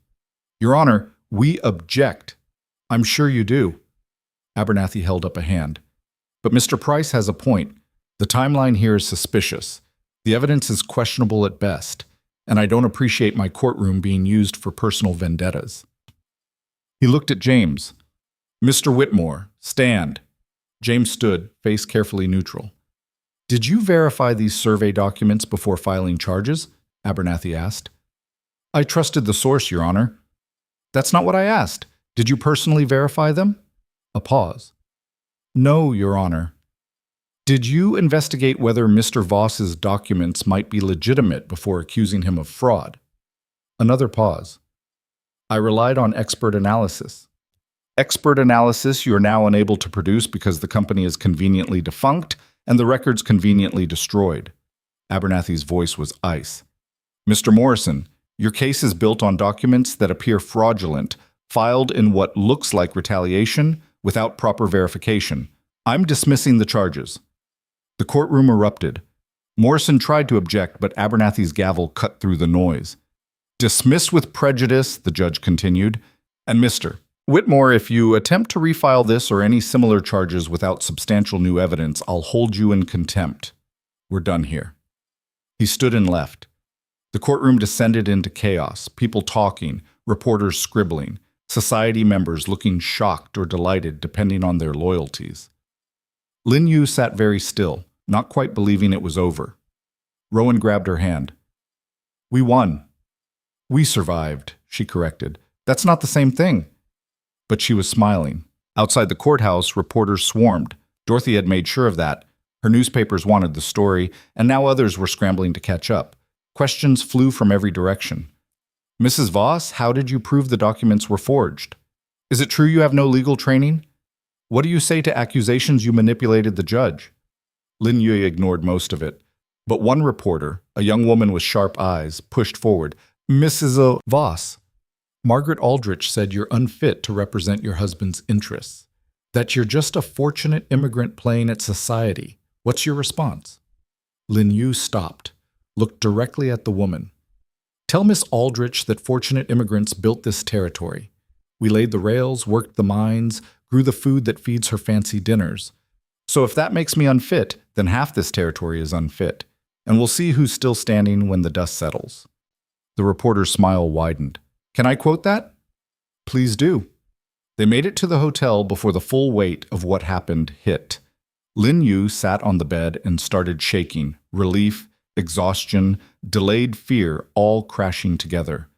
Your Honor, we object. I'm sure you do. Abernathy held up a hand. But Mr. Price has a point. The timeline here is suspicious. The evidence is questionable at best, and I don't appreciate my courtroom being used for personal vendettas. He looked at James. Mr. Whitmore, stand. James stood, face carefully neutral. Did you verify these survey documents before filing charges? Abernathy asked. I trusted the source, Your Honor. That's not what I asked. Did you personally verify them? A pause. No, Your Honor. Did you investigate whether Mr. Voss's documents might be legitimate before accusing him of fraud? Another pause. I relied on expert analysis. Expert analysis you are now unable to produce because the company is conveniently defunct and the records conveniently destroyed. Abernathy's voice was ice. Mr. Morrison, your case is built on documents that appear fraudulent, filed in what looks like retaliation, without proper verification. I'm dismissing the charges. The courtroom erupted. Morrison tried to object, but Abernathy's gavel cut through the noise. Dismiss with prejudice, the judge continued. And Mr. Whitmore, if you attempt to refile this or any similar charges without substantial new evidence, I'll hold you in contempt. We're done here. He stood and left. The courtroom descended into chaos, people talking, reporters scribbling, society members looking shocked or delighted depending on their loyalties. Lin Yu sat very still, not quite believing it was over. Rowan grabbed her hand. We won. We survived, she corrected. That's not the same thing. But she was smiling. Outside the courthouse, reporters swarmed. Dorothy had made sure of that. Her newspapers wanted the story, and now others were scrambling to catch up. Questions flew from every direction. Mrs. Voss, how did you prove the documents were forged? Is it true you have no legal training? What do you say to accusations you manipulated the judge? Lin Yue ignored most of it. But one reporter, a young woman with sharp eyes, pushed forward. Mrs. Voss, Margaret Aldrich said you're unfit to represent your husband's interests, that you're just a fortunate immigrant playing at society. What's your response? Lin Yu stopped, looked directly at the woman. Tell Miss Aldrich that fortunate immigrants built this territory. We laid the rails, worked the mines, grew the food that feeds her fancy dinners. So if that makes me unfit, then half this territory is unfit, and we'll see who's still standing when the dust settles. The reporter's smile widened. Can I quote that? Please do. They made it to the hotel before the full weight of what happened hit. Lin Yu sat on the bed and started shaking, relief, exhaustion, delayed fear all crashing together.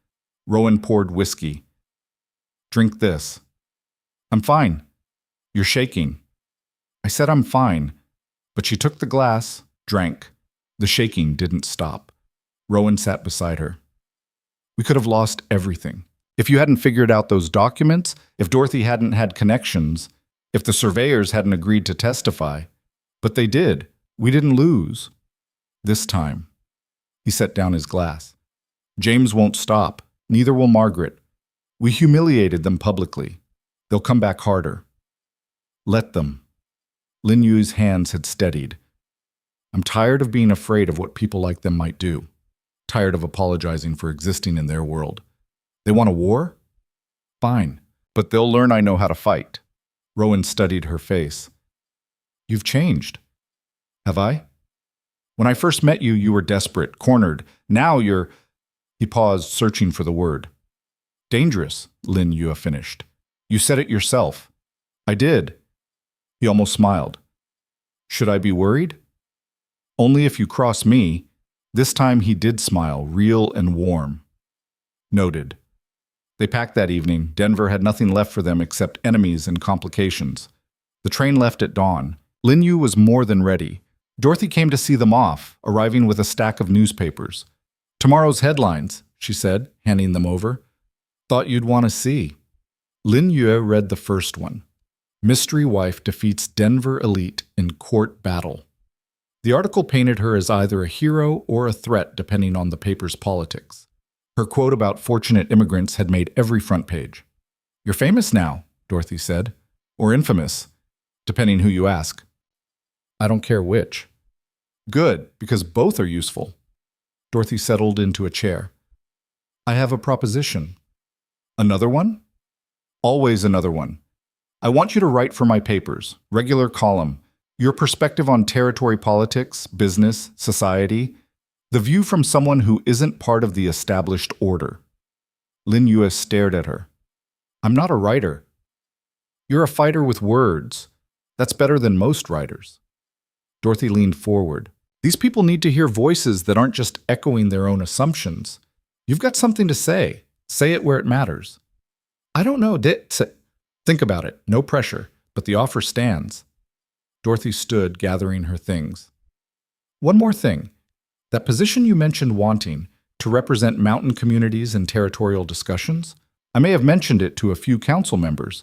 Rowan poured whiskey. Drink this. I'm fine. You're shaking. I said I'm fine, but she took the glass, drank. The shaking didn't stop. Rowan sat beside her. We could have lost everything. If you hadn't figured out those documents, if Dorothy hadn't had connections, if the surveyors hadn't agreed to testify. But they did. We didn't lose. This time. He set down his glass. James won't stop. Neither will Margaret. We humiliated them publicly. They'll come back harder. Let them. Lin Yu's hands had steadied. I'm tired of being afraid of what people like them might do. Tired of apologizing for existing in their world. They want a war? Fine, but they'll learn I know how to fight. Rowan studied her face. You've changed. Have I? When I first met you, you were desperate, cornered. Now you're... He paused, searching for the word. Dangerous, Lin Yu finished. You said it yourself. I did. He almost smiled. Should I be worried? Only if you cross me. This time he did smile, real and warm. Noted. They packed that evening. Denver had nothing left for them except enemies and complications. The train left at dawn. Lin Yu was more than ready. Dorothy came to see them off, arriving with a stack of newspapers. Tomorrow's headlines, she said, handing them over. Thought you'd want to see. Lin Yu read the first one. Mystery wife defeats Denver elite in court battle. The article painted her as either a hero or a threat depending on the paper's politics. Her quote about fortunate immigrants had made every front page. You're famous now, Dorothy said. Or infamous, depending who you ask. I don't care which. Good, because both are useful. Dorothy settled into a chair. I have a proposition. Another one? Always another one. I want you to write for my papers, regular column, your perspective on territory politics, business, society, the view from someone who isn't part of the established order. Lin Yu stared at her. I'm not a writer. You're a fighter with words. That's better than most writers. Dorothy leaned forward. These people need to hear voices that aren't just echoing their own assumptions. You've got something to say. Say it where it matters. I don't know. Think about it. No pressure, but the offer stands. Dorothy stood, gathering her things. One more thing. That position you mentioned wanting, to represent mountain communities in territorial discussions, I may have mentioned it to a few council members.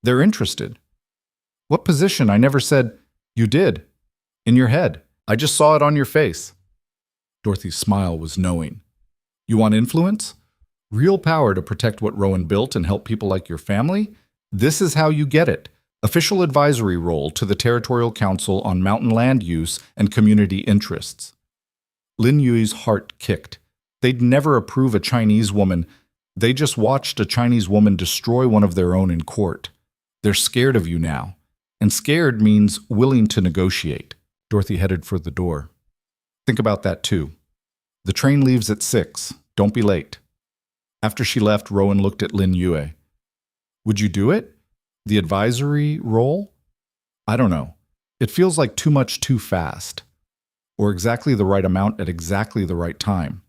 They're interested. What position? I never said. You did. In your head. I just saw it on your face. Dorothy's smile was knowing. You want influence? Real power to protect what Rowan built and help people like your family? This is how you get it. Official advisory role to the Territorial Council on Mountain Land Use and Community Interests. Lin Yu's heart kicked. They'd never approve a Chinese woman. They just watched a Chinese woman destroy one of their own in court. They're scared of you now. And scared means willing to negotiate. Dorothy headed for the door. Think about that too. The train leaves at 6. Don't be late. After she left, Rowan looked at Lin Yu. Would you do it? The advisory role? I don't know. It feels like too much too fast. Or exactly the right amount at exactly the right time.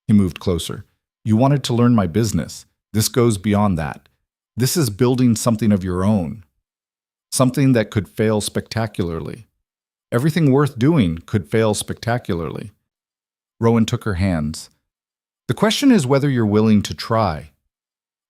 He moved closer. You wanted to learn my business. This goes beyond that. This is building something of your own. Something that could fail spectacularly. Everything worth doing could fail spectacularly. Rowan took her hands. The question is whether you're willing to try.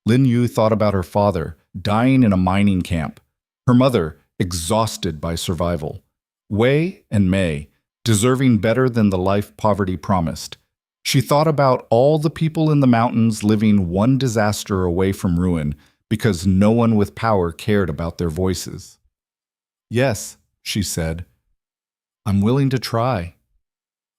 Lin Yu thought about her father, dying in a mining camp. Her mother, exhausted by survival. Wei and Mei, deserving better than the life poverty promised. She thought about all the people in the mountains living one disaster away from ruin because no one with power cared about their voices. Yes, she said. I'm willing to try.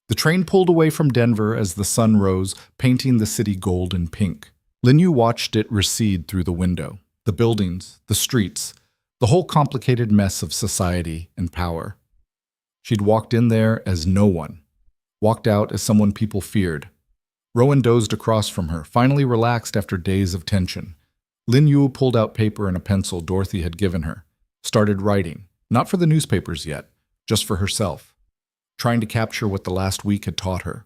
The train pulled away from Denver as the sun rose, painting the city gold and pink. Lin Yu watched it recede through the window. The buildings, the streets, the whole complicated mess of society and power. She'd walked in there as no one, walked out as someone people feared. Rowan dozed across from her, finally relaxed after days of tension. Lin Yu pulled out paper and a pencil Dorothy had given her, started writing, not for the newspapers yet, just for herself, trying to capture what the last week had taught her.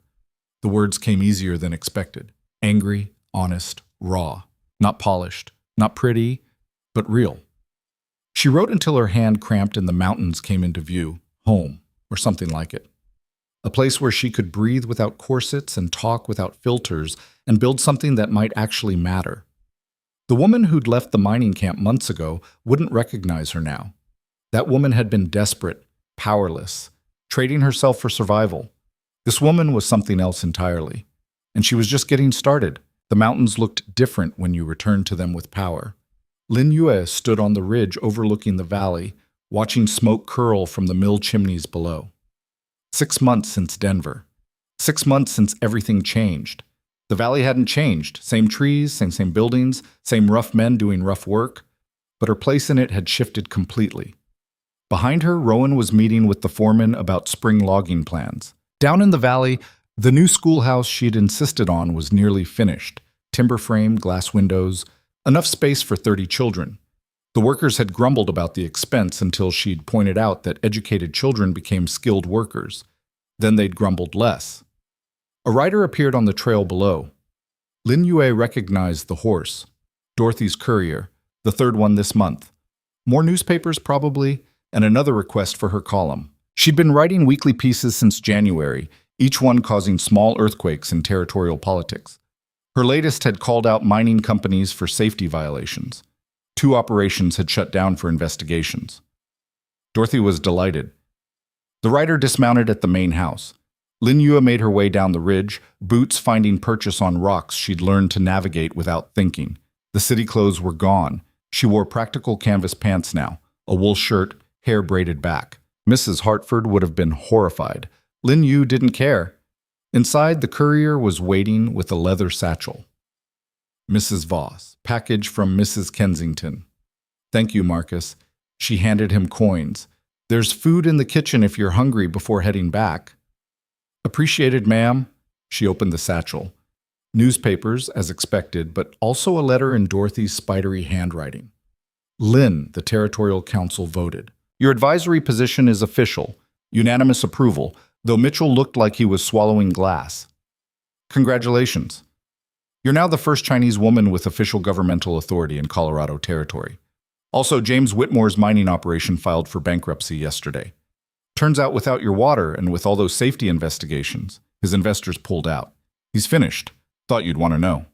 The words came easier than expected. Angry, honest, raw, not polished, not pretty, but real. She wrote until her hand cramped and the mountains came into view, home, or something like it. A place where she could breathe without corsets and talk without filters and build something that might actually matter. The woman who'd left the mining camp months ago wouldn't recognize her now. That woman had been desperate, powerless, trading herself for survival. This woman was something else entirely. And she was just getting started. The mountains looked different when you returned to them with power. Lin Yue stood on the ridge overlooking the valley, watching smoke curl from the mill chimneys below. 6 months since Denver. 6 months since everything changed. The valley hadn't changed. Same trees, same buildings, same rough men doing rough work. But her place in it had shifted completely. Behind her, Rowan was meeting with the foreman about spring logging plans. Down in the valley, the new schoolhouse she'd insisted on was nearly finished. Timber frame, glass windows, enough space for 30 children. The workers had grumbled about the expense until she'd pointed out that educated children became skilled workers. Then they'd grumbled less. A rider appeared on the trail below. Lin Yue recognized the horse. Dorothy's courier, the third one this month. More newspapers, probably, and another request for her column. She'd been writing weekly pieces since January, each one causing small earthquakes in territorial politics. Her latest had called out mining companies for safety violations. 2 operations had shut down for investigations. Dorothy was delighted. The rider dismounted at the main house. Lin Yue made her way down the ridge, boots finding purchase on rocks she'd learned to navigate without thinking. The city clothes were gone. She wore practical canvas pants now, a wool shirt, hair braided back. Mrs. Hartford would have been horrified. Lin Yue didn't care. Inside, the courier was waiting with a leather satchel. Mrs. Voss, package from Mrs. Kensington. Thank you, Marcus. She handed him coins. There's food in the kitchen if you're hungry before heading back. Appreciated, ma'am. She opened the satchel. Newspapers, as expected, but also a letter in Dorothy's spidery handwriting. Lynn, the Territorial Council voted. Your advisory position is official. Unanimous approval, though Mitchell looked like he was swallowing glass. Congratulations. You're now the first Chinese woman with official governmental authority in Colorado Territory. Also, James Whitmore's mining operation filed for bankruptcy yesterday. Turns out without your water and with all those safety investigations, his investors pulled out. He's finished. Thought you'd want to know.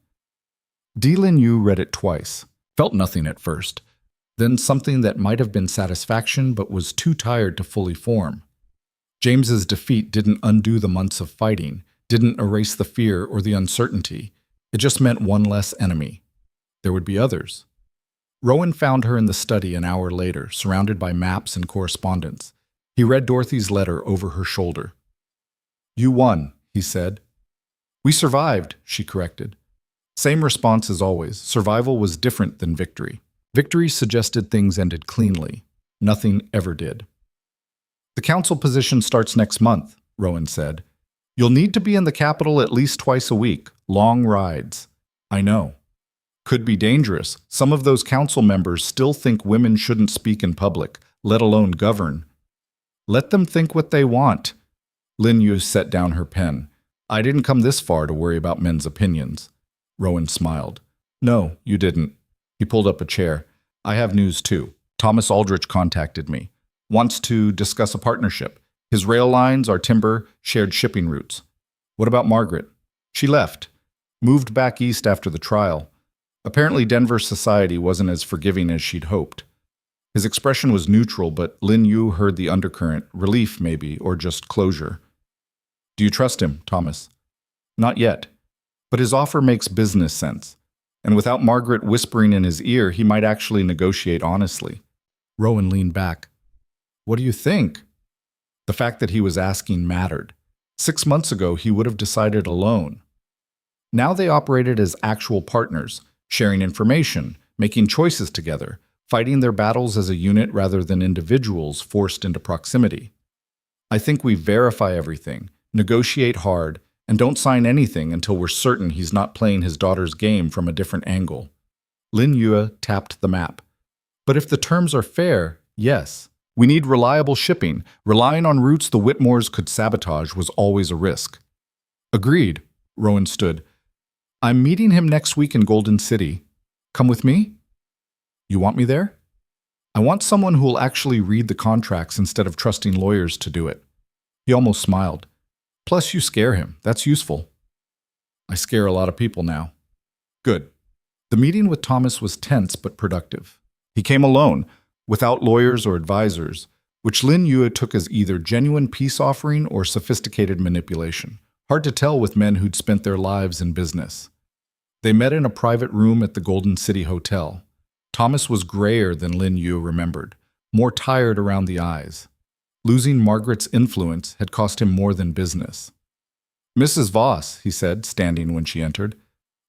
Lin Yue read it twice. Felt nothing at first. Then something that might have been satisfaction but was too tired to fully form. James's defeat didn't undo the months of fighting, didn't erase the fear or the uncertainty. It just meant one less enemy. There would be others. Rowan found her in the study an hour later, surrounded by maps and correspondence. He read Dorothy's letter over her shoulder. You won, he said. We survived, she corrected. Same response as always. Survival was different than victory. Victory suggested things ended cleanly. Nothing ever did. The council position starts next month, Rowan said. You'll need to be in the capital at least twice a week. Long rides. I know. Could be dangerous. Some of those council members still think women shouldn't speak in public, let alone govern. Let them think what they want. Lin Yue set down her pen. I didn't come this far to worry about men's opinions. Rowan smiled. No, you didn't. He pulled up a chair. I have news too. Thomas Aldrich contacted me. Wants to discuss a partnership. His rail lines, our timber, shared shipping routes. What about Margaret? She left. Moved back east after the trial. Apparently Denver's society wasn't as forgiving as she'd hoped. His expression was neutral, but Lin Yue heard the undercurrent, relief maybe, or just closure. Do you trust him, Thomas? Not yet. But his offer makes business sense. And without Margaret whispering in his ear, he might actually negotiate honestly. Rowan leaned back. What do you think? The fact that he was asking mattered. 6 months ago, he would have decided alone. Now they operated as actual partners, sharing information, making choices together, fighting their battles as a unit rather than individuals forced into proximity. I think we verify everything, negotiate hard, and don't sign anything until we're certain he's not playing his daughter's game from a different angle. Lin Yue tapped the map. But if the terms are fair, yes. We need reliable shipping. Relying on routes the Whitmores could sabotage was always a risk. Agreed, Rowan stood. I'm meeting him next week in Golden City. Come with me? You want me there? I want someone who will actually read the contracts instead of trusting lawyers to do it. He almost smiled. Plus, you scare him. That's useful. I scare a lot of people now. Good. The meeting with Thomas was tense but productive. He came alone, without lawyers or advisors, which Lin Yue took as either genuine peace offering or sophisticated manipulation. Hard to tell with men who'd spent their lives in business. They met in a private room at the Golden City Hotel. Thomas was grayer than Lin Yue remembered, more tired around the eyes. Losing Margaret's influence had cost him more than business. "Mrs. Voss," he said, standing when she entered.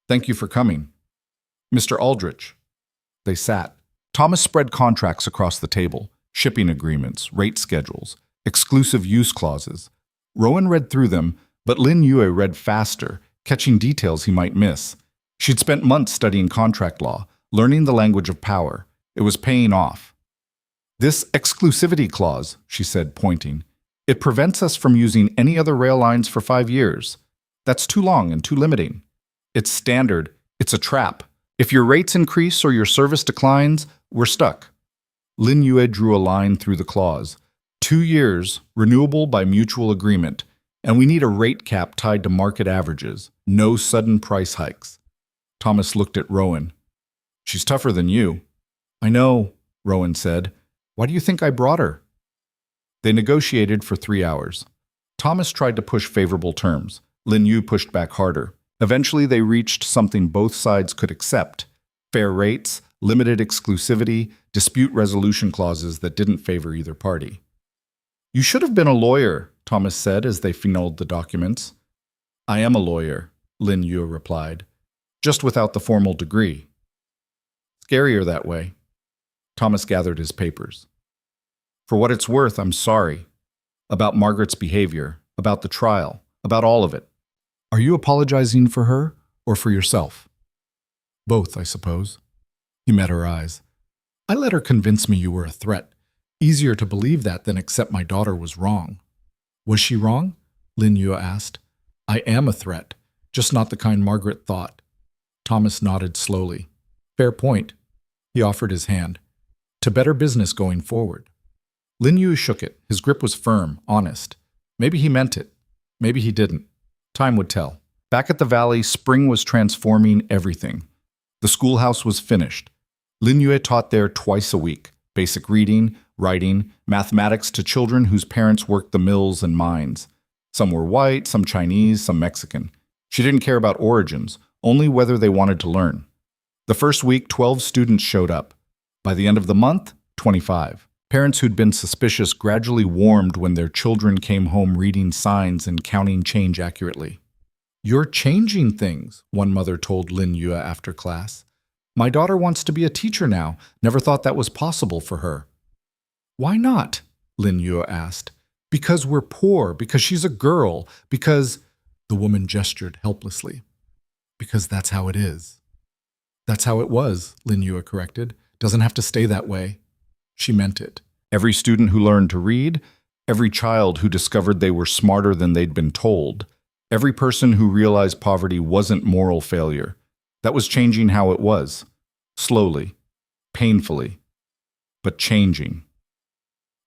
"Thank you for coming." "Mr. Aldrich." They sat. Thomas spread contracts across the table, shipping agreements, rate schedules, exclusive use clauses. Rowan read through them, but Lin Yue read faster, catching details he might miss. She'd spent months studying contract law, learning the language of power. It was paying off. "This exclusivity clause," she said, pointing, "it prevents us from using any other rail lines for 5 years. That's too long and too limiting. It's standard. It's a trap. If your rates increase or your service declines, we're stuck." Lin Yue drew a line through the clause. 2 years, renewable by mutual agreement, and we need a rate cap tied to market averages. No sudden price hikes. Thomas looked at Rowan. "She's tougher than you." "I know," Rowan said. "Why do you think I brought her?" They negotiated for 3 hours. Thomas tried to push favorable terms. Lin Yue pushed back harder. Eventually, they reached something both sides could accept: fair rates, limited exclusivity, dispute resolution clauses that didn't favor either party. "You should have been a lawyer," Thomas said as they finalized the documents. "I am a lawyer," Lin Yue replied, "just without the formal degree." "Scarier that way." Thomas gathered his papers. "For what it's worth, I'm sorry. About Margaret's behavior, about the trial, about all of it." "Are you apologizing for her or for yourself?" "Both, I suppose." He met her eyes. "I let her convince me you were a threat. Easier to believe that than accept my daughter was wrong." "Was she wrong?" Lin Yue asked. "I am a threat, just not the kind Margaret thought." Thomas nodded slowly. "Fair point." He offered his hand. "To better business going forward." Lin Yue shook it. His grip was firm, honest. Maybe he meant it. Maybe he didn't. Time would tell. Back at the valley, spring was transforming everything. The schoolhouse was finished. Lin Yue taught there twice a week: basic reading, writing, mathematics to children whose parents worked the mills and mines. Some were white, some Chinese, some Mexican. She didn't care about origins, only whether they wanted to learn. The first week, 12 students showed up. By the end of the month, 25. Parents who'd been suspicious gradually warmed when their children came home reading signs and counting change accurately. "You're changing things," one mother told Lin Yue after class. "My daughter wants to be a teacher now. Never thought that was possible for her." "Why not?" Lin Yue asked. "Because we're poor, because she's a girl, because—" The woman gestured helplessly. "Because that's how it is." "That's how it was," Lin Yue corrected. "Doesn't have to stay that way." She meant it. Every student who learned to read, every child who discovered they were smarter than they'd been told, every person who realized poverty wasn't moral failure. That was changing how it was. Slowly, painfully, but changing.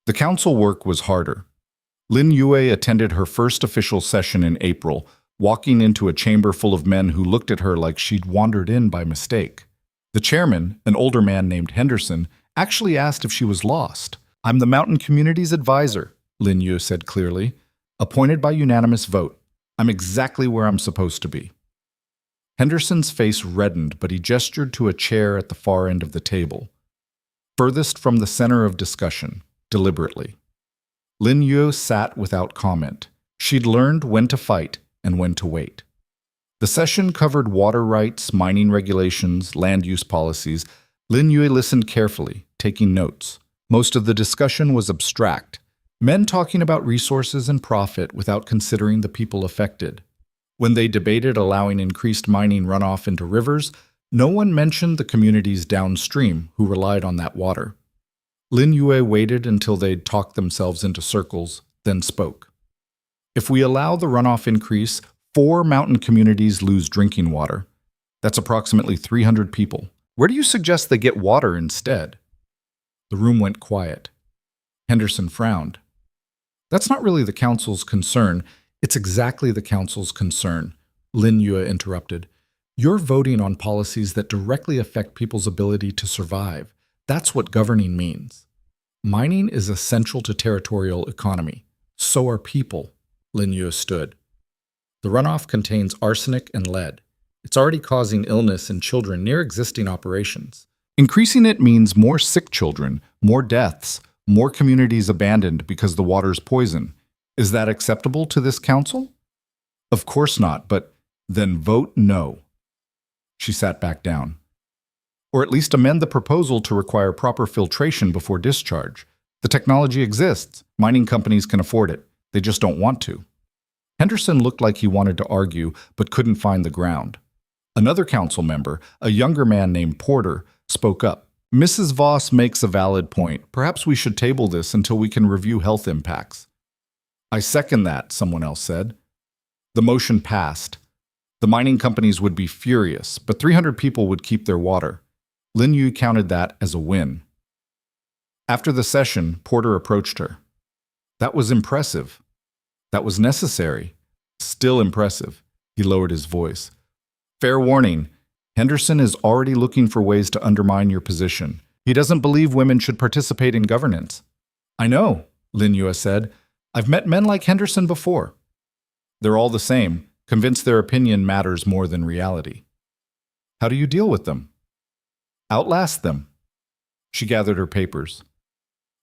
The council work was harder. Lin Yue attended her first official session in April, walking into a chamber full of men who looked at her like she'd wandered in by mistake. The chairman, an older man named Henderson, actually asked if she was lost. "I'm the mountain community's advisor," Lin Yue said clearly, "appointed by unanimous vote. I'm exactly where I'm supposed to be." Henderson's face reddened, but he gestured to a chair at the far end of the table, furthest from the center of discussion, deliberately. Lin Yue sat without comment. She'd learned when to fight and when to wait. The session covered water rights, mining regulations, land use policies. Lin Yue listened carefully, taking notes. Most of the discussion was abstract. Men talking about resources and profit without considering the people affected. When they debated allowing increased mining runoff into rivers, no one mentioned the communities downstream who relied on that water. Lin Yue waited until they'd talked themselves into circles, then spoke. "If we allow the runoff increase, 4 mountain communities lose drinking water. That's approximately 300 people. Where do you suggest they get water instead?" The room went quiet. Henderson frowned. "That's not really the council's concern. It's exactly the council's concern, Lin Yue interrupted. You're voting on policies that directly affect people's ability to survive. That's what governing means. Mining is essential to territorial economy. So are people, Lin Yue stood. The runoff contains arsenic and lead. It's already causing illness in children near existing operations. Increasing it means more sick children, more deaths, more communities abandoned because the water's poison. Is that acceptable to this council? Of course not, but then vote no. She sat back down. Or at least amend the proposal to require proper filtration before discharge. The technology exists. Mining companies can afford it. They just don't want to. Henderson looked like he wanted to argue, but couldn't find the ground. Another council member, a younger man named Porter, spoke up. Mrs. Voss makes a valid point. Perhaps we should table this until we can review health impacts. I second that, someone else said. The motion passed. The mining companies would be furious, but 300 people would keep their water. Lin Yu counted that as a win. After the session, Porter approached her. That was impressive. That was necessary. Still impressive. He lowered his voice. Fair warning, Henderson is already looking for ways to undermine your position. He doesn't believe women should participate in governance. I know, Lin Yu said. I've met men like Henderson before. They're all the same, convinced their opinion matters more than reality. How do you deal with them? Outlast them. She gathered her papers.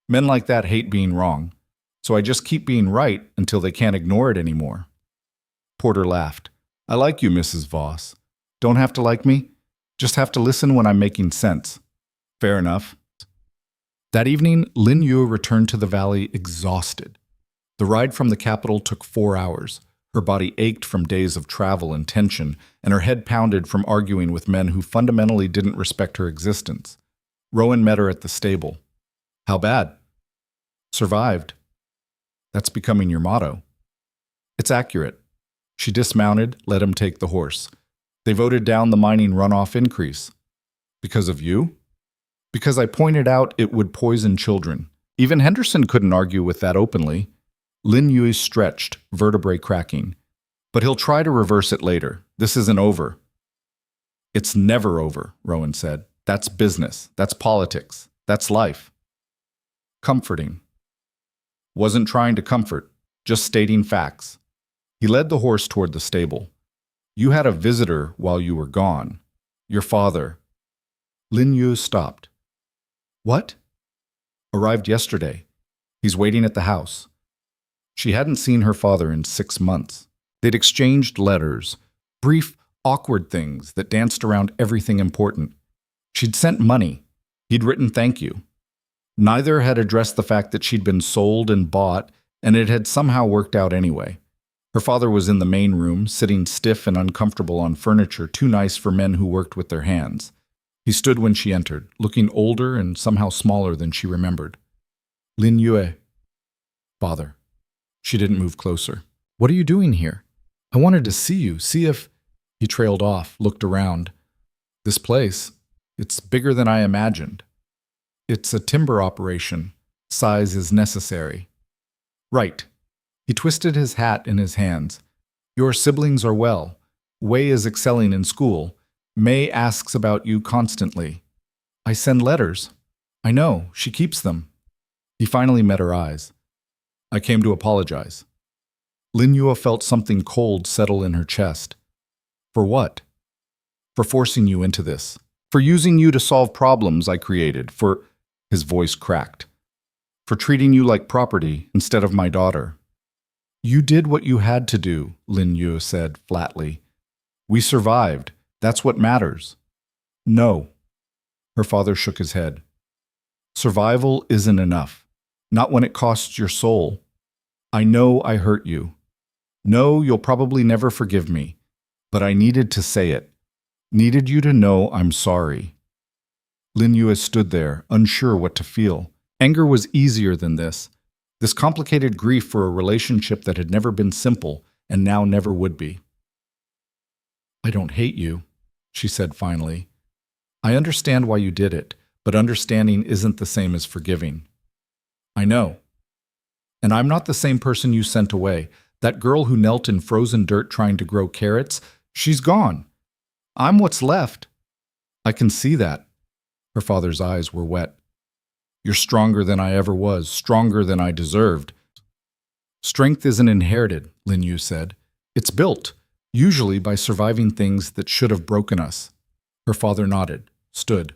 Men like that hate being wrong, so I just keep being right until they can't ignore it anymore. Porter laughed. I like you, Mrs. Voss. Don't have to like me, just have to listen when I'm making sense. Fair enough. That evening, Lin Yu returned to the valley exhausted. The ride from the capital took 4 hours. Her body ached from days of travel and tension, and her head pounded from arguing with men who fundamentally didn't respect her existence. Rowan met her at the stable. How bad? Survived. That's becoming your motto. It's accurate. She dismounted, let him take the horse. They voted down the mining runoff increase. Because of you? Because I pointed out it would poison children. Even Henderson couldn't argue with that openly. Lin Yu stretched, vertebrae cracking. But he'll try to reverse it later. This isn't over. It's never over, Rowan said. That's business. That's politics. That's life. Comforting. Wasn't trying to comfort, just stating facts. He led the horse toward the stable. You had a visitor while you were gone. Your father. Lin Yu stopped. What? Arrived yesterday. He's waiting at the house. She hadn't seen her father in 6 months. They'd exchanged letters, brief, awkward things that danced around everything important. She'd sent money. He'd written thank you. Neither had addressed the fact that she'd been sold and bought, and it had somehow worked out anyway. Her father was in the main room, sitting stiff and uncomfortable on furniture too nice for men who worked with their hands. He stood when she entered, looking older and somehow smaller than she remembered. Lin Yue. Father. She didn't move closer. What are you doing here? I wanted to see you, see if... He trailed off, looked around. This place, it's bigger than I imagined. It's a timber operation. Size is necessary. Right. He twisted his hat in his hands. Your siblings are well. Wei is excelling in school. Mei asks about you constantly. I send letters. I know, she keeps them. He finally met her eyes. I came to apologize. Lin Yue felt something cold settle in her chest. For what? For forcing you into this. For using you to solve problems I created. For... His voice cracked. For treating you like property instead of my daughter. You did what you had to do, Lin Yue said flatly. We survived. That's what matters. No. Her father shook his head. Survival isn't enough. Not when it costs your soul. I know I hurt you. No, you'll probably never forgive me. But I needed to say it. Needed you to know I'm sorry. Lin Yue stood there, unsure what to feel. Anger was easier than this. This complicated grief for a relationship that had never been simple and now never would be. I don't hate you, she said finally. I understand why you did it, but understanding isn't the same as forgiving. I know. And I'm not the same person you sent away. That girl who knelt in frozen dirt trying to grow carrots, she's gone. I'm what's left. I can see that. Her father's eyes were wet. You're stronger than I ever was, stronger than I deserved. Strength isn't inherited, Lin Yu said. It's built, usually by surviving things that should have broken us. Her father nodded, stood.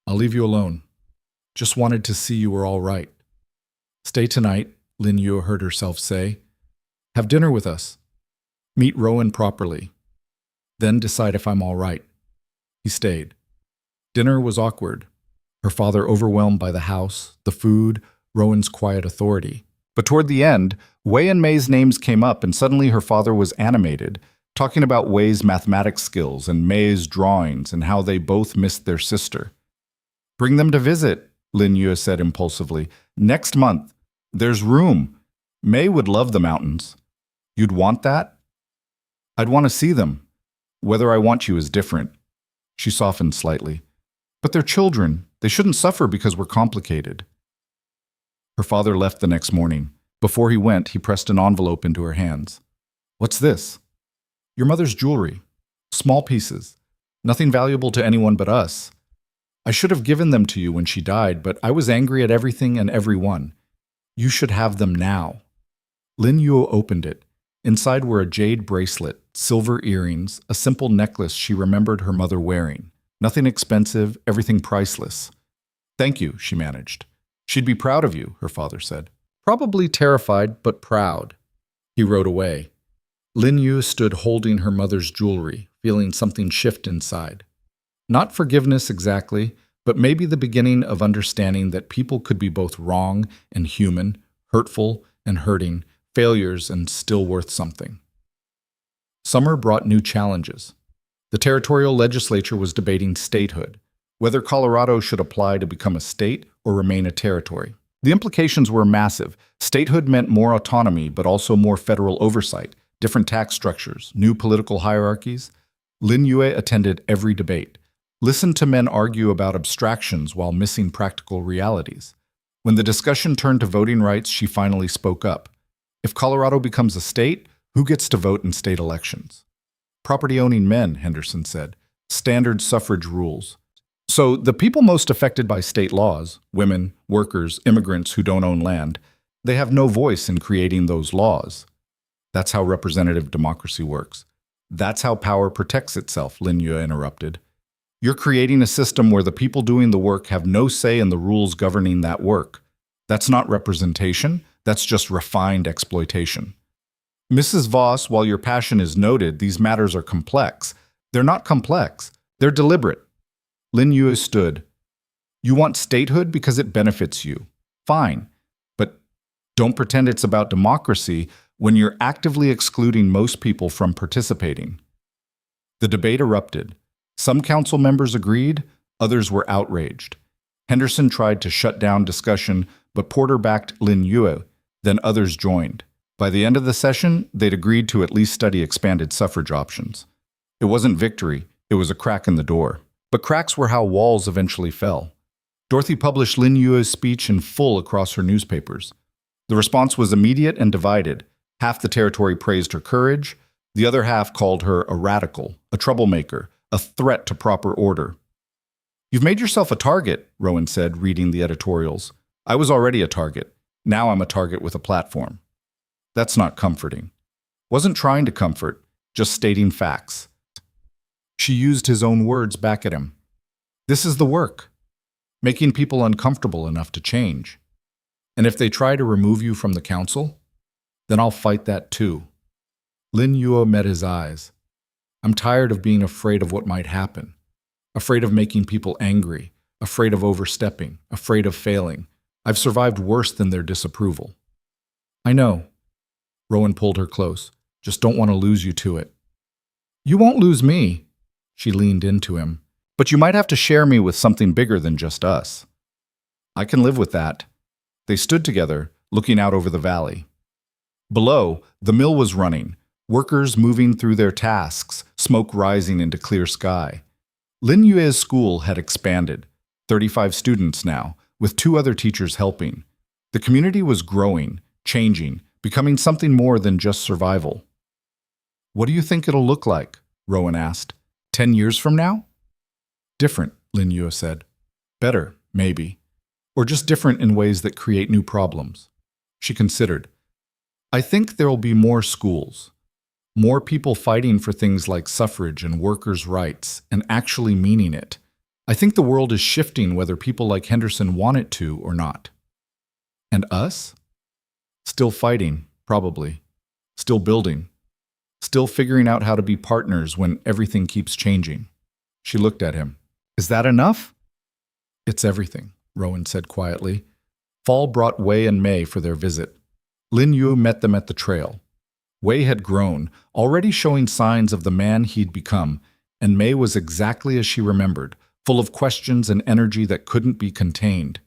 I'll leave you alone. Just wanted to see you were all right. Stay tonight, Lin Yu heard herself say. Have dinner with us. Meet Rowan properly. Then decide if I'm all right. He stayed. Dinner was awkward. Her father overwhelmed by the house, the food, Rowan's quiet authority. But toward the end, Wei and May's names came up and suddenly her father was animated, talking about Wei's mathematics skills and May's drawings and how they both missed their sister. Bring them to visit, Lin Yu said impulsively. Next month. There's room. May would love the mountains. You'd want that? I'd want to see them. Whether I want you is different. She softened slightly. But they're children. They shouldn't suffer because we're complicated. Her father left the next morning. Before he went, he pressed an envelope into her hands. What's this? Your mother's jewelry. Small pieces. Nothing valuable to anyone but us. I should have given them to you when she died, but I was angry at everything and everyone. You should have them now. Lin Yu opened it. Inside were a jade bracelet, silver earrings, a simple necklace she remembered her mother wearing. Nothing expensive, everything priceless. Thank you, she managed. She'd be proud of you, her father said. Probably terrified, but proud. He rode away. Lin Yu stood holding her mother's jewelry, feeling something shift inside. Not forgiveness exactly, but maybe the beginning of understanding that people could be both wrong and human, hurtful and hurting, failures and still worth something. Summer brought new challenges. The territorial legislature was debating statehood, whether Colorado should apply to become a state or remain a territory. The implications were massive. Statehood meant more autonomy, but also more federal oversight, different tax structures, new political hierarchies. Lin Yue attended every debate, listened to men argue about abstractions while missing practical realities. When the discussion turned to voting rights, she finally spoke up. If Colorado becomes a state, who gets to vote in state elections? Property-owning men, Henderson said. Standard suffrage rules. So the people most affected by state laws, women, workers, immigrants who don't own land, they have no voice in creating those laws. That's how representative democracy works. That's how power protects itself, Lin Yue interrupted. You're creating a system where the people doing the work have no say in the rules governing that work. That's not representation, that's just refined exploitation. Mrs. Voss, while your passion is noted, these matters are complex. They're not complex, they're deliberate. Lin Yue stood. You want statehood because it benefits you. Fine, but don't pretend it's about democracy when you're actively excluding most people from participating. The debate erupted. Some council members agreed, others were outraged. Henderson tried to shut down discussion, but Porter backed Lin Yue, then others joined. By the end of the session, they'd agreed to at least study expanded suffrage options. It wasn't victory, it was a crack in the door. But cracks were how walls eventually fell. Dorothy published Lin Yue's speech in full across her newspapers. The response was immediate and divided. Half the territory praised her courage, the other half called her a radical, a troublemaker, a threat to proper order. You've made yourself a target, Rowan said, reading the editorials. I was already a target. Now I'm a target with a platform. That's not comforting. Wasn't trying to comfort, just stating facts. She used his own words back at him. This is the work. Making people uncomfortable enough to change. And if they try to remove you from the council, then I'll fight that too. Lin Yue met his eyes. I'm tired of being afraid of what might happen. Afraid of making people angry. Afraid of overstepping. Afraid of failing. I've survived worse than their disapproval. I know. Rowan pulled her close. Just don't want to lose you to it. You won't lose me. She leaned into him. But you might have to share me with something bigger than just us. I can live with that. They stood together, looking out over the valley. Below, the mill was running, workers moving through their tasks, smoke rising into clear sky. Lin Yue's school had expanded, 35 students now, with 2 other teachers helping. The community was growing, changing, becoming something more than just survival. What do you think it'll look like? Rowan asked. 10 years from now? Different, Lin Yue said. Better, maybe. Or just different in ways that create new problems. She considered. I think there'll be more schools. More people fighting for things like suffrage and workers' rights, and actually meaning it. I think the world is shifting whether people like Henderson want it to or not. And us? Still fighting, probably. Still building. Still figuring out how to be partners when everything keeps changing. She looked at him. Is that enough? It's everything, Rowan said quietly. Fall brought Wei and Mei for their visit. Lin Yue met them at the trail. Wei had grown, already showing signs of the man he'd become, and Mei was exactly as she remembered, full of questions and energy that couldn't be contained.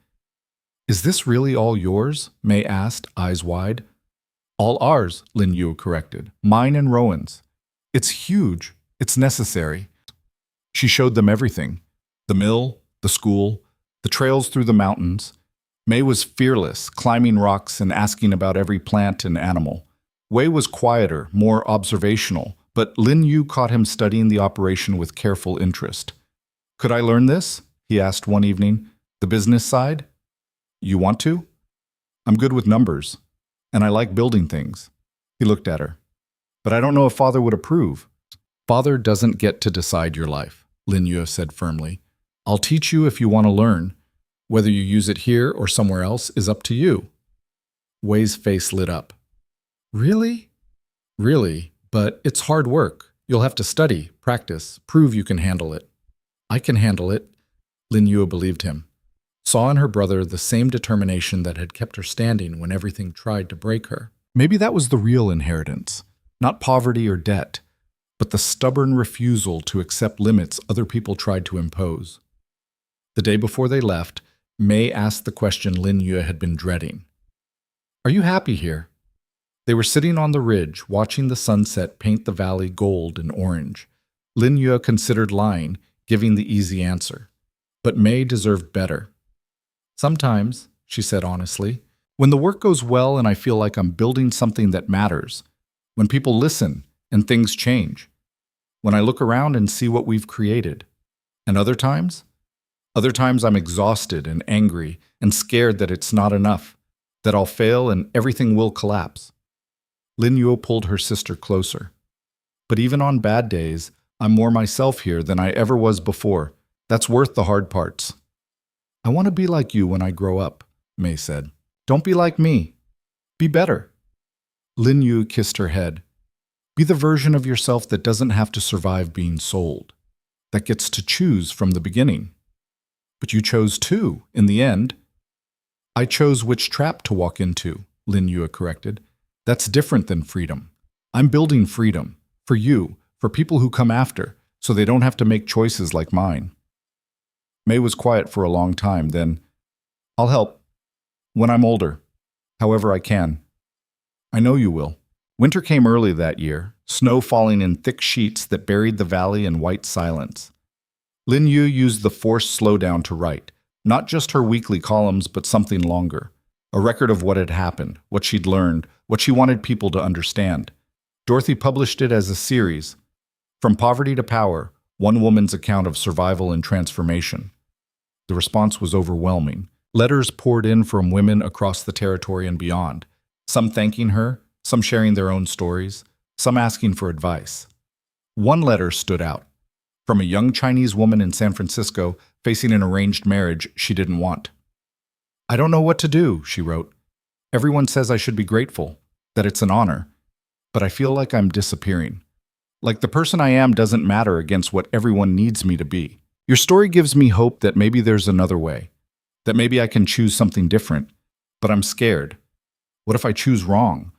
Is this really all yours? Mei asked, eyes wide. All ours, Lin Yue corrected. Mine and Rowan's. It's huge. It's necessary. She showed them everything. The mill, the school, the trails through the mountains. Mei was fearless, climbing rocks and asking about every plant and animal. Wei was quieter, more observational, but Lin Yue caught him studying the operation with careful interest. Could I learn this? He asked one evening. The business side? You want to? I'm good with numbers, and I like building things. He looked at her. But I don't know if Father would approve. Father doesn't get to decide your life, Lin Yue said firmly. I'll teach you if you want to learn. Whether you use it here or somewhere else is up to you. Wei's face lit up. Really? Really, but it's hard work. You'll have to study, practice, prove you can handle it. I can handle it, Lin Yue believed him. Saw in her brother the same determination that had kept her standing when everything tried to break her. Maybe that was the real inheritance, not poverty or debt, but the stubborn refusal to accept limits other people tried to impose. The day before they left, Mei asked the question Lin Yue had been dreading. Are you happy here? They were sitting on the ridge, watching the sunset paint the valley gold and orange. Lin Yue considered lying, giving the easy answer. But Mei deserved better. Sometimes, she said honestly, when the work goes well and I feel like I'm building something that matters, when people listen and things change, when I look around and see what we've created. And other times I'm exhausted and angry and scared that it's not enough, that I'll fail and everything will collapse. Lin Yue pulled her sister closer. But even on bad days, I'm more myself here than I ever was before. That's worth the hard parts. I want to be like you when I grow up, Mei said. Don't be like me. Be better. Lin Yue kissed her head. Be the version of yourself that doesn't have to survive being sold, that gets to choose from the beginning. But you chose too, in the end. I chose which trap to walk into, Lin Yue corrected. That's different than freedom. I'm building freedom, for you, for people who come after, so they don't have to make choices like mine. Mei was quiet for a long time, then, I'll help. When I'm older. However I can. I know you will. Winter came early that year, snow falling in thick sheets that buried the valley in white silence. Lin Yue used the forced slowdown to write, not just her weekly columns, but something longer. A record of what had happened, what she'd learned, what she wanted people to understand. Dorothy published it as a series, From Poverty to Power, one woman's account of survival and transformation. The response was overwhelming. Letters poured in from women across the territory and beyond, some thanking her, some sharing their own stories, some asking for advice. One letter stood out, from a young Chinese woman in San Francisco facing an arranged marriage she didn't want. I don't know what to do, she wrote. Everyone says I should be grateful, that it's an honor, but I feel like I'm disappearing. Like the person I am doesn't matter against what everyone needs me to be. Your story gives me hope that maybe there's another way, that maybe I can choose something different, but I'm scared. What if I choose wrong?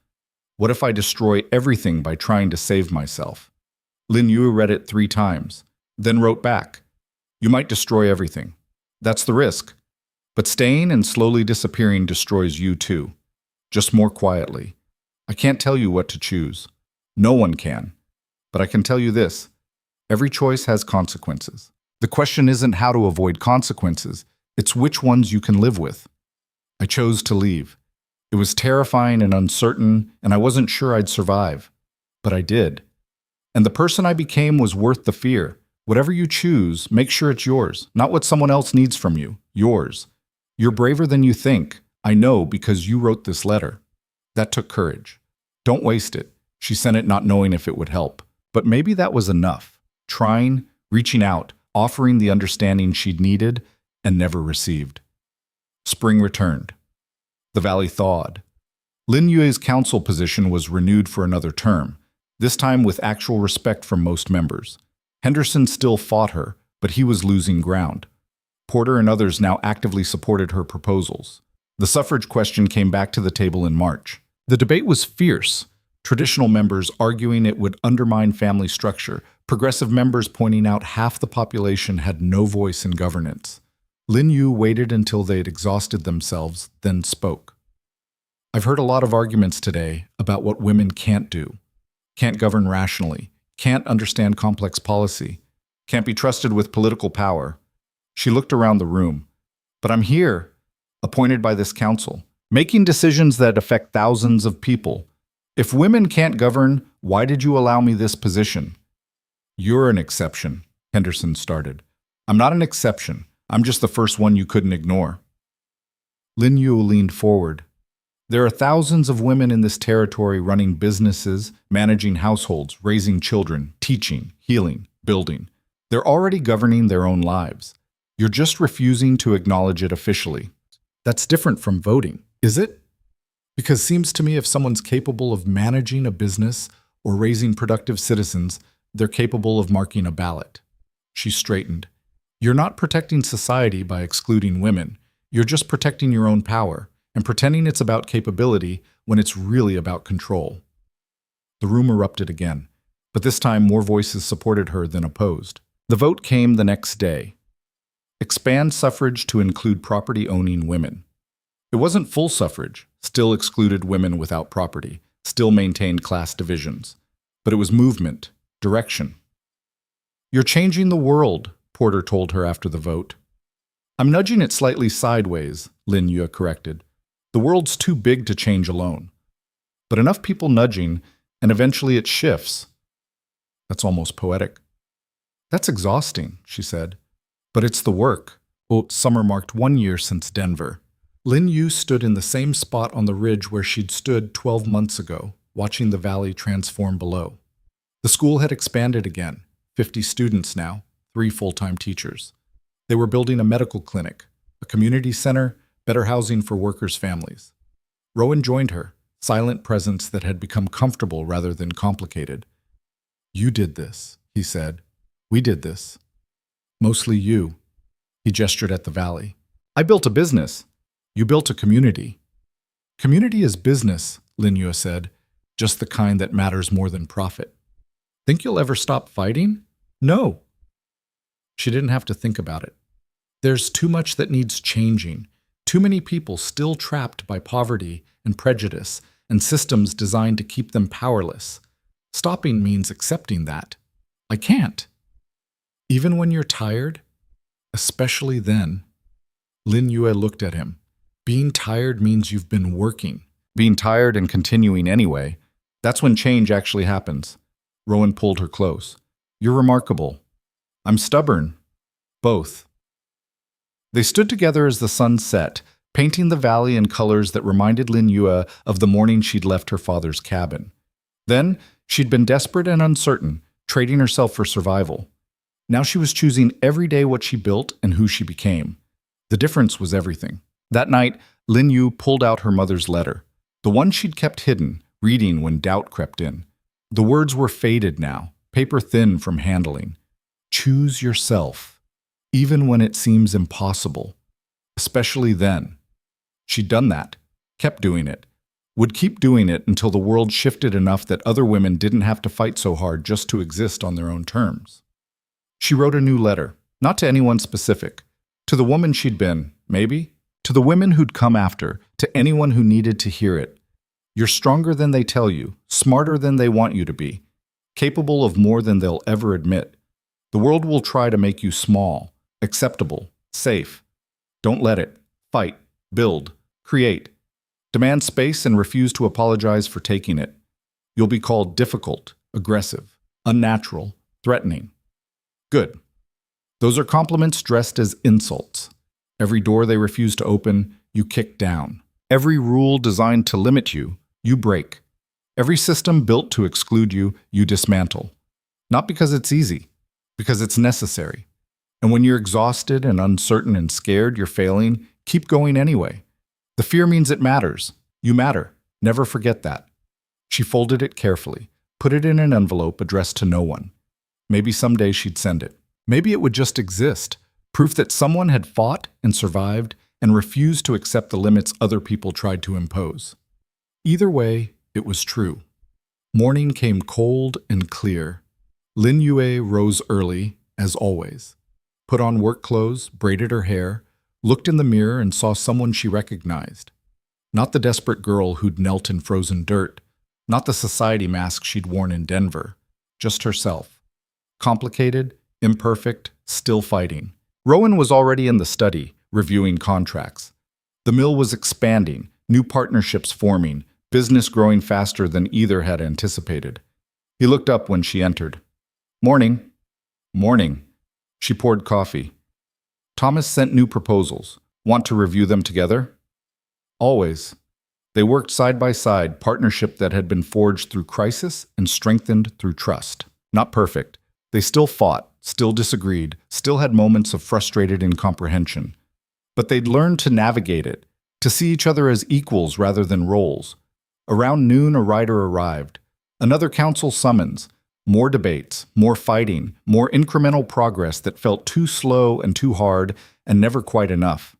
What if I destroy everything by trying to save myself? Lin Yue read it 3 times, then wrote back, You might destroy everything. That's the risk. But staying and slowly disappearing destroys you too, just more quietly. I can't tell you what to choose. No one can. But I can tell you this, every choice has consequences. The question isn't how to avoid consequences, it's which ones you can live with. I chose to leave. It was terrifying and uncertain, and I wasn't sure I'd survive. But I did. And the person I became was worth the fear. Whatever you choose, make sure it's yours, not what someone else needs from you. Yours. You're braver than you think. I know because you wrote this letter. That took courage. Don't waste it. She sent it not knowing if it would help. But maybe that was enough. Trying, reaching out, offering the understanding she'd needed and never received. Spring returned. The valley thawed. Lin Yue's council position was renewed for another term, this time with actual respect from most members. Henderson still fought her, but he was losing ground. Porter and others now actively supported her proposals. The suffrage question came back to the table in March. The debate was fierce, traditional members arguing it would undermine family structure, progressive members pointing out half the population had no voice in governance. Lin Yu waited until they had exhausted themselves, then spoke. I've heard a lot of arguments today about what women can't do. Can't govern rationally, can't understand complex policy, can't be trusted with political power. She looked around the room. But I'm here, appointed by this council, making decisions that affect thousands of people. If women can't govern, why did you allow me this position? You're an exception, Henderson started. I'm not an exception. I'm just the first one you couldn't ignore. Lin Yu leaned forward. There are thousands of women in this territory running businesses, managing households, raising children, teaching, healing, building. They're already governing their own lives. You're just refusing to acknowledge it officially. That's different from voting, is it? Because it seems to me if someone's capable of managing a business or raising productive citizens, they're capable of marking a ballot. She straightened. You're not protecting society by excluding women. You're just protecting your own power and pretending it's about capability when it's really about control. The room erupted again, but this time more voices supported her than opposed. The vote came the next day. Expand suffrage to include property-owning women. It wasn't full suffrage, still excluded women without property, still maintained class divisions. But it was movement, direction. You're changing the world, Porter told her after the vote. I'm nudging it slightly sideways, Lin Yu corrected. The world's too big to change alone. But enough people nudging, and eventually it shifts. That's almost poetic. That's exhausting, she said. But it's the work. Oh, summer marked 1 year since Denver. Lin Yu stood in the same spot on the ridge where she'd stood 12 months ago, watching the valley transform below. The school had expanded again, 50 students now, 3 full-time teachers. They were building a medical clinic, a community center, better housing for workers' families. Rowan joined her, silent presence that had become comfortable rather than complicated. You did this, he said. We did this. Mostly you. He gestured at the valley. I built a business. You built a community. Community is business, Lin Yu said, just the kind that matters more than profit. Think you'll ever stop fighting? No. She didn't have to think about it. There's too much that needs changing. Too many people still trapped by poverty and prejudice and systems designed to keep them powerless. Stopping means accepting that. I can't. Even when you're tired, especially then. Lin Yue looked at him. Being tired means you've been working. Being tired and continuing anyway, that's when change actually happens. Rowan pulled her close. You're remarkable. I'm stubborn. Both. They stood together as the sun set, painting the valley in colors that reminded Lin Yue of the morning she'd left her father's cabin. Then, she'd been desperate and uncertain, trading herself for survival. Now she was choosing every day what she built and who she became. The difference was everything. That night, Lin Yu pulled out her mother's letter, the one she'd kept hidden, reading when doubt crept in. The words were faded now, paper thin from handling. Choose yourself, even when it seems impossible, especially then. She'd done that, kept doing it, would keep doing it until the world shifted enough that other women didn't have to fight so hard just to exist on their own terms. She wrote a new letter, not to anyone specific, to the woman she'd been, maybe, to the women who'd come after, to anyone who needed to hear it. You're stronger than they tell you, smarter than they want you to be, capable of more than they'll ever admit. The world will try to make you small, acceptable, safe. Don't let it. Fight, build, create. Demand space and refuse to apologize for taking it. You'll be called difficult, aggressive, unnatural, threatening. Good. Those are compliments dressed as insults. Every door they refuse to open, you kick down. Every rule designed to limit you, you break. Every system built to exclude you, you dismantle. Not because it's easy, because it's necessary. And when you're exhausted and uncertain and scared you're failing, keep going anyway. The fear means it matters. You matter. Never forget that. She folded it carefully, put it in an envelope addressed to no one. Maybe someday she'd send it. Maybe it would just exist, proof that someone had fought and survived and refused to accept the limits other people tried to impose. Either way, it was true. Morning came cold and clear. Lin Yue rose early, as always. Put on work clothes, braided her hair, looked in the mirror and saw someone she recognized. Not the desperate girl who'd knelt in frozen dirt, not the society mask she'd worn in Denver, just herself. Complicated, imperfect, still fighting. Rowan was already in the study, reviewing contracts. The mill was expanding, new partnerships forming, business growing faster than either had anticipated. He looked up when she entered. Morning. Morning. She poured coffee. Thomas sent new proposals. Want to review them together? Always. They worked side by side, partnership that had been forged through crisis and strengthened through trust. Not perfect. They still fought, still disagreed, still had moments of frustrated incomprehension. But they'd learned to navigate it, to see each other as equals rather than roles. Around noon, a rider arrived. Another council summons. More debates, more fighting, more incremental progress that felt too slow and too hard and never quite enough.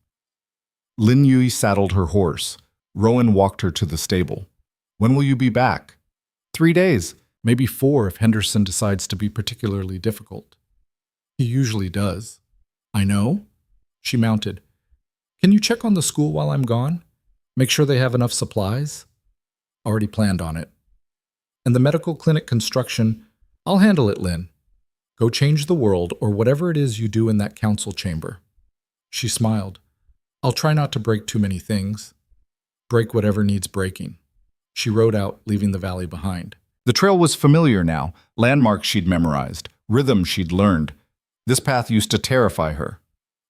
Lin Yue saddled her horse. Rowan walked her to the stable. When will you be back? 3 days, maybe 4 if Henderson decides to be particularly difficult. He usually does. I know. She mounted. Can you check on the school while I'm gone? Make sure they have enough supplies? Already planned on it. And the medical clinic construction, I'll handle it, Lynn. Go change the world or whatever it is you do in that council chamber. She smiled. I'll try not to break too many things. Break whatever needs breaking. She rode out, leaving the valley behind. The trail was familiar now, landmarks she'd memorized, rhythms she'd learned. This path used to terrify her.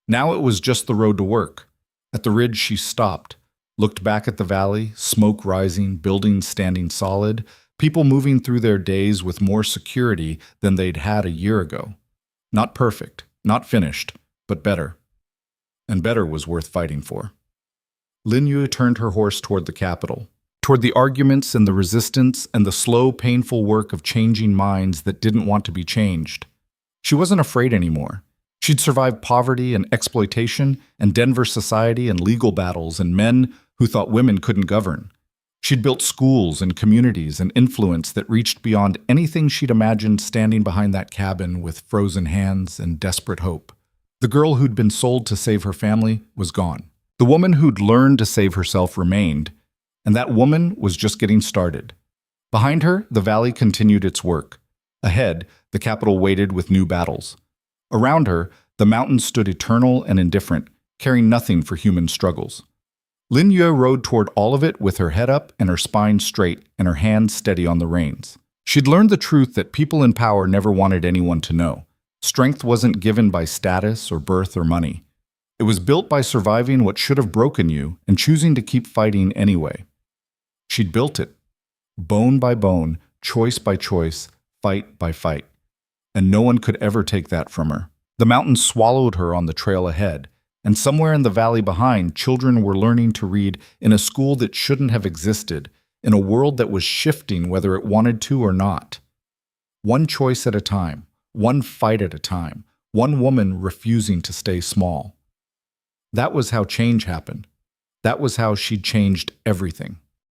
Now it was just the road to work. At the ridge she stopped, looked back at the valley, smoke rising, buildings standing solid, people moving through their days with more security than they'd had a year ago. Not perfect, not finished, but better. And better was worth fighting for. Lin Yue turned her horse toward the capital, toward the arguments and the resistance and the slow, painful work of changing minds that didn't want to be changed. She wasn't afraid anymore. She'd survived poverty and exploitation and Denver society and legal battles and men who thought women couldn't govern. She'd built schools and communities and influence that reached beyond anything she'd imagined standing behind that cabin with frozen hands and desperate hope. The girl who'd been sold to save her family was gone. The woman who'd learned to save herself remained, and that woman was just getting started. Behind her, the valley continued its work. Ahead, the capital waited with new battles. Around her, the mountains stood eternal and indifferent, caring nothing for human struggles. Lin Yue rode toward all of it with her head up and her spine straight and her hands steady on the reins. She'd learned the truth that people in power never wanted anyone to know. Strength wasn't given by status or birth or money. It was built by surviving what should have broken you and choosing to keep fighting anyway. She'd built it, bone by bone, choice by choice, fight by fight. And no one could ever take that from her. The mountains swallowed her on the trail ahead, and somewhere in the valley behind, children were learning to read in a school that shouldn't have existed, in a world that was shifting whether it wanted to or not. One choice at a time, one fight at a time, one woman refusing to stay small. That was how change happened. That was how she'd changed everything.